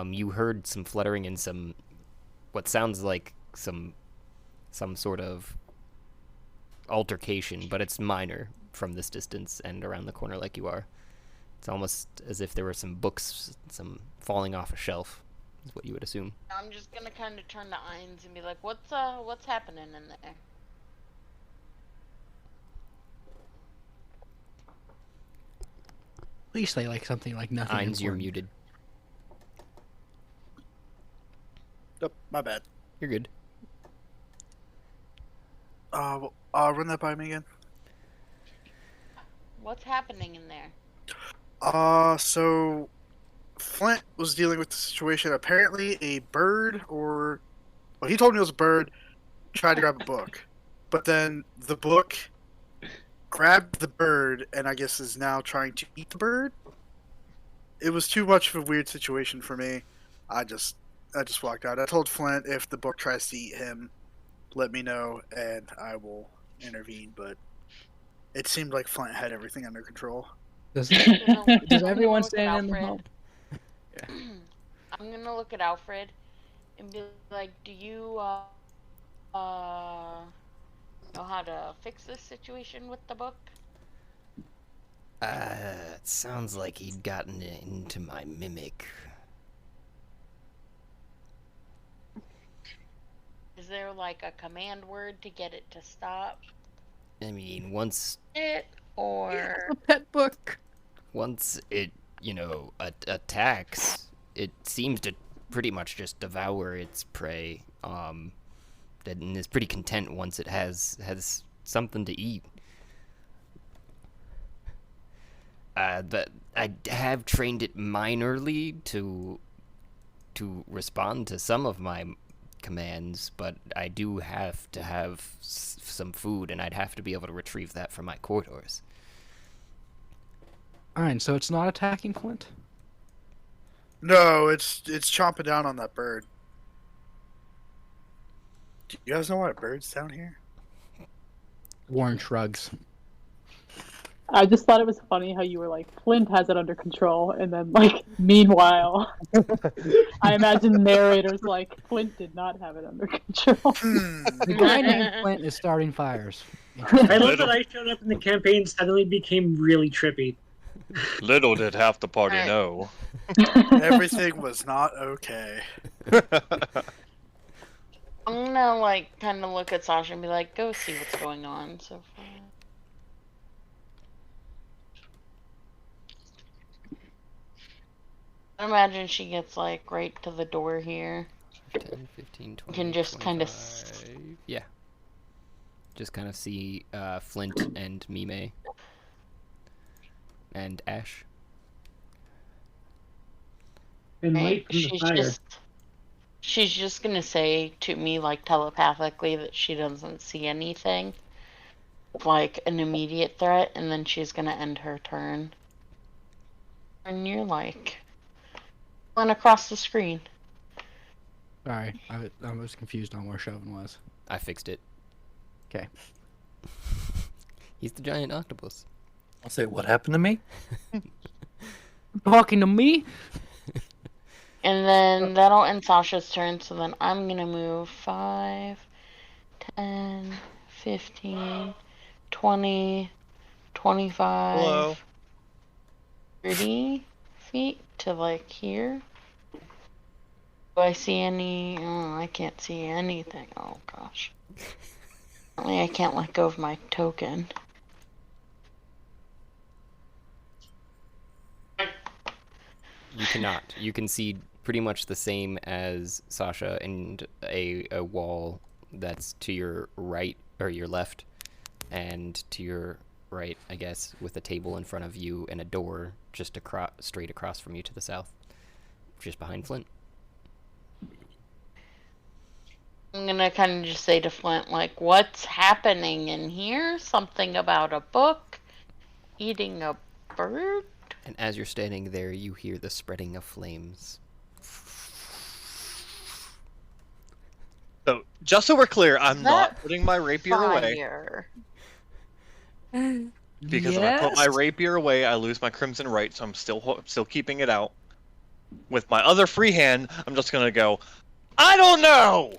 You heard some fluttering and some, what sounds like some sort of altercation, but it's minor from this distance and around the corner like you are. It's almost as if there were some books, some falling off a shelf, is what you would assume. I'm just gonna kind of turn to Ainz and be like, what's happening in there? Please say like something like nothing. Ainz, you're important. muted. Oh, my bad. You're good. Run that by me again. What's happening in there? So Flint was dealing with the situation. Apparently, a bird, or well, he told me it was a bird, tried to grab a book, but then the book grabbed the bird, and I guess is now trying to eat the bird. It was too much of a weird situation for me. I just walked out. I told Flint if the book tries to eat him, let me know and I will intervene. But it seemed like Flint had everything under control. Does I'm everyone gonna look stand at in the Alfred. home? I'm gonna look at Alfred and be like, "Do you know how to fix this situation with the book?" It sounds like he'd gotten into my mimic. Is there like a command word to get it to stop I mean, once it, or A pet book. it, attacks, it seems to pretty much just devour its prey. And is pretty content once it has something to eat. But I have trained it minorly to respond to some of my commands, but I do have to have some food, and I'd have to be able to retrieve that from my corridors. Alright, so it's not attacking Flint? No, it's chomping down on that bird. Do you guys know why birds down here? Warren shrugs. I just thought it was funny how you were like, Flint has it under control, and then like, meanwhile, I imagine the narrator's like, Flint did not have it under control. The guy named Flint is starting fires. I love that I showed up in the campaign and suddenly became really trippy. Little did half the party Alright. know. Everything was not okay. I'm gonna like kind of look at Sasha and be like, "Go see what's going on so far." I imagine she gets like right to the door here. 10, 15, 20, Can just kind of 25. Yeah. Just kind of see Flint and Mime. And Ash. And light from the she's fire. she's just gonna say to me like telepathically that she doesn't see anything like an immediate threat, and then she's gonna end her turn. And you're like going across the screen. Sorry, I was confused on where Chauvin was. I fixed it. Okay. He's the giant octopus. I'll say, what happened to me? Talking to me? And then that'll end Sasha's turn, so then I'm gonna move 5, 10, 15, 20, 25, Hello. 30 feet to like here. Do I see any? Oh, I can't see anything. Oh gosh. Apparently I can't let go of my token. You cannot. You can see pretty much the same as Sasha, and a wall that's to your right, or your left, and to your right, I guess, with a table in front of you and a door just straight across from you to the south, just behind Flint. I'm gonna kind of just say to Flint, like, what's happening in here? Something about a book? Eating a bird? And as you're standing there, you hear the spreading of flames. So, just so we're clear, I'm not That putting my rapier away. Fire. Because if I put my rapier away, I lose my crimson right, so I'm still keeping it out. With my other free hand, I'm just gonna go, I don't know!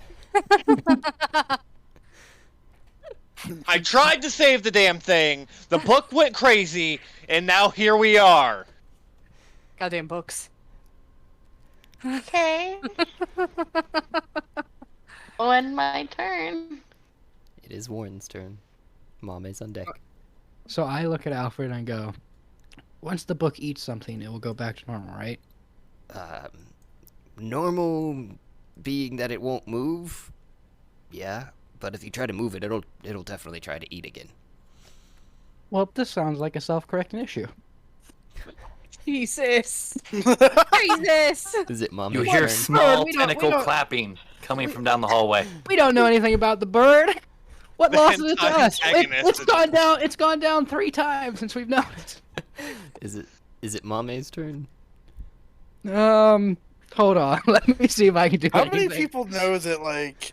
I tried to save the damn thing, the book went crazy, and now here we are. Goddamn books. Okay. On my turn. It is Warren's turn. Mom is on deck. So I look at Alfred and go, once the book eats something, it will go back to normal, right? Normal being that it won't move, yeah. But if you try to move it, it'll definitely try to eat again. Well, this sounds like a self-correcting issue. Jesus. Jesus. Is it Mom's You turn? hear small we don't- tentacle clapping coming from down the hallway. We don't know anything about the bird. What The loss is it to hentai us? antagonist It's gone down 3 times since we've known it. Is it Mame's turn? Hold on. Let me see if I can do How anything. many people know that, like,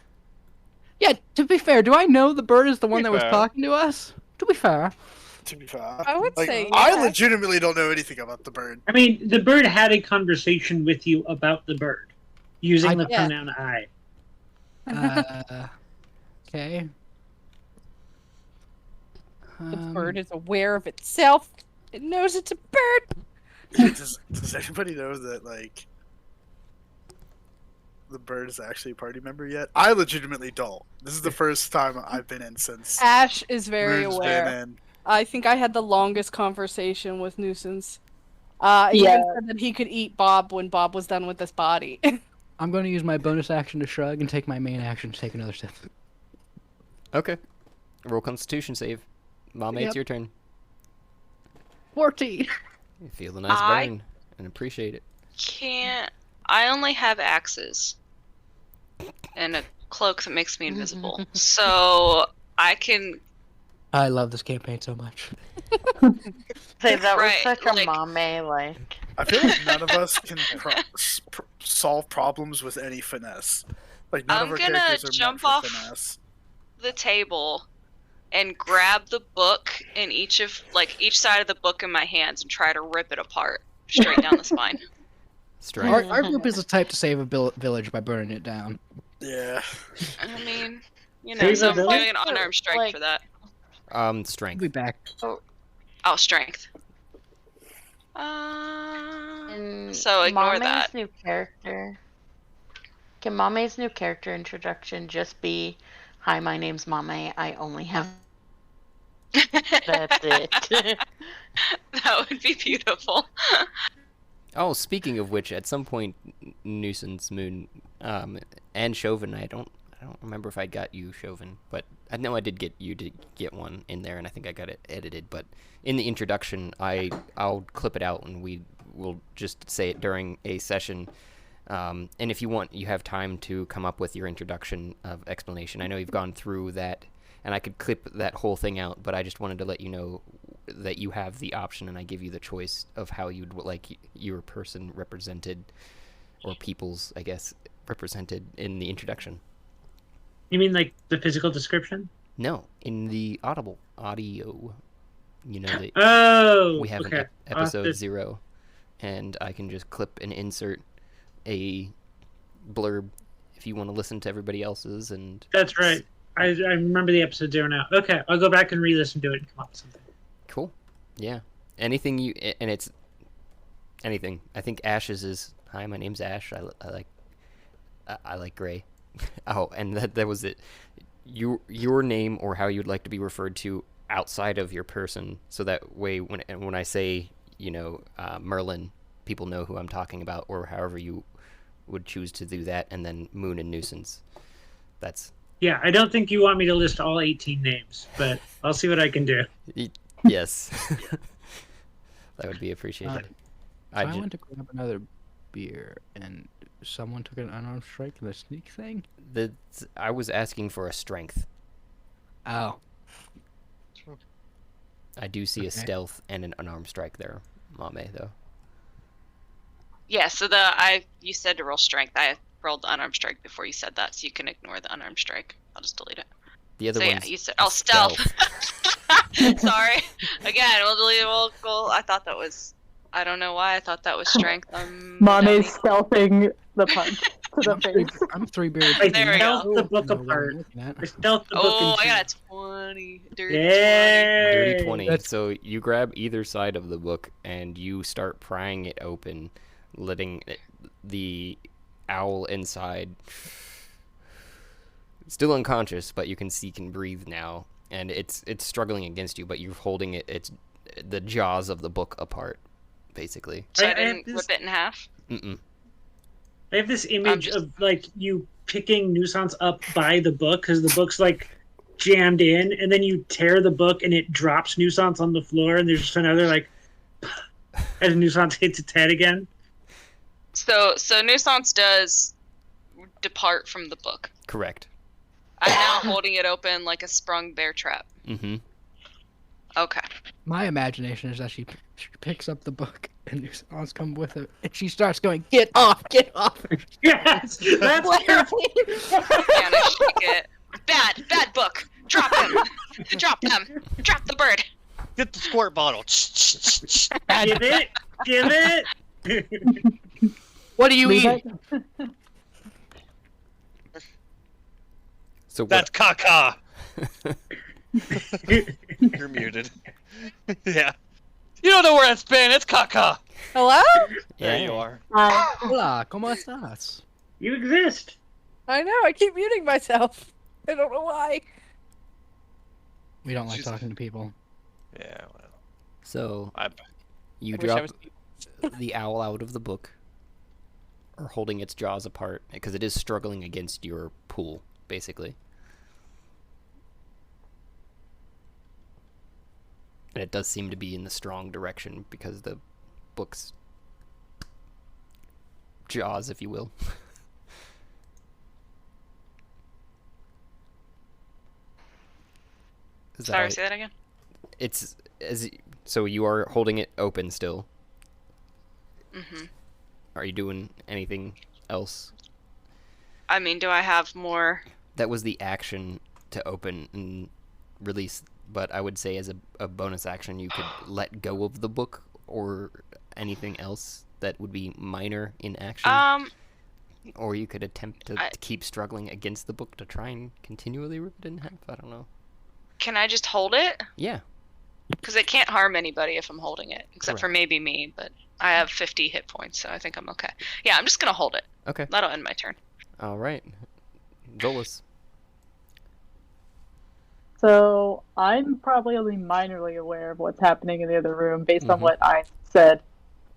Yeah, to be fair, do I know the bird is the one be that was fair. talking to us? To be fair. To be fair, I would say I yes. legitimately don't know anything about the bird. I mean, the bird had a conversation with you about the bird, using the Yeah. pronoun I. Okay. The bird is aware of itself. It knows it's a bird. Does anybody know that like the bird is actually a party member yet? I legitimately don't. This is the first time I've been in since Ash is very Moon's aware. been in. I think I had the longest conversation with Nuisance. He Yeah. even said that he could eat Bob when Bob was done with his body. I'm going to use my bonus action to shrug and take my main action to take another step. Okay. Roll Constitution save. Mame, Yep. it's your turn. 14. You feel the nice I- burn and appreciate it. Can't. I only have axes and a cloak that makes me invisible. So I can. I love this campaign so much. Say that was Right, such a like- mame, like. I feel like none of us can solve problems with any finesse. Like none of I'm our gonna characters are jump meant off- for finesse. The table and grab the book in each side of the book in my hands and try to rip it apart straight down the spine. Strength. Our group is the type to save a village by burning it down. Yeah. I mean, Save so a I'm village? doing an unarmed strike Like- for that. We'll Strength. be back. Oh, strength. And So ignore Mame's that. new character. Can Mame's new character introduction just be, "Hi, my name's Mame. I only have." That's it. That would be beautiful. Oh, speaking of which, at some point, Nuisance, Moon, and Chauvin, I don't remember if I got you, Chauvin, but I know I did get you to get one in there, and I think I got it edited. But in the introduction, I'll clip it out, and we will just say it during a session. And if you want, you have time to come up with your introduction of explanation. I know you've gone through that, and I could clip that whole thing out, but I just wanted to let you know that you have the option, and I give you the choice of how you'd like your person represented, or people's, I guess, represented in the introduction. You mean like the physical description? No, in the audio. You know that Oh, we have okay. an episode This- 0, and I can just clip and insert a blurb if you want to listen to everybody else's. And That's right. I remember the episode 0 now. Okay, I'll go back and re-listen to it and come up with something. Cool. Yeah. Anything you, and it's anything. I think Ash's is, "Hi, my name's Ash. I like gray." Oh, and that was it. Your name or how you'd like to be referred to outside of your person, so that way when I say, Merlin, people know who I'm talking about, or however you would choose to do that, and then Moon and Nuisance. That's Yeah, I don't think you want me to list all 18 names, but I'll see what I can do. yes. That would be appreciated. I went to grab another beer, and someone took an unarmed strike in the sneak thing. I was asking for a strength. Oh. I do see a Okay. stealth and an unarmed strike there, Mame, though. Yeah, so you said to roll strength. I rolled the unarmed strike before you said that, so you can ignore the unarmed strike. I'll just delete it. The other So yeah, one's you said stealth. Sorry. Again, we'll delete it. We'll go. I thought that was. I don't know why I thought that was strength. Mame's stealthing the punch to the face. I'm 3 beers. I There we stealth go. the book Know what I'm apart. looking at. I stealth the book Oh, in I got two. a 20. Dirty Yay! dirty 20. That's- So you grab either side of the book and you start prying it open, letting the owl inside, still unconscious, but you can see can breathe now, and it's struggling against you, but you're holding it's the jaws of the book apart, basically. 20. So I I have didn't this- rip it in half. Mm-mm. I have this image just- of like you picking Nuisance up by the book because the book's like jammed in, and then you tear the book and it drops Nuisance on the floor, and there's just another like as Nuisance hits its head again. So Nuisance does depart from the book. Correct. I'm now holding it open like a sprung bear trap. Mm-hmm. Okay. My imagination is that she picks up the book and Nuisance come with it, and she starts going, "Get off! Get off!" Yes, that's And I shake it. Bad book. Drop him. Drop them. Drop the bird. Get the squirt bottle. Give it. Give it. What are you Leave eating? it. So what, That's caca. You're muted. Yeah. You don't know where that's been. It's caca. Hello? There you are. Hola, ¿cómo estás? You exist. I know, I keep muting myself. I don't know why. We don't like She's- talking to people. Yeah. Well, so you I wish I drop was- the owl out of the book, or holding its jaws apart, because it is struggling against your pool, basically. And it does seem to be in the strong direction, because the book's jaws, if you will. Is that Sorry, right? say that again. It's so you are holding it open still. Mm-hmm. Are you doing anything else? I mean, do I have more? That was the action to open and release, but I would say as a bonus action you could let go of the book or anything else that would be minor in action. Or you could attempt to keep struggling against the book to try and continually rip it in half. I don't know. Can I just hold it? Yeah. Because it can't harm anybody if I'm holding it, except for Correct. maybe me. But I have 50 hit points, so I think I'm okay. Yeah, I'm just gonna hold it. Okay. That'll end my turn. All right. Zolas. So I'm probably only minorly aware of what's happening in the other room based on Mhm. what I said.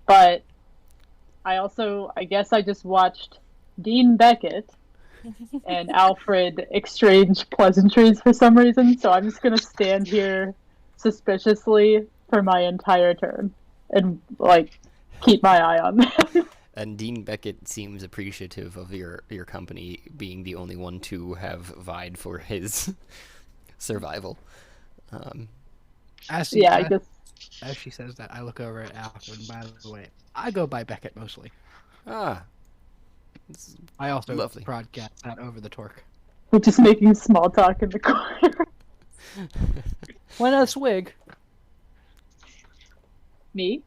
But I guess I just watched Dean Beckett and Alfred exchange pleasantries for some reason, so I'm just gonna stand here suspiciously for my entire turn and keep my eye on them. And Dean Beckett seems appreciative of your company, being the only one to have vied for his survival. As she says that, I look over at Alfred, and by the way, I go by Beckett mostly. Ah. I also Lovely. broadcast that over the torque. We're just making small talk in the corner. When a swig. Me?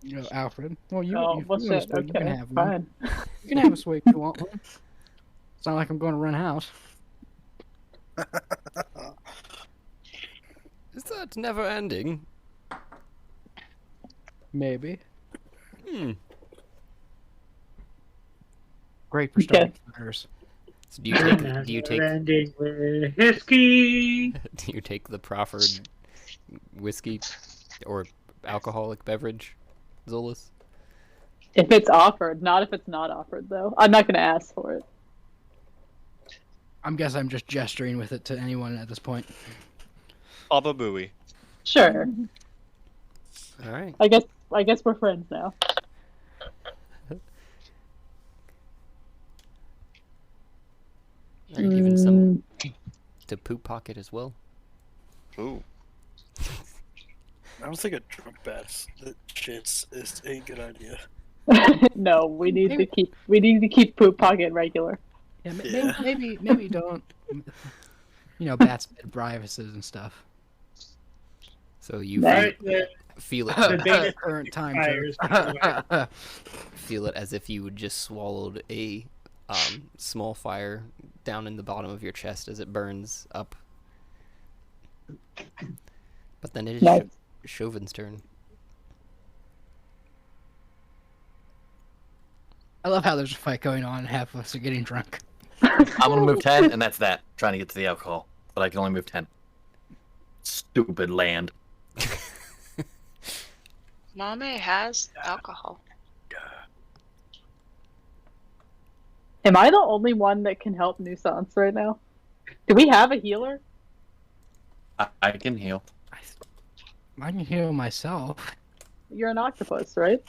You know, Alfred. Well, you, Oh, you, well, you want a shit. swig, you can Okay, have one. fine. You can have a swig if you want one. It's not like I'm going to run a house. Is that never ending? Maybe. Great for Okay. starting fires. So do you take Ending with whiskey. do you take the proffered whiskey or alcoholic beverage, Zolas? If it's offered, not if it's not offered, though. I'm not going to ask for it. I'm just gesturing with it to anyone at this point. Baba Booey. Sure. All right. I guess we're friends now. Are you giving some to Poop Pocket as well? Ooh. I don't think a drunk bass that shits is a good idea. No, we need to keep Poop Pocket regular. Yeah, maybe don't. You know, bats bed brivises and stuff. So you Right. feel it. The biggest Current time. fires. Feel it as if you just swallowed a small fire down in the bottom of your chest as it burns up. But then it is Nice. Chauvin's turn. I love how there's a fight going on and half of us are getting drunk. I'm gonna move 10, and that's that. Trying to get to the alcohol, but I can only move 10. Stupid land. Mame has alcohol. Am I the only one that can help Nuisance right now? Do we have a healer? I can heal. I can heal myself. You're an octopus, right?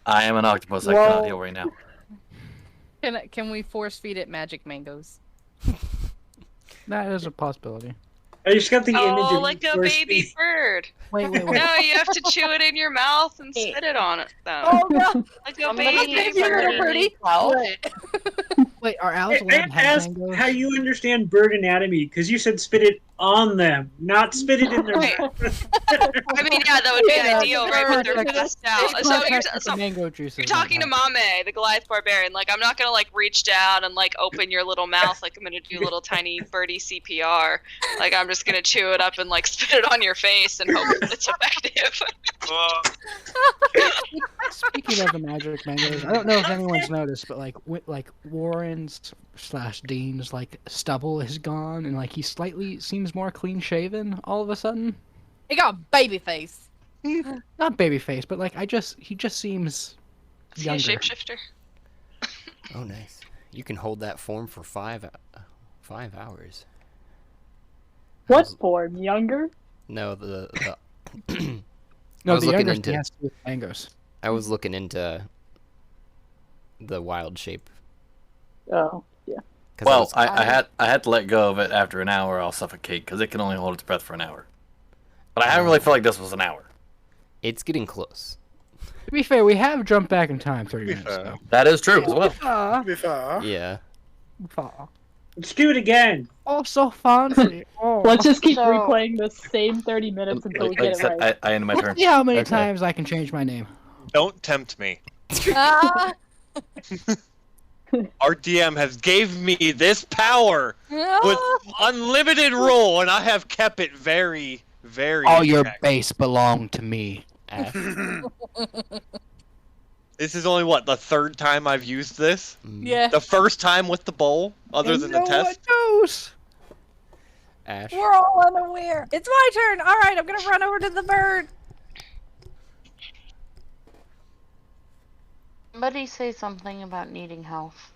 I am an octopus. I Well- cannot heal right now. Can we force feed it magic mangoes? That is a possibility. I just got the image Oh, of like a force baby feed- bird. Wait. No, you have to chew it in your mouth and spit it on it, though. Oh no! Like a I'm gonna baby give you little bird. birdie. Help. Wait, are owls I allowed to have asked mangoes? how you understand bird anatomy because you said spit it on them, not spit it in their Right. mouth. I mean, yeah, that would be Yeah, ideal, right? But they're bird. passed out. It's So contact with the so mango juices. you're talking to Mame, the Goliath barbarian. Like, I'm not gonna like reach down and like open your little mouth like I'm gonna do little tiny birdie CPR. Like, I'm just gonna chew it up and like spit it on your face and hope it's effective. Speaking of the magic mangoes, I don't know if anyone's noticed, but like Warren's / Dean's like stubble is gone, and like he slightly seems more clean shaven all of a sudden. He got a baby face. Not baby face, but like he just seems Is he a younger. shapeshifter? Oh, nice. You can hold that form for 5 hours. What form? Younger? No, the No, was the looking younger into- thing has to do with mangoes. I was looking into the wild shape. Oh, yeah. 'cause Well, was- I had to let go of it after an hour. I'll suffocate because it can only hold its breath for an hour. But I haven't really felt like this was an hour. it's getting close. To be fair, we have jumped back in time 30 minutes fair. ago. That is true as well. Ah, Be fair. Yeah. Let's do it again. oh, so fancy. Oh. Let's just keep So- replaying the same 30 minutes until we Like I get it said, right. I ended my turn. See how many Okay. times I can change my name. Don't tempt me. Ah. Our DM has gave me this power with unlimited roll, and I have kept it very, very. All your checked. base belong to me. Ash. This is only what the third time I've used this. Yeah. The first time with the bowl, other than the test. knows? Ash. We're all unaware. It's my turn. All right, I'm gonna run over to the bird. Somebody say something about needing health.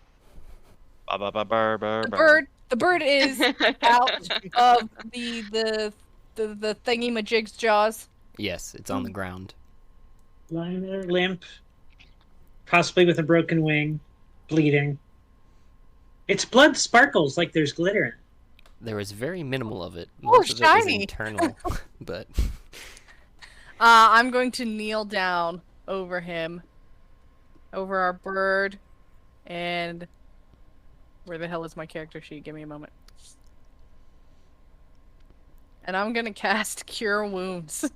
The bird is out of the thingy majig's jaws. Yes, it's on the ground. Lying there, limp, possibly with a broken wing, bleeding. Its blood sparkles like there's glitter in it. There was very minimal of it. Oh, Most of it was shiny. internal, but I'm going to kneel down over him, over our bird, and where the hell is my character sheet? Give me a moment. And I'm gonna cast Cure Wounds.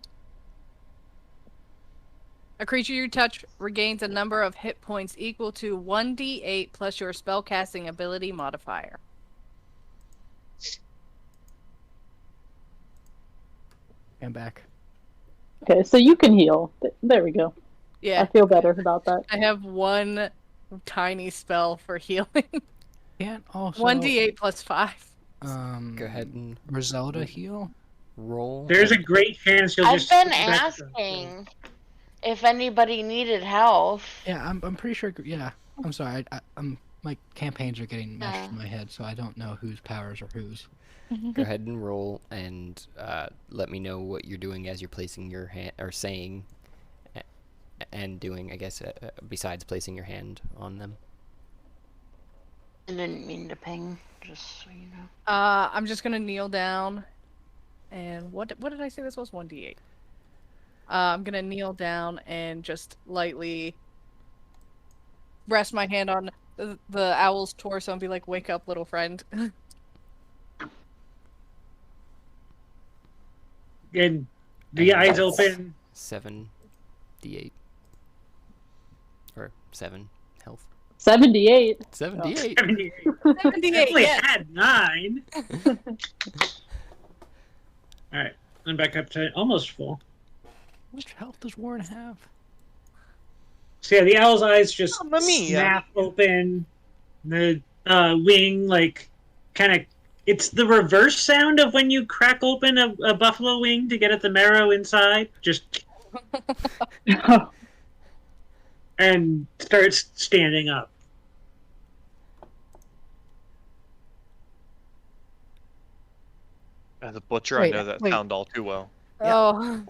A creature you touch regains a number of hit points equal to 1d8 plus your spellcasting ability modifier. I'm back. Okay, so you can heal. There we go. I Yeah, feel better about that. I have one tiny spell for healing. Can't also 1d8 plus 5. go ahead and Griselda heal. roll. There's a great chance you'll I've just. been switch back to- asking if anybody needed health. Yeah, I'm pretty sure. Yeah, I'm sorry. I'm my campaigns are getting meshed Yeah. in my head, so I don't know whose powers are whose. Go ahead and roll, and let me know what you're doing as you're placing your hand, or saying, and doing, I guess, besides placing your hand on them. I didn't mean to ping, just so you know. I'm just gonna kneel down, and what did I say this was? 1d8. I'm gonna kneel down and just lightly rest my hand on the owl's torso and be like, "Wake up, little friend." And the And eyes that's open. 7d8 or 7 health. 78. 78. 78. 78. Only Yeah. had 9. Alright, I'm back up to almost full. How much health does Warren have? So yeah, the owl's eyes just Mamma mia. snap open. The wing, like, kind of. It's the reverse sound of when you crack open a buffalo wing to get at the marrow inside. Just. And starts standing up. As a butcher, Wait, I know that wait. sound all too well. Oh.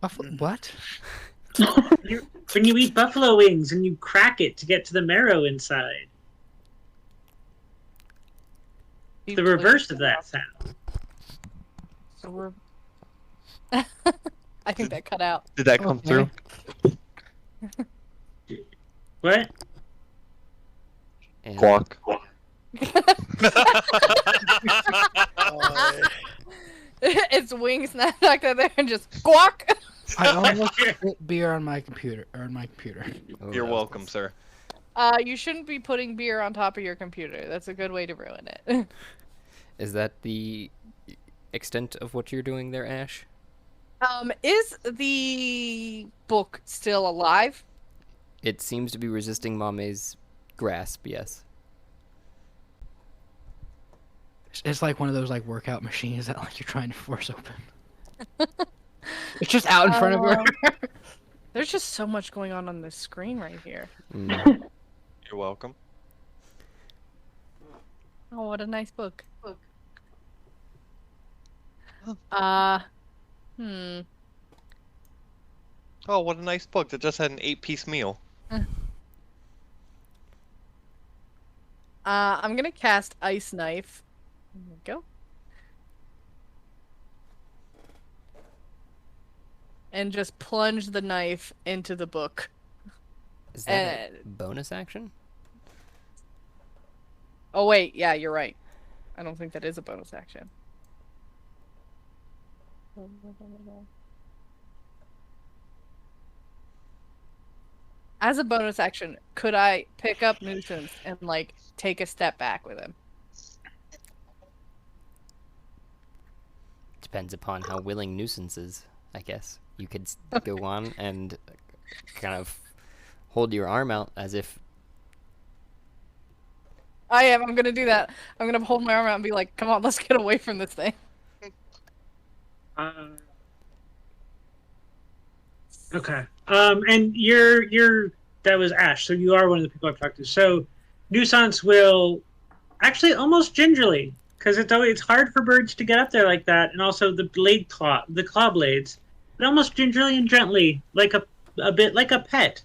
Buffalo, what? When you eat buffalo wings and you crack it to get to the marrow inside. The reverse of that sound. So we're. I think that cut out. Did that come Okay. through? What? And Quack. Its wings snap back there and just squawk. I almost put beer on my computer. Oh, You're that was welcome, close. sir. You shouldn't be putting beer on top of your computer. That's a good way to ruin it. Is that the extent of what you're doing there, Ash? Is the book still alive? It seems to be resisting Mame's grasp, yes. It's like one of those like workout machines that like you're trying to force open. It's just out in front of her. There's just so much going on this screen right here. Mm. You're welcome. Oh, what a nice book. Oh, what a nice book that just had an 8-piece meal. I'm gonna cast Ice Knife. There we go. And just plunge the knife into the book. Is that a bonus action? Oh wait, yeah, you're right. I don't think that is a bonus action. As a bonus action, could I pick up Nuisance and like take a step back with him? Depends upon how willing Nuisance is, I guess. You could go on and kind of hold your arm out as if... I'm gonna do that. I'm gonna hold my arm out and be like, come on, let's get away from this thing. Okay. And you're that was Ash, so you are one of the people I've talked to. So Nuisance will actually almost gingerly, because it's hard for birds to get up there like that, and also the claw blades, but almost gingerly and gently, like a bit like a pet,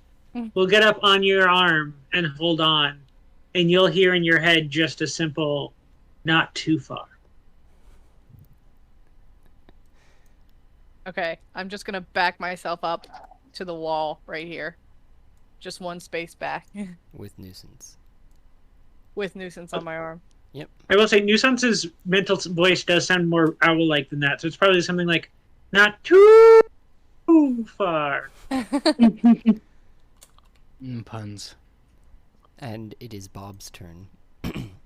will get up on your arm and hold on, and you'll hear in your head just a simple, not too far. Okay, I'm just gonna back myself up to the wall right here. Just one space back. With Nuisance. With Nuisance on my arm. Yep. I will say Nuisance's mental voice does sound more owl-like than that, so it's probably something like, not too far. Puns. And it is Bob's turn.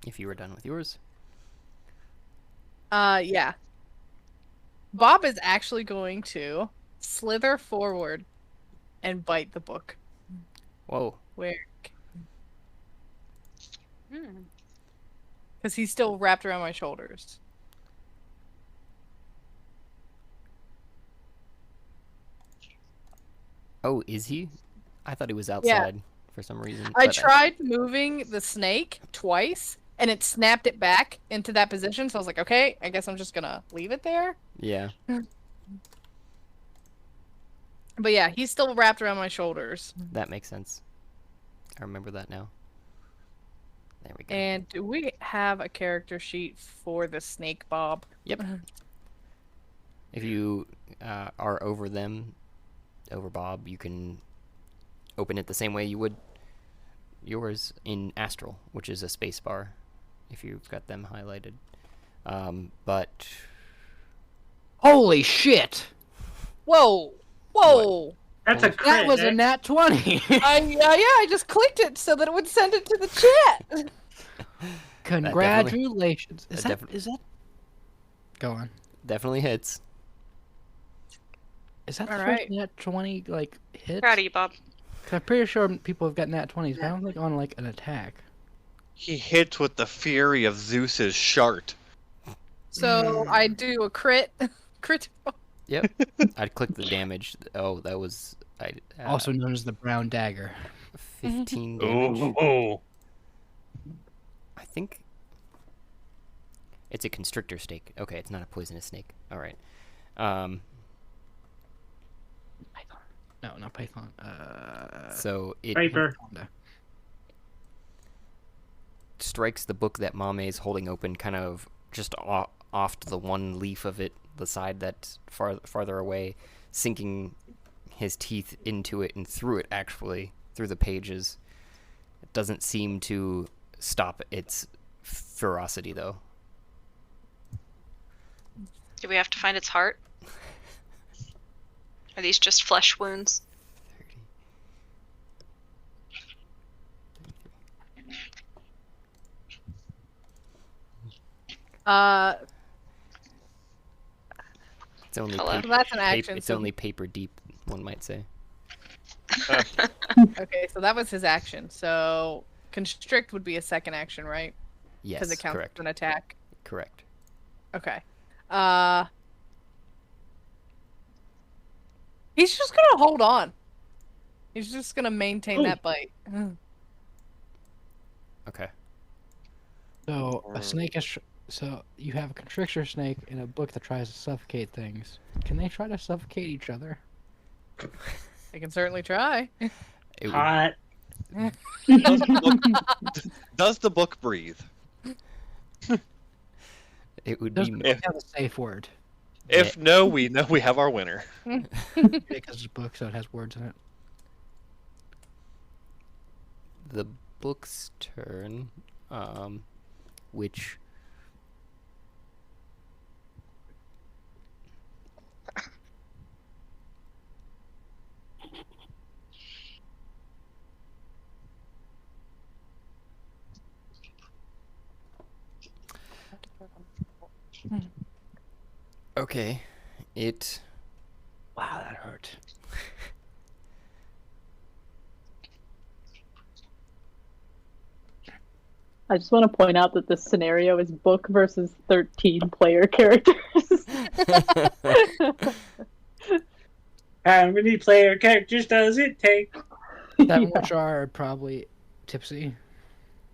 If you were done with yours. Yeah. Bob is actually going to slither forward and bite the book. Whoa. Where? Because he's still wrapped around my shoulders. Oh, is he? I thought he was outside for some reason. I but tried moving the snake twice, and it snapped it back into that position, so I was like, okay, I guess I'm just gonna leave it there. Yeah. But yeah, he's still wrapped around my shoulders. That makes sense. I remember that now. There we go. And do we have a character sheet for the snake, Bob? Yep. If you are over Bob, you can open it the same way you would yours in Astral, which is a space bar, if you've got them highlighted. But... Holy shit! Whoa! Whoa! That's a crit. That was a nat 20! I just clicked it so that it would send it to the chat! Congratulations. Is that that... Go on. Definitely hits. Is that the Alright. first nat 20, like, hit? Proud of you, Bob. 'Cause I'm pretty sure people have got nat 20s, but I don't think on, like, an attack. He hits with the fury of Zeus's shart. So I do a crit. Critical. Yep. I'd click the damage. Oh, that was... Also known as the brown dagger. 15 damage. Oh. I think... It's a constrictor snake. Okay, it's not a poisonous snake. Alright. Python. No, not Python. So it Viper. strikes the book that Mame's holding open, kind of just off to the one leaf of it, the side that's farther away, sinking his teeth into it and through it, actually, through the pages. It doesn't seem to stop its ferocity, though. Do we have to find its heart? Are these just flesh wounds? 30. It's only Hello? paper, That's an action. it's so- only paper deep, one might say. Okay, so that was his action. So constrict would be a second action, right? Yes, Because it counts correct. as an attack. Correct. Okay. He's just gonna hold on. He's just gonna maintain that bite. Okay. So a snake is. So you have a constrictor snake in a book that tries to suffocate things. Can they try to suffocate each other? I can certainly try. It would, Hot. Does the book breathe? it would Does be it have a safe word? If no, we know we have our winner. Because it's a book, so it has words in it. the book's turn, which okay, it Wow, that hurt. I just want to point out that this scenario is book versus 13 player characters. How many player characters does it take? That Yeah. much are probably tipsy.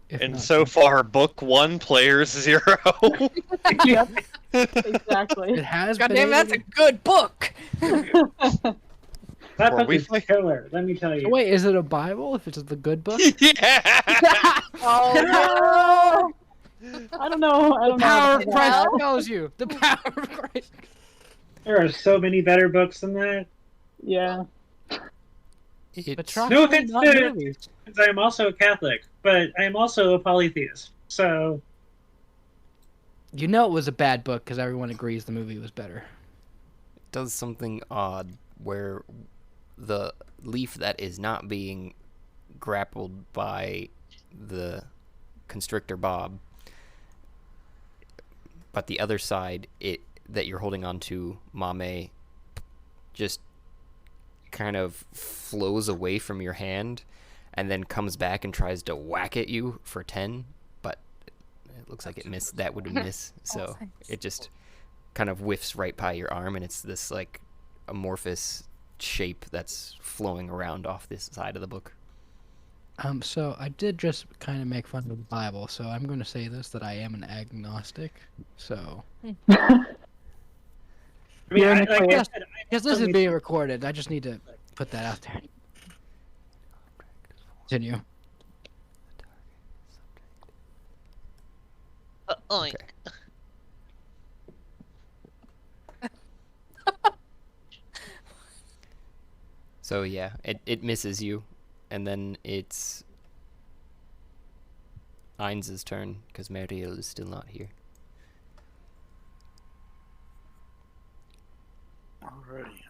If And not so far, book 1, players 0. Yep, exactly. it has God been damn, that's a able good book. That Or book we is play- killer, let me tell to- you. Wait, is it a Bible? If it's the good book? Yeah. Oh I don't know. I don't know. Power of about Christ that. compels you. The power of Christ. There are so many better books than that. Yeah. it's Betrothal, offense not to- movies. I am also a Catholic, but I am also a polytheist. So, You know it was a bad book because everyone agrees the movie was better. does something odd where the leaf that is not being grappled by the constrictor Bob, but the other side it that you're holding on to, Mame, just kind of flows away from your hand and then comes back and tries to whack at you for 10, but it looks like it missed. That would miss, so it just kind of whiffs right by your arm, and it's this like amorphous shape that's flowing around off this side of the book. So I did just kind of make fun of the Bible, so I'm going to say this, that I am an agnostic. So I mean, You're in I, the like I clear. said, because this is being recorded, I just need to put that out there. Continue. Oink. So yeah, it misses you, and then it's Ainz's turn because Mariel is still not here. Alrighty.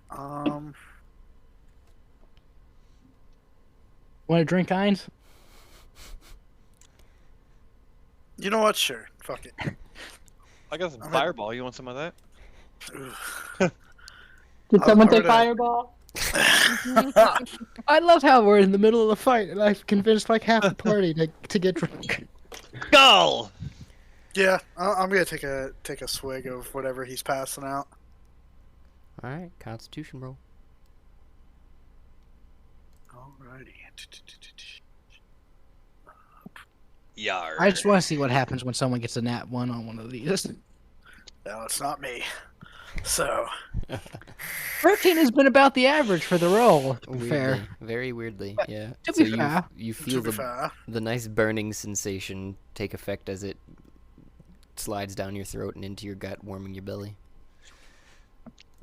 Want to drink, Heinz? You know what? Sure. Fuck it. I got some I'm fireball. You want some of that? Did I'm someone say already- fireball? I love how we're in the middle of the fight, and I've convinced like half the party to get drunk. Go! Yeah, I'm gonna take a swig of whatever he's passing out. All right, Constitution roll. Alrighty. Yar. I just want to see what happens when someone gets a nat 1 on one of these. No, it's not me. So 13 has been about the average for the roll. Weirdly, Fair. very weirdly, yeah. to So be fair. you to feel be the fair, nice burning sensation take effect as it slides down your throat and into your gut, warming your belly.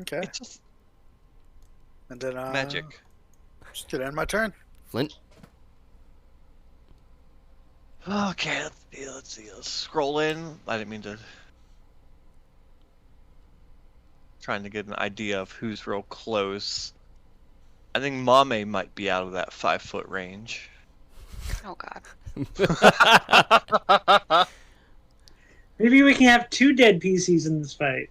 okay, It's just and then magic. Just gonna end my turn. Flint, Okay, let's see. Let's scroll in. I didn't mean to. Trying to get an idea of who's real close. I think Mame might be out of that 5-foot range. Oh God. Maybe we can have 2 dead PCs in this fight.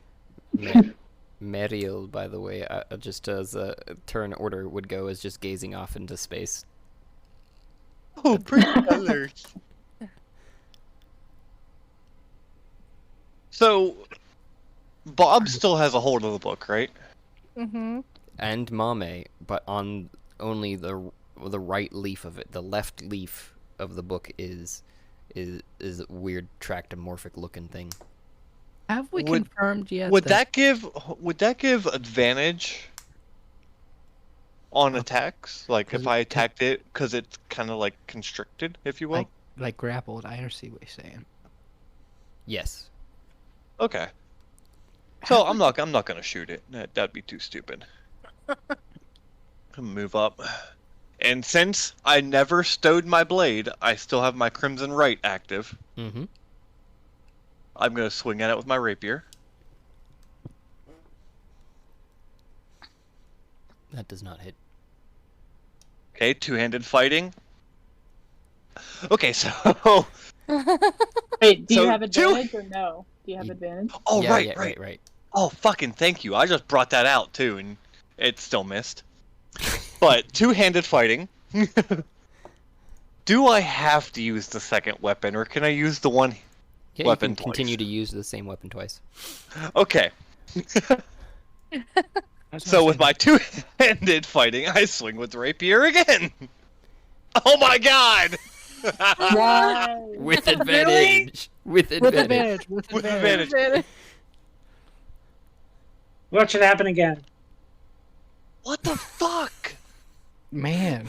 Meriel, by the way, just as a turn order would go, is just gazing off into space. Oh, pretty colors. So, Bob still has a hold of the book, right? Mm-hmm. And Mame, but on only the right leaf of it. The left leaf of the book is a weird tractomorphic looking thing. Have we confirmed yet? Would that give advantage on attacks? Like if I attacked it, because it's kind of like constricted, if you will. Like grappled? I understand what you're saying. Yes. Okay. So I'm not gonna shoot it. That'd be too stupid. Move up. And since I never stowed my blade, I still have my Crimson Right active. Mm-hmm. I'm gonna swing at it with my rapier. That does not hit. Okay, two-handed fighting. Okay, so. Wait, do you So have advantage or no? Do you have advantage? Oh, Yeah, right, yeah, right. right. Oh, fucking thank you. I just brought that out too, and it still missed. But two-handed fighting. Do I have to use the second weapon, or can I use the one Yeah, weapon you can continue to use the same weapon twice. Okay. So with my two-handed fighting, I swing with rapier again. Oh my god! Why? With advantage. With advantage. With advantage. What should happen again? What the fuck? Man,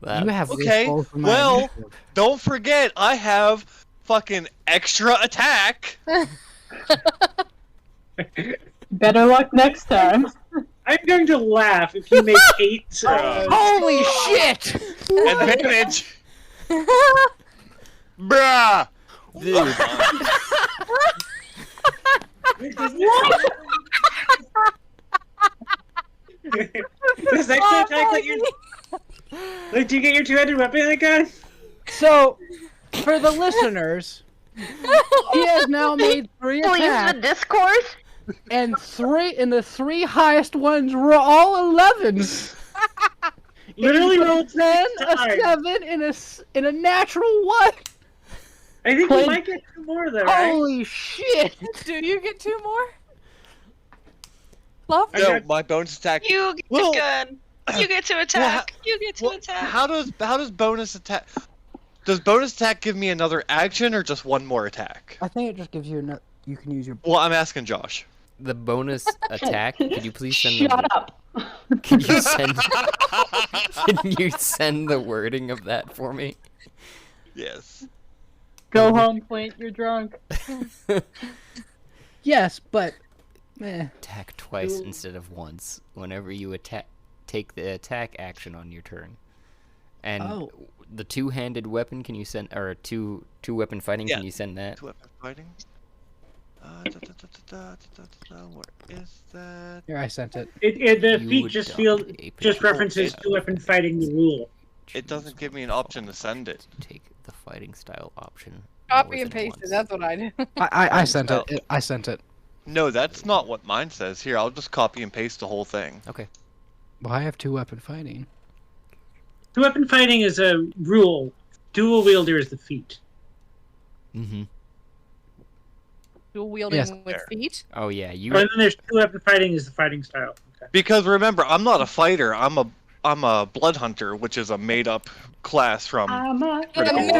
That- you have Okay, this roll for my well, initiative. don't forget, I have fucking extra attack. Better luck next time. I'm going to laugh if you make 8. Holy shit! Advantage. Bruh. Dude. Does that attack let you? Like, do you get your two-handed weapon again? So, for the listeners, he has now made 3 Please, the attacks, discourse. and the 3 highest ones were all 11s. Literally rolled 10, 6 a times. 7, and a natural 1. I think we might get 2 more though, right? Holy shit! Do you get 2 more? Love. No, my bonus attack. You get Well, gun. You get to attack. You get to attack. How does bonus attack? Does bonus attack give me another action or just one more attack? I think it just gives you enough. You can use your. Well, I'm asking Josh. The bonus attack. Could you please send Shut the up. Can you send Can you send the wording of that for me? Yes. Go home, Clint. You're drunk. Yes, but. Attack twice instead of once whenever you take the attack action on your turn. And the two-handed weapon, can you send, or two weapon fighting? Yeah. Can you send that? Two-weapon fighting. Where is that? Here, I sent it. The You feat just adopt a just references patrol two-weapon fighting the rule. It doesn't give me an option to send it. Take the fighting style option. Copy more and than paste it. once. That's what I do. I sent it. I sent it. No, that's not what mine says. Here, I'll just copy and paste the whole thing. Okay. Well, I have 2 weapon fighting. Two-weapon fighting is a rule. Dual wielder is the feat. Mm-hmm. Dual wielding Yes. with feet. Oh yeah, you. And then there's two-weapon fighting is the fighting style. Okay. Because remember, I'm not a fighter. I'm a blood hunter, which is a made-up class from. Critical Role.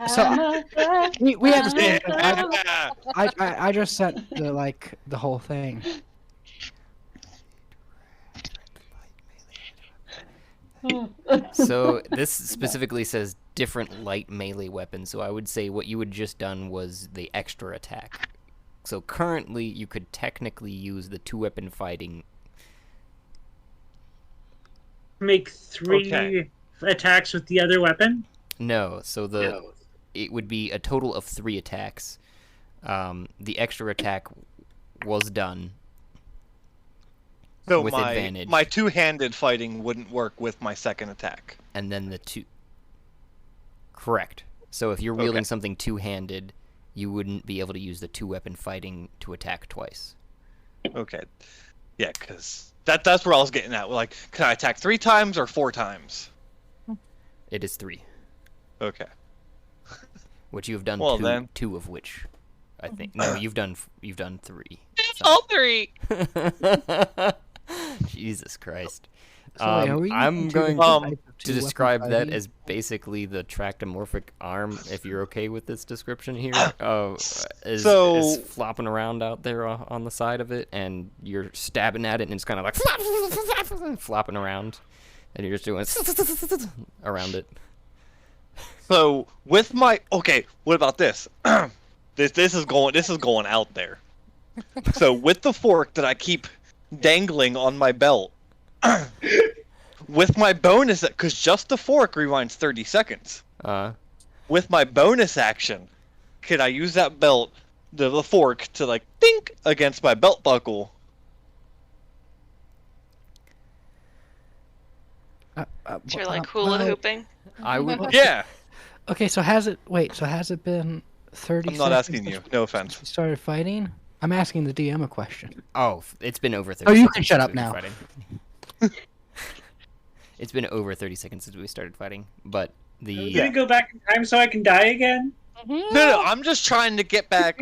So we have the same thing. Yeah. I just sent the whole thing. So this specifically says different light melee weapons. So I would say what you had just done was the extra attack. So currently you could technically use the two-weapon fighting. Make 3 attacks with the other weapon. No, so it would be a total of 3 attacks. The extra attack was done. So with my advantage. my two-handed fighting wouldn't work with my second attack. And then the 2. Correct. So if you're wielding something two-handed, you wouldn't be able to use the 2-weapon fighting to attack twice. Okay. Yeah, because that's where I was getting at. Like, can I attack 3 times or 4 times? It is 3. Okay. Which you have done Well, 2, then. 2 of which, I think. No, you've done 3. All 3. Jesus Christ. So wait, are we I'm using going two different types of to two-weapon describe that fighting? as basically the tractomorphic arm, if you're okay with this description here, is flopping around out there on the side of it, and you're stabbing at it, and it's kind of like flopping around, and you're just doing around it. So with my what about this? This is going out there. So with the fork that I keep dangling on my belt, with my bonus, because just the fork rewinds 30 seconds. With my bonus action, can I use that belt, the fork, to like dink against my belt buckle? You're like hula hooping. I would. Yeah. Okay, so has it been 30 I'm not seconds asking you. since No offense. we started fighting? I'm asking the DM a question. Oh, it's been over 30 Oh, you seconds can shut since up we've been now. fighting. It's been over 30 seconds since we started fighting, but the... You gonna go back in time so I can die again? No, I'm just trying to get back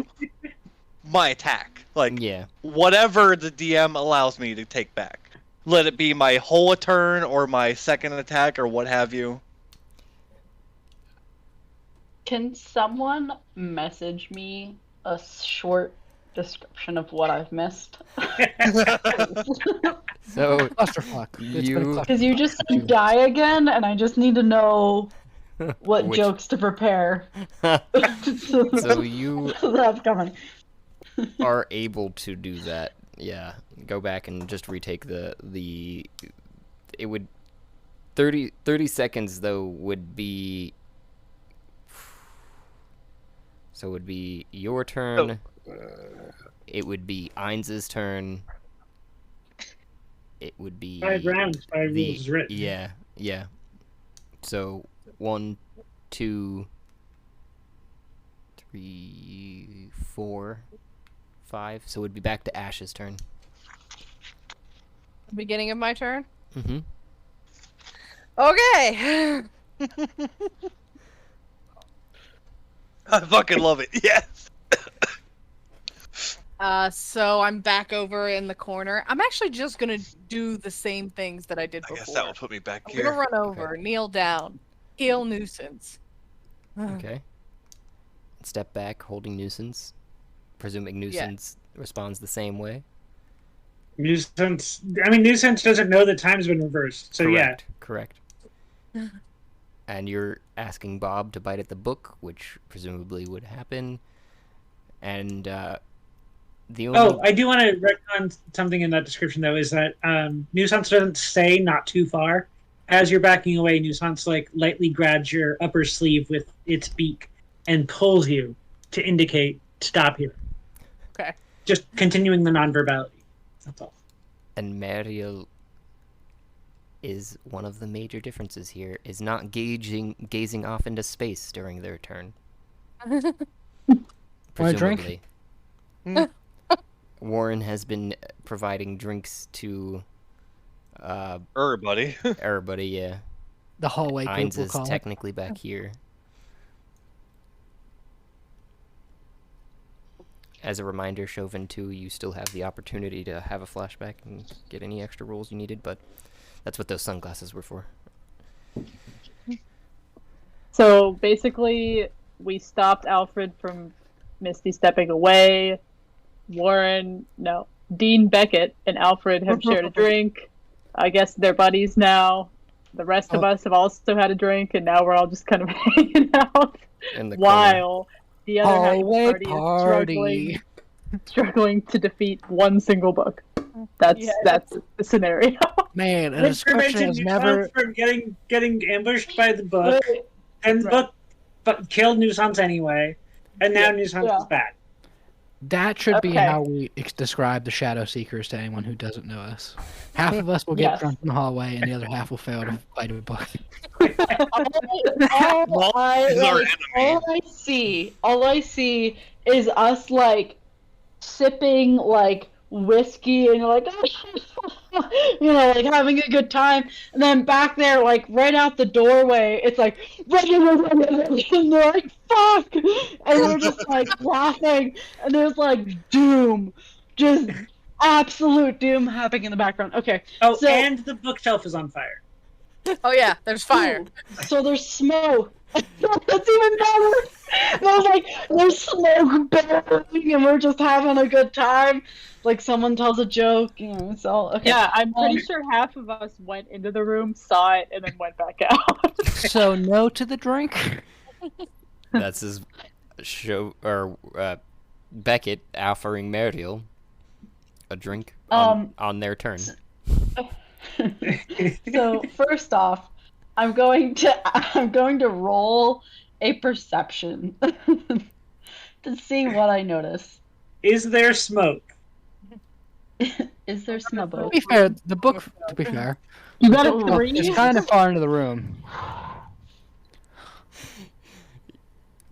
my attack. Like, yeah, whatever the DM allows me to take back. Let it be my whole turn or my second attack or what have you. Can someone message me a short description of what I've missed? So Clusterfuck. It's been a clusterfuck. Because you just said die again, and I just need to know what Which- jokes to prepare. So you That's coming. are able to do that. Yeah, go back and just retake the it would 30 seconds though would be, so it would be your turn. It would be Ainz's turn. It would be 5 rounds, 5 rules is written. Yeah. So 1, 2, 3, 4, 5. So it would be back to Ash's turn. Beginning of my turn. Mm-hmm. Okay. I fucking love it. Yes. So I'm back over in the corner. I'm actually just gonna do the same things that I did I before. guess that will put me back I'm here. gonna run over, kneel down, heal nuisance. Okay. Step back, holding nuisance. Presuming nuisance responds the same way. Nuisance doesn't know that time's been reversed, so Correct. And you're asking Bob to bite at the book, which presumably would happen. And the only... Oh, I do want to retcon something in that description, though, is that Nuisance doesn't say not too far. As you're backing away, Nuisance lightly grabs your upper sleeve with its beak and pulls you to indicate stop here. Okay. Just continuing the nonverbality. That's all. And Mariel is one of the major differences here, is not gazing off into space during their turn. Want a drink? Presumably. Warren has been providing drinks to Everybody. everybody, yeah. The hallway group, Ainz we'll is call it. technically back here. As a reminder, Chauvin 2, you still have the opportunity to have a flashback and get any extra rolls you needed, but that's what those sunglasses were for. So basically, we stopped Alfred from Misty stepping away. Dean Beckett and Alfred have shared a drink. I guess they're buddies now. The rest of us have also had a drink, and now we're all just kind of hanging out In the while the other half of the Hallway party is struggling to defeat one single book. That's the scenario. Man, a Which description prevented has you never... from getting ambushed by the book. And the book killed Nuisance anyway, and now Nuisance is bad. That should be Okay. how we describe the Shadow Seekers to anyone who doesn't know us. Half of us will get drunk in the hallway, and the other half will fail to fight a book. all I see is us like sipping like whiskey and like you know, like having a good time, and then back there like right out the doorway it's like and they're like fuck, and we're just like laughing, and there's like doom, just absolute doom happening in the background. Okay. Oh, so, and the bookshelf is on fire. Oh yeah, there's fire. So there's smoke. That's even better. There's like there's smoke burning, and we're just having a good time. Like someone tells a joke, you know. So okay. Yeah, I'm pretty sure half of us went into the room, saw it, and then went back out. So no to the drink. That's his show, or Beckett offering Meridiel a drink on their turn. So first off, I'm going to roll a perception to see what I notice. Is there smoke? Is there smoke? To be fair, the book. To be fair, You got a the book 3? is kind of far into the room.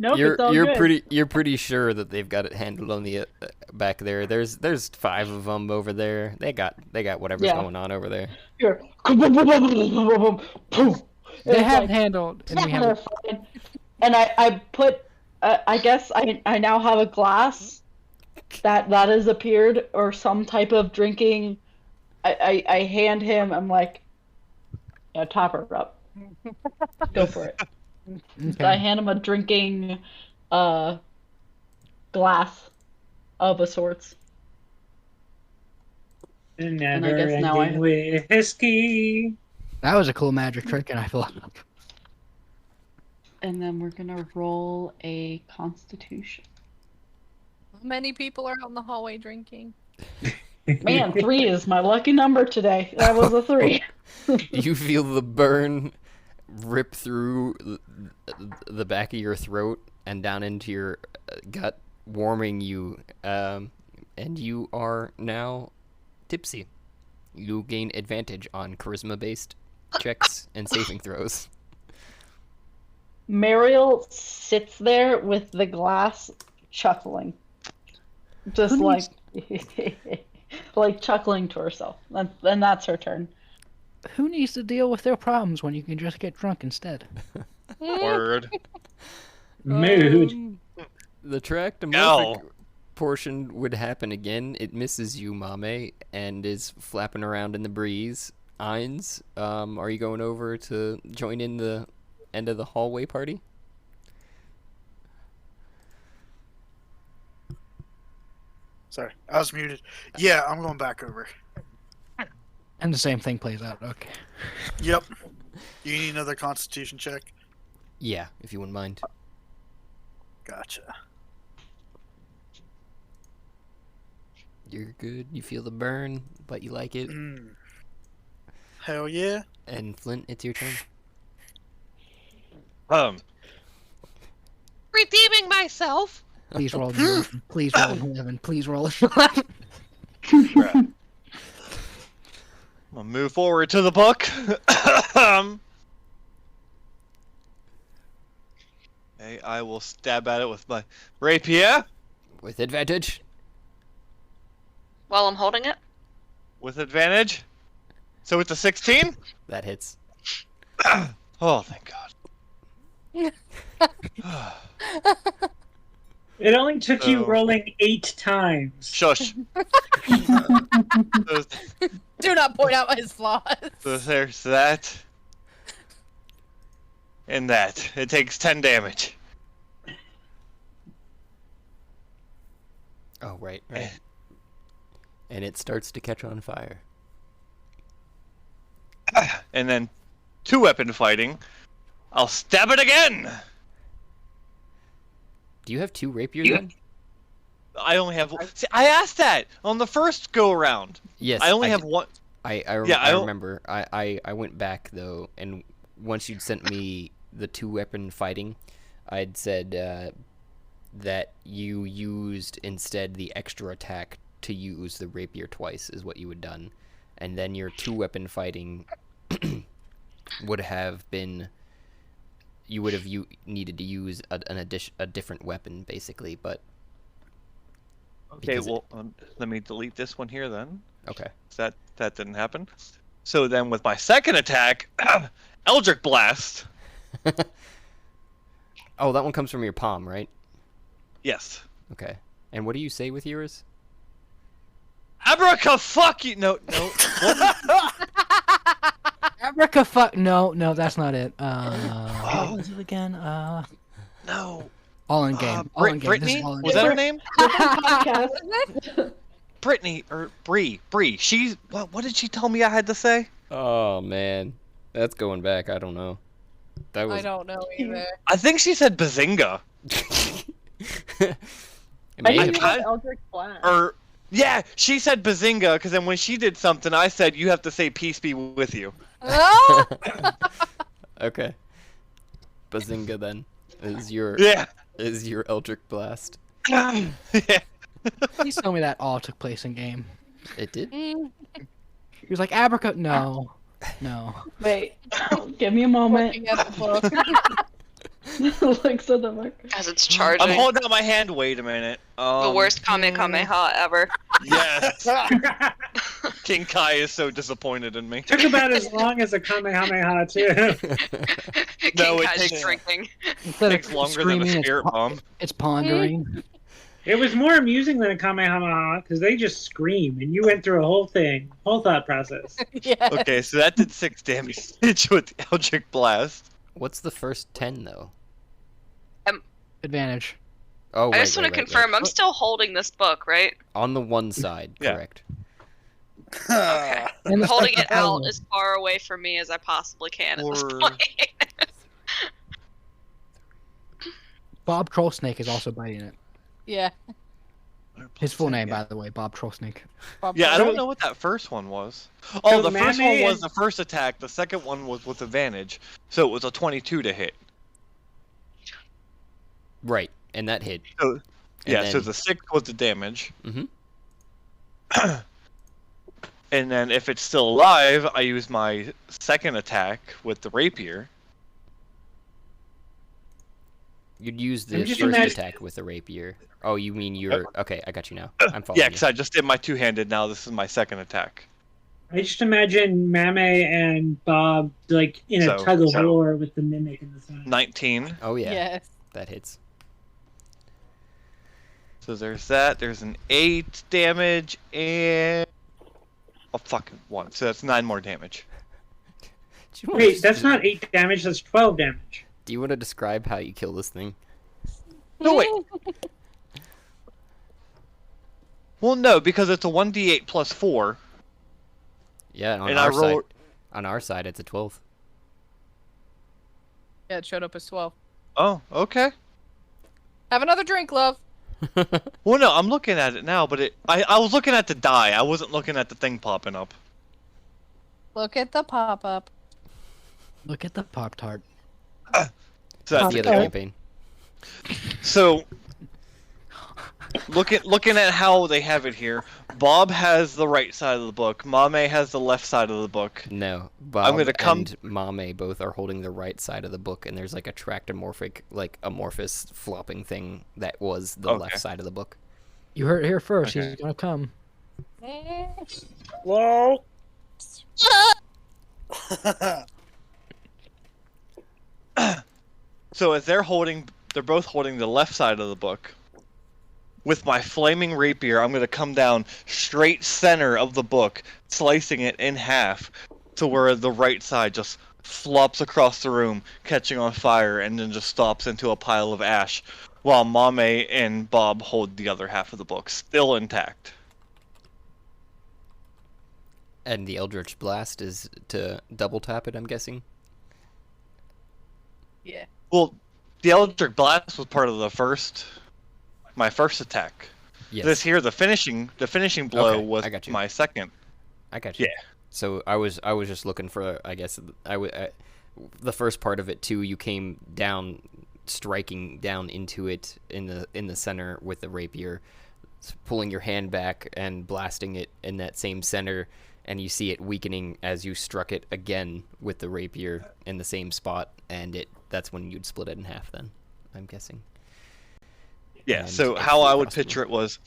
Nope, it's all good. You're pretty sure that they've got it handled on the back there. There's 5 of them over there. They got whatever's going on over there. Here. They have it handled, and we have. And I put. I guess I now have a glass that has appeared, or some type of drinking. I hand him. I'm like, yeah, top her up. Go for it. Okay. I hand him a drinking glass of a sorts. Never I guess now ending whiskey. That was a cool magic trick, and I feel. And then we're gonna roll a Constitution. How many people are out in the hallway drinking? Man, 3 is my lucky number today. That was a 3. You feel the burn rip through the back of your throat and down into your gut, warming you, and you are now tipsy. You gain advantage on charisma-based checks and saving throws. Mariel sits there with the glass, chuckling, just like like chuckling to herself. And that's her turn. Who needs to deal with their problems when you can just get drunk instead? Word. Mood. The tractomorphic portion would happen again. It misses you, Mame, and is flapping around in the breeze. Ainz, are you going over to join in the end of the hallway party? Sorry, I was muted. Yeah, I'm going back over. And the same thing plays out. Okay. Yep. You need another Constitution check? Yeah, if you wouldn't mind. Gotcha. You're good. You feel the burn, but you like it. Hell yeah. And Flint, it's your turn. Redeeming myself. Please roll. Please roll an 11. Please roll an 11. I'll move forward to the book. Okay, I will stab at it with my rapier. With advantage. While I'm holding it. With advantage. So it's a 16? That hits. Oh, thank God. It only took you rolling 8 times. Shush. Do not point out his flaws. So there's that. And that. It takes 10 damage. Oh, right. And it starts to catch on fire. And then 2-weapon fighting. I'll stab it again! Do you have 2 rapiers then? I only have... See, I asked that on the first go-around. Yes. I only have one... I remember. I went back, though, and once you'd sent me the 2-weapon fighting, I'd said that you used instead the extra attack to use the rapier twice is what you had done, and then your 2-weapon fighting would have been, you would have needed to use a different weapon basically, but Okay, well, let me delete this one here then. okay. That didn't happen. So then with my second attack, Eldritch Blast. Oh, that one comes from your palm, right? Yes. Okay. And what do you say with yours? Abraca, fuck you! No. Abraca fuck. No, that's not it. What was it again? No. All in game. All in game. This Brittany? is all in Was game. that her name? Podcast. Brittany or Bree. She's what did she tell me I had to say? Oh man, that's going back. I don't know. That was. I don't know either. I think she said Bazinga. It I may think have- it was Eldritch Blast. Or yeah, she said Bazinga because then when she did something, I said you have to say peace be with you. Oh! Okay. Bazinga then is your Yeah. Eldritch Blast. Yeah. Please tell me that all took place in game. It did. Mm, He was like, Abraca. No. Wait, give me a moment. looking at the book. Like, so the fuck. As it's charging. I'm holding out my hand. Wait a minute. The worst Kamehameha ever. Yes. King Kai is so disappointed in me. Took about as long as a Kamehameha too. No, King it Kai's takes- drinking. Instead Takes of longer than a screaming, spirit bomb. it's pondering. It was more amusing than a Kamehameha because they just scream, and you went through a whole thought process. Yeah. Okay, so that did 6 damage with the Eldritch Blast. What's the first 10 though? Advantage. Oh, I just want to confirm, I'm still holding this book, right? On the one side, Yeah. correct. Okay. And the Holding second it out one. as far away from me as I possibly can at this Or- point. Bob Trollsnake is also biting it. Yeah. His full name, by the way, Bob Trollsnake. Yeah, I don't know what that first one was. Oh, So the first one Mame was and- the first attack. The second one was with advantage. So it was a 22 to hit. Right, and that hit. So, And yeah, so then- the 6 was the damage. Mhm. And then if it's still alive, I use my second attack with the rapier. You'd use the I'm first just imagine- attack with the rapier. Oh, you mean your... Okay, I got you now. I'm following Yeah, you. because I just did my two-handed. Now this is my second attack. I just imagine Mame and Bob like in a So- tug of so- war with the mimic in the side. 19. Oh yeah, Yes. that hits. So there's that. There's an 8 damage and a fucking 1. So that's 9 more damage. Do you wanna Wait, just- that's not 8 damage. That's 12 damage. Do you want to describe how you kill this thing? No, wait. Well, no, because it's a 1d8 plus 4. Yeah, on And our I roll- side. On our side, it's a 12. Yeah, it showed up as 12. Oh, okay. Have another drink, love. Well, no, I'm looking at it now, but I was looking at the die. I wasn't looking at the thing popping up. Look at the pop up. Look at the Pop Tart. So that's the the other kill. campaign. So, looking at how they have it here, Bob has the right side of the book. Mame has the left side of the book. No, Bob gonna come- and Mame both are holding the right side of the book, and there's like a tractomorphic, like amorphous flopping thing that was the Okay. left side of the book. You heard it here first. Okay. He's gonna come. Hello? So as they're both holding the left side of the book. With my flaming rapier, I'm going to come down straight center of the book, slicing it in half to where the right side just flops across the room, catching on fire, and then just stops into a pile of ash, while Mame and Bob hold the other half of the book, still intact. And the Eldritch Blast is to double tap it, I'm guessing. Yeah. Well, the Eldritch Blast was part of my first attack. Yes. This here, the finishing blow Okay, was I got you. my second. I got you. Yeah. So I was just looking for, I guess, the first part of it too, you came down, striking down into it in the center with the rapier, pulling your hand back and blasting it in that same center, and you see it weakening as you struck it again with the rapier in the same spot, and that's when you'd split it in half then, I'm guessing. Yeah, And so it's how I would possible. picture it was,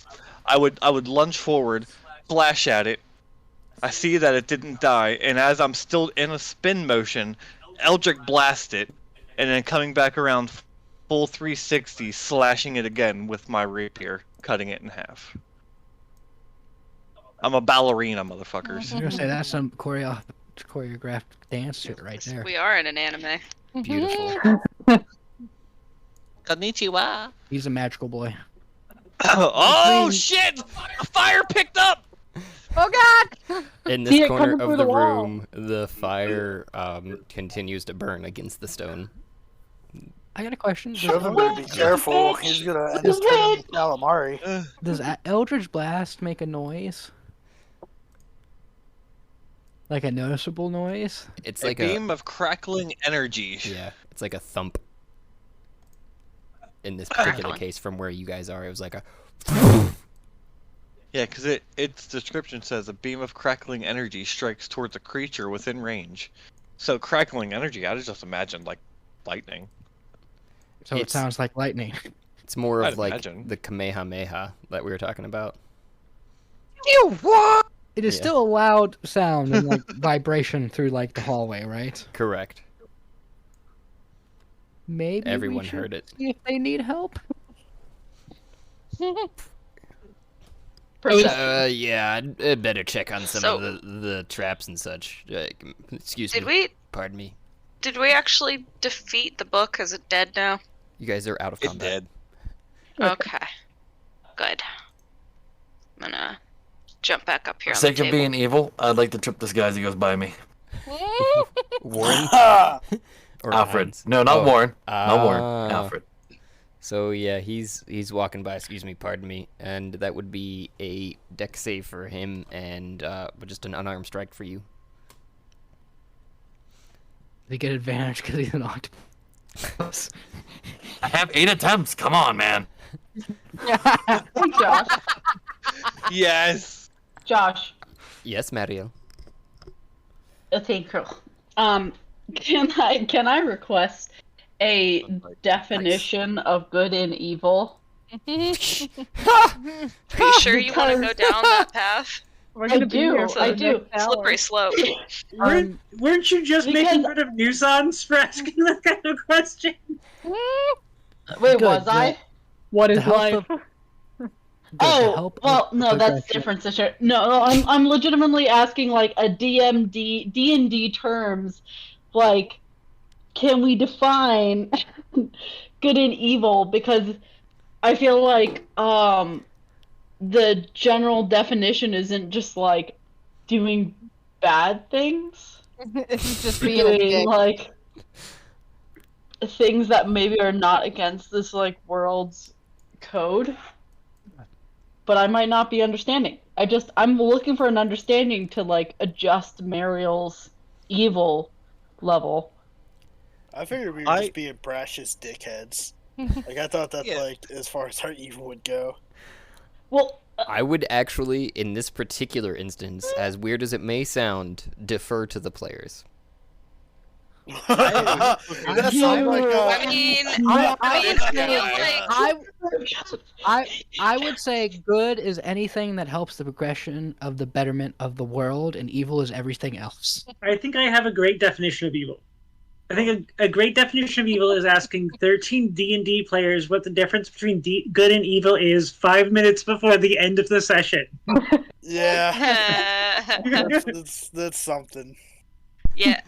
I would lunge forward, flash at it, I see that it didn't die, and as I'm still in a spin motion, Eldritch blast it, and then coming back around full 360, slashing it again with my rapier, cutting it in half. I'm a ballerina, motherfuckers. I was gonna say that's some choreographed dance shit right there. We are in an anime. Beautiful. Konnichiwa. He's a magical boy. Oh shit! A fire picked up! Oh god! In See this it corner coming through of the the wall. room, the fire continues to burn against the stone. I got a question. Shove better be careful. He's gonna end up turning into calamari. Does Eldritch Blast make a noise? Like a noticeable noise? It's A like beam of crackling energy. Yeah, it's like a thump. In this particular Crackling. case, from where you guys are, it was like a. Yeah, because its description says a beam of crackling energy strikes towards a creature within range. So crackling energy, I just imagined like lightning. So it It's- sounds like lightning. It's more of I'd like imagine. the Kamehameha that we were talking about. It is Yeah. still a loud sound and like vibration through like the hallway, right? Correct. Maybe Everyone we should heard it. see if they need help. Yeah, I'd better check on some So- of the traps and such. Excuse Did me. we Pardon me. did we actually defeat the book? Is it dead now? You guys are out of It combat. did. Okay. Good. I'm gonna jump back up here For on sake the of table. being evil, I'd like to trip this guy as he goes by me. Warren or Alfred. Hans? No, not Oh. Warren. Not Warren. Ah. Alfred. So yeah, he's walking by. Excuse me, pardon me, and that would be a deck save for him, and just an unarmed strike for you. They get advantage because he's an octopus. I have 8 attempts. Come on, man. Hey, Josh. Yes. Josh. Yes, Mario. Thank you. Can I request a definition of good and evil? Are you sure you want to go down that path? We're I gonna be here do. for I the do. next hour. Slippery slope. Weren't you just because- making fun of nuisance for asking that kind of question? Wait, Good, was I? What The is health life? of- Good, the Oh, help of well, no, that's progression. different, sister. No, I'm legitimately asking like a D&D terms, like, can we define good and evil? Because I feel like the general definition isn't just like doing bad things, It's just being a doing dick. like things that maybe are not against this like world's code. But I might not be understanding. I'm looking for an understanding to like adjust Mariel's evil level. I figured we were just being brash as dickheads. Like I thought that's Yeah. like as far as our evil would go. Well, I would actually, in this particular instance, as weird as it may sound, defer to the players. That sounds like I mean, I would say good is anything that helps the progression of the betterment of the world, and evil is everything else. I think I have a great definition of evil. I think a great definition of evil is asking 13 D&D players what the difference between good and evil is 5 minutes before the end of the session. yeah, that's something. yeah.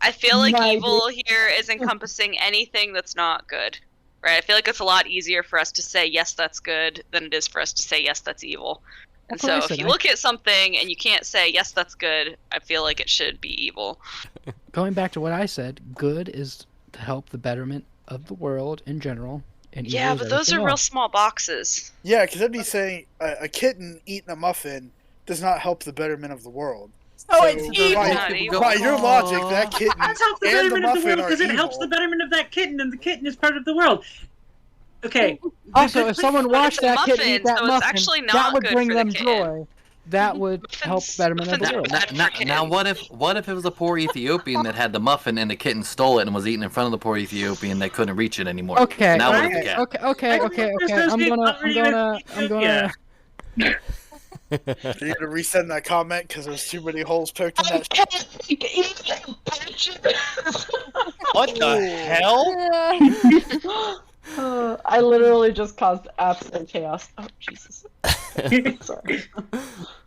I feel like My evil here is encompassing anything that's not good, right? I feel like it's a lot easier for us to say yes, that's good, than it is for us to say yes, that's evil. And That's what I so, if said. you look at something and you can't say yes, that's good, I feel like it should be evil. Going back to what I said, good is to help the betterment of the world in general, and evil Yeah, is but those are everything real else. small boxes. Yeah, because I'd be saying a kitten eating a muffin does not help the betterment of the world. So it's So, evil. Not evil. By your logic, that kitten That's helps the and the betterment of the muffin world are because it helps evil. the betterment of that kitten, and the kitten is part of the world. Okay. Also, the- if someone But watched it's a that kid eat muffin, that so it's muffin, actually that not would good bring for the them kid. joy. That would help Muffins- betterment of the muffins world. are bad for Now, kids. what if it was a poor Ethiopian that had the muffin and the kitten stole it and was eating in front of the poor Ethiopian that couldn't reach it anymore? Okay. Now what Right. do we get? I'm gonna. You're gonna resend that comment because there's too many holes poked in that. What the hell? I literally just caused absolute chaos. Oh Jesus! Sorry.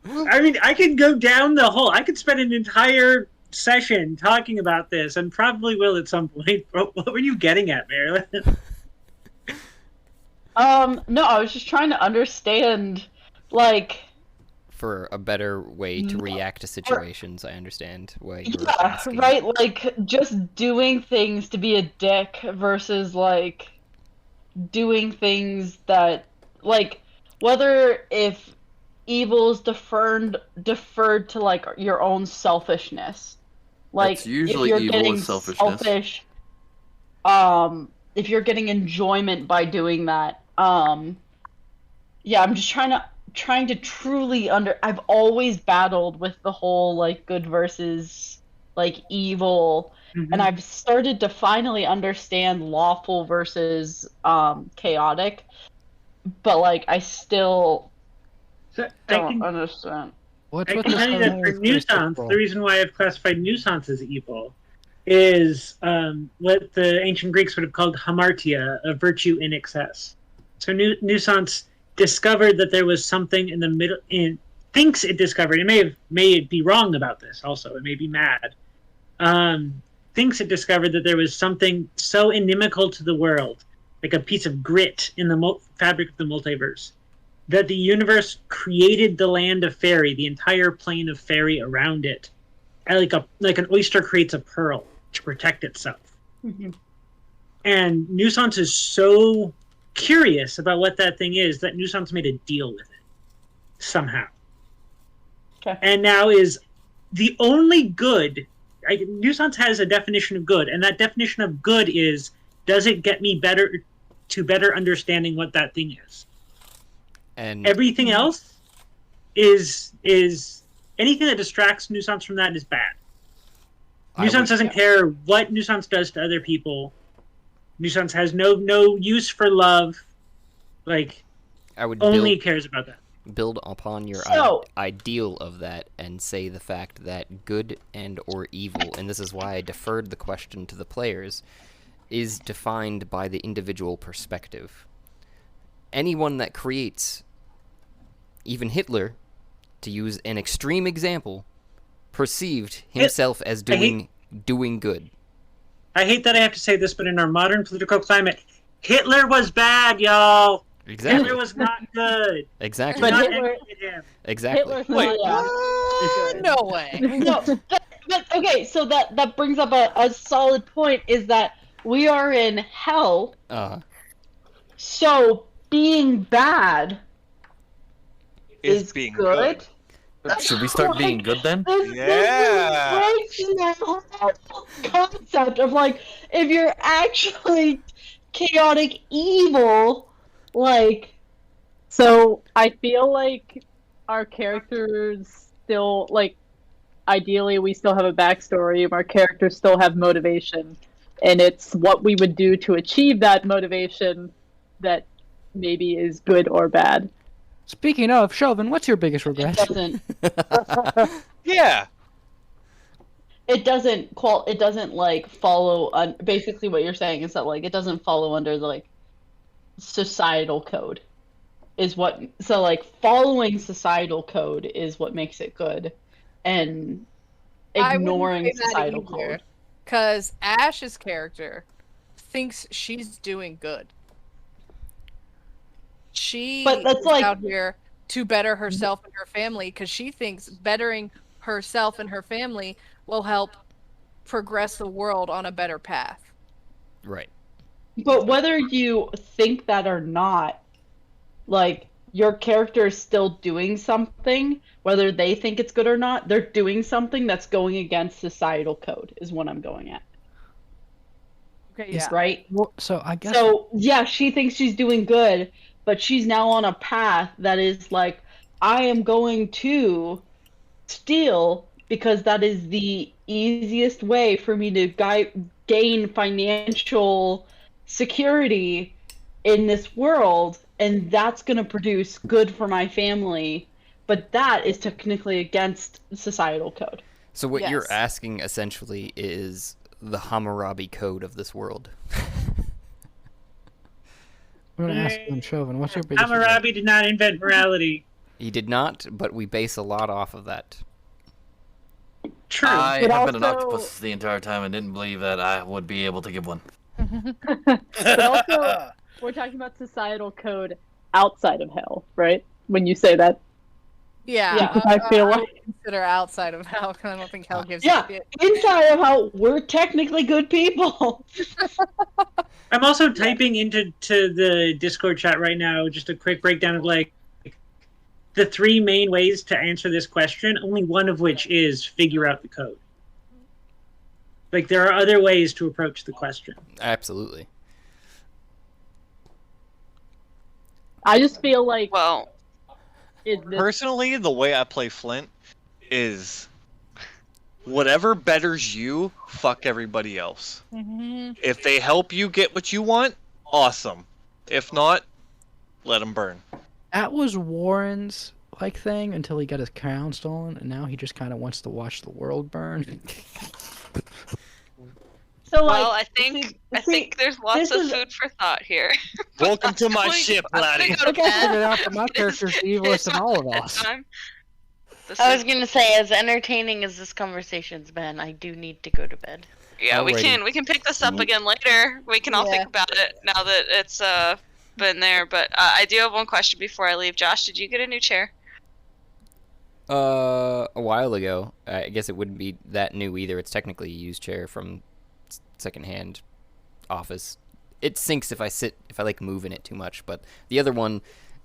I mean, I could go down the whole. I could spend an entire session talking about this, and probably will at some point. What were you getting at, Marilyn? No, I was just trying to understand, like, For a better way to react to situations, I understand why you're yeah, asking. right, like, just doing things to be a dick versus, like, doing things that, like, whether if evil's deferred to, like, your own selfishness. Like, It's usually if you're evil getting is selfishness. selfish, if you're getting enjoyment by doing that, yeah, I'm just trying to truly I've always battled with the whole, like, good versus, like, evil, and I've started to finally understand lawful versus chaotic, but, like, I still So don't understand. What's I with can this tell you that for whole nuisance, football? the reason why I've classified nuisance as evil is what the ancient Greeks would have called hamartia, a virtue in excess. So nuisance discovered that there was something in the middle. Thinks it discovered. It may be wrong about this. Also, it may be mad. Thinks it discovered that there was something so inimical to the world, like a piece of grit in the fabric of the multiverse, that the universe created the land of fairy, the entire plane of fairy around it, and like an oyster creates a pearl to protect itself. And nuisance is so curious about what that thing is that nuisance made a deal with it somehow. Okay. And now is the only good. Nuisance has a definition of good, and that definition of good is, does it get me better understanding what that thing is? And Everything else is anything that distracts nuisance from that is bad. Nuisance doesn't care what nuisance does to other people. Nuisance has no use for love. Like, I would only cares about that. build upon your So- ideal of that and say the fact that good and or evil, and this is why I deferred the question to the players, is defined by the individual perspective. Anyone that creates, even Hitler, to use an extreme example, perceived himself as doing good. I hate that I have to say this, but in our modern political climate, Hitler was bad, y'all. Exactly. Hitler was not good. Exactly. But Not Hitler- envy him. Exactly. Hitler's not, yeah. No way. No, but okay, so that brings up a solid point, is that we are in hell, so being bad is being good. Should we start being good then? Yeah. This is breaking the whole concept of, like, if you're actually chaotic evil, like, So I feel like our characters still, like, ideally we still have a backstory, our characters still have motivation, and it's what we would do to achieve that motivation that maybe is good or bad. Speaking of, Chauvin, what's your biggest it regret? doesn't Yeah. it doesn't like follow basically what you're saying is that, like, it doesn't follow under the, like, societal code is what, so, like, following societal code is what makes it good, and ignoring societal code. Because Ash's character thinks she's doing good. She But that's is like- out here to better herself and her family because she thinks bettering herself and her family will help progress the world on a better path. Right. But whether you think that or not, like, your character is still doing something, whether they think it's good or not. They're doing something that's going against societal code, is what I'm going at. Okay, yeah. Right? Well, so I guess. So, yeah, she thinks she's doing good, but she's now on a path that is like, I am going to steal because that is the easiest way for me to gain financial security in this world, and that's going to produce good for my family, but that is technically against societal code. So what you're Yes. asking essentially is the Hammurabi code of this world. I'm gonna ask them, Chauvin, what's your biggest? Hammurabi did not invent morality. He did not, but we base a lot off of that. True. I But have been an also- octopus the entire time and didn't believe that I would be able to give one. But also, we're talking about societal code outside of hell, right? When you say that. Yeah, Yeah, I feel would like- consider outside of hell because I don't think hell gives Yeah, a shit. inside of how we're technically good people. I'm also typing into the Discord chat right now just a quick breakdown of like the 3 main ways to answer this question, only one of which is figure out the code. Like there are other ways to approach the question. Absolutely. I just feel like Well, Personally, the way I play Flint is whatever betters you, fuck everybody else. Mm-hmm. If they help you get what you want, awesome. If not, let them burn. That was Warren's like thing until he got his crown stolen, and now he just kind of wants to watch the world burn. So, well, like, I think there's lots this of is- food for thought here. Welcome to my Like, ship, I'm gonna laddie. go to I figured bed. out that my character's the evilest of all of us. Bedtime. This I was is- gonna say, as entertaining as this conversation's been, I do need to go to bed. Yeah, we Alrighty. can pick this up again later. We can all Yeah. think about it now that it's been there. But I do have one question before I leave. Josh, did you get a new chair? A while ago. I guess it wouldn't be that new either. It's technically a used chair from secondhand office. It sinks if I like move in it too much, but the other one,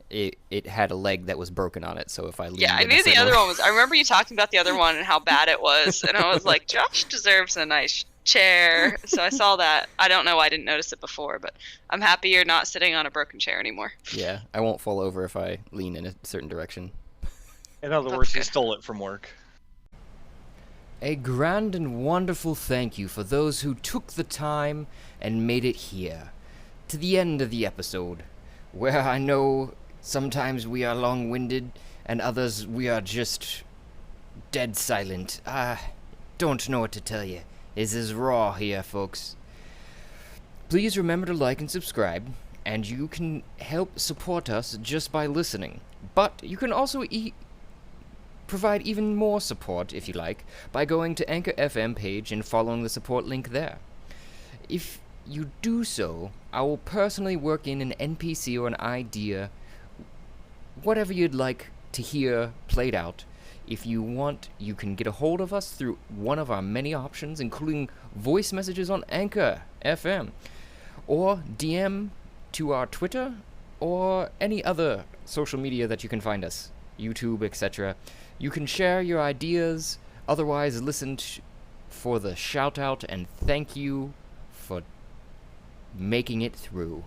it had a leg that was broken on it, so if I leaned Yeah, I in a knew the certain other way- one was. I remember you talking about the other one and how bad it was, and I was like, Josh deserves a nice chair. So I saw that. I don't know why I didn't notice it before, but I'm happy you're not sitting on a broken chair anymore. Yeah, I won't fall over if I lean in a certain direction. In other words, he stole it from work. A grand and wonderful thank you for those who took the time and made it here, to the end of the episode, where I know sometimes we are long-winded, and others we are just dead silent. I don't know what to tell you. This is raw here, folks. Please remember to like and subscribe, and you can help support us just by listening. But you can also provide even more support, if you like, by going to Anchor FM page and following the support link there. If you do so, I will personally work in an NPC or an idea, whatever you'd like to hear played out. If you want, you can get a hold of us through one of our many options, including voice messages on Anchor FM, or DM to our Twitter, or any other social media that you can find us, YouTube, etc. You can share your ideas, otherwise listen for the shout out and thank you for making it through.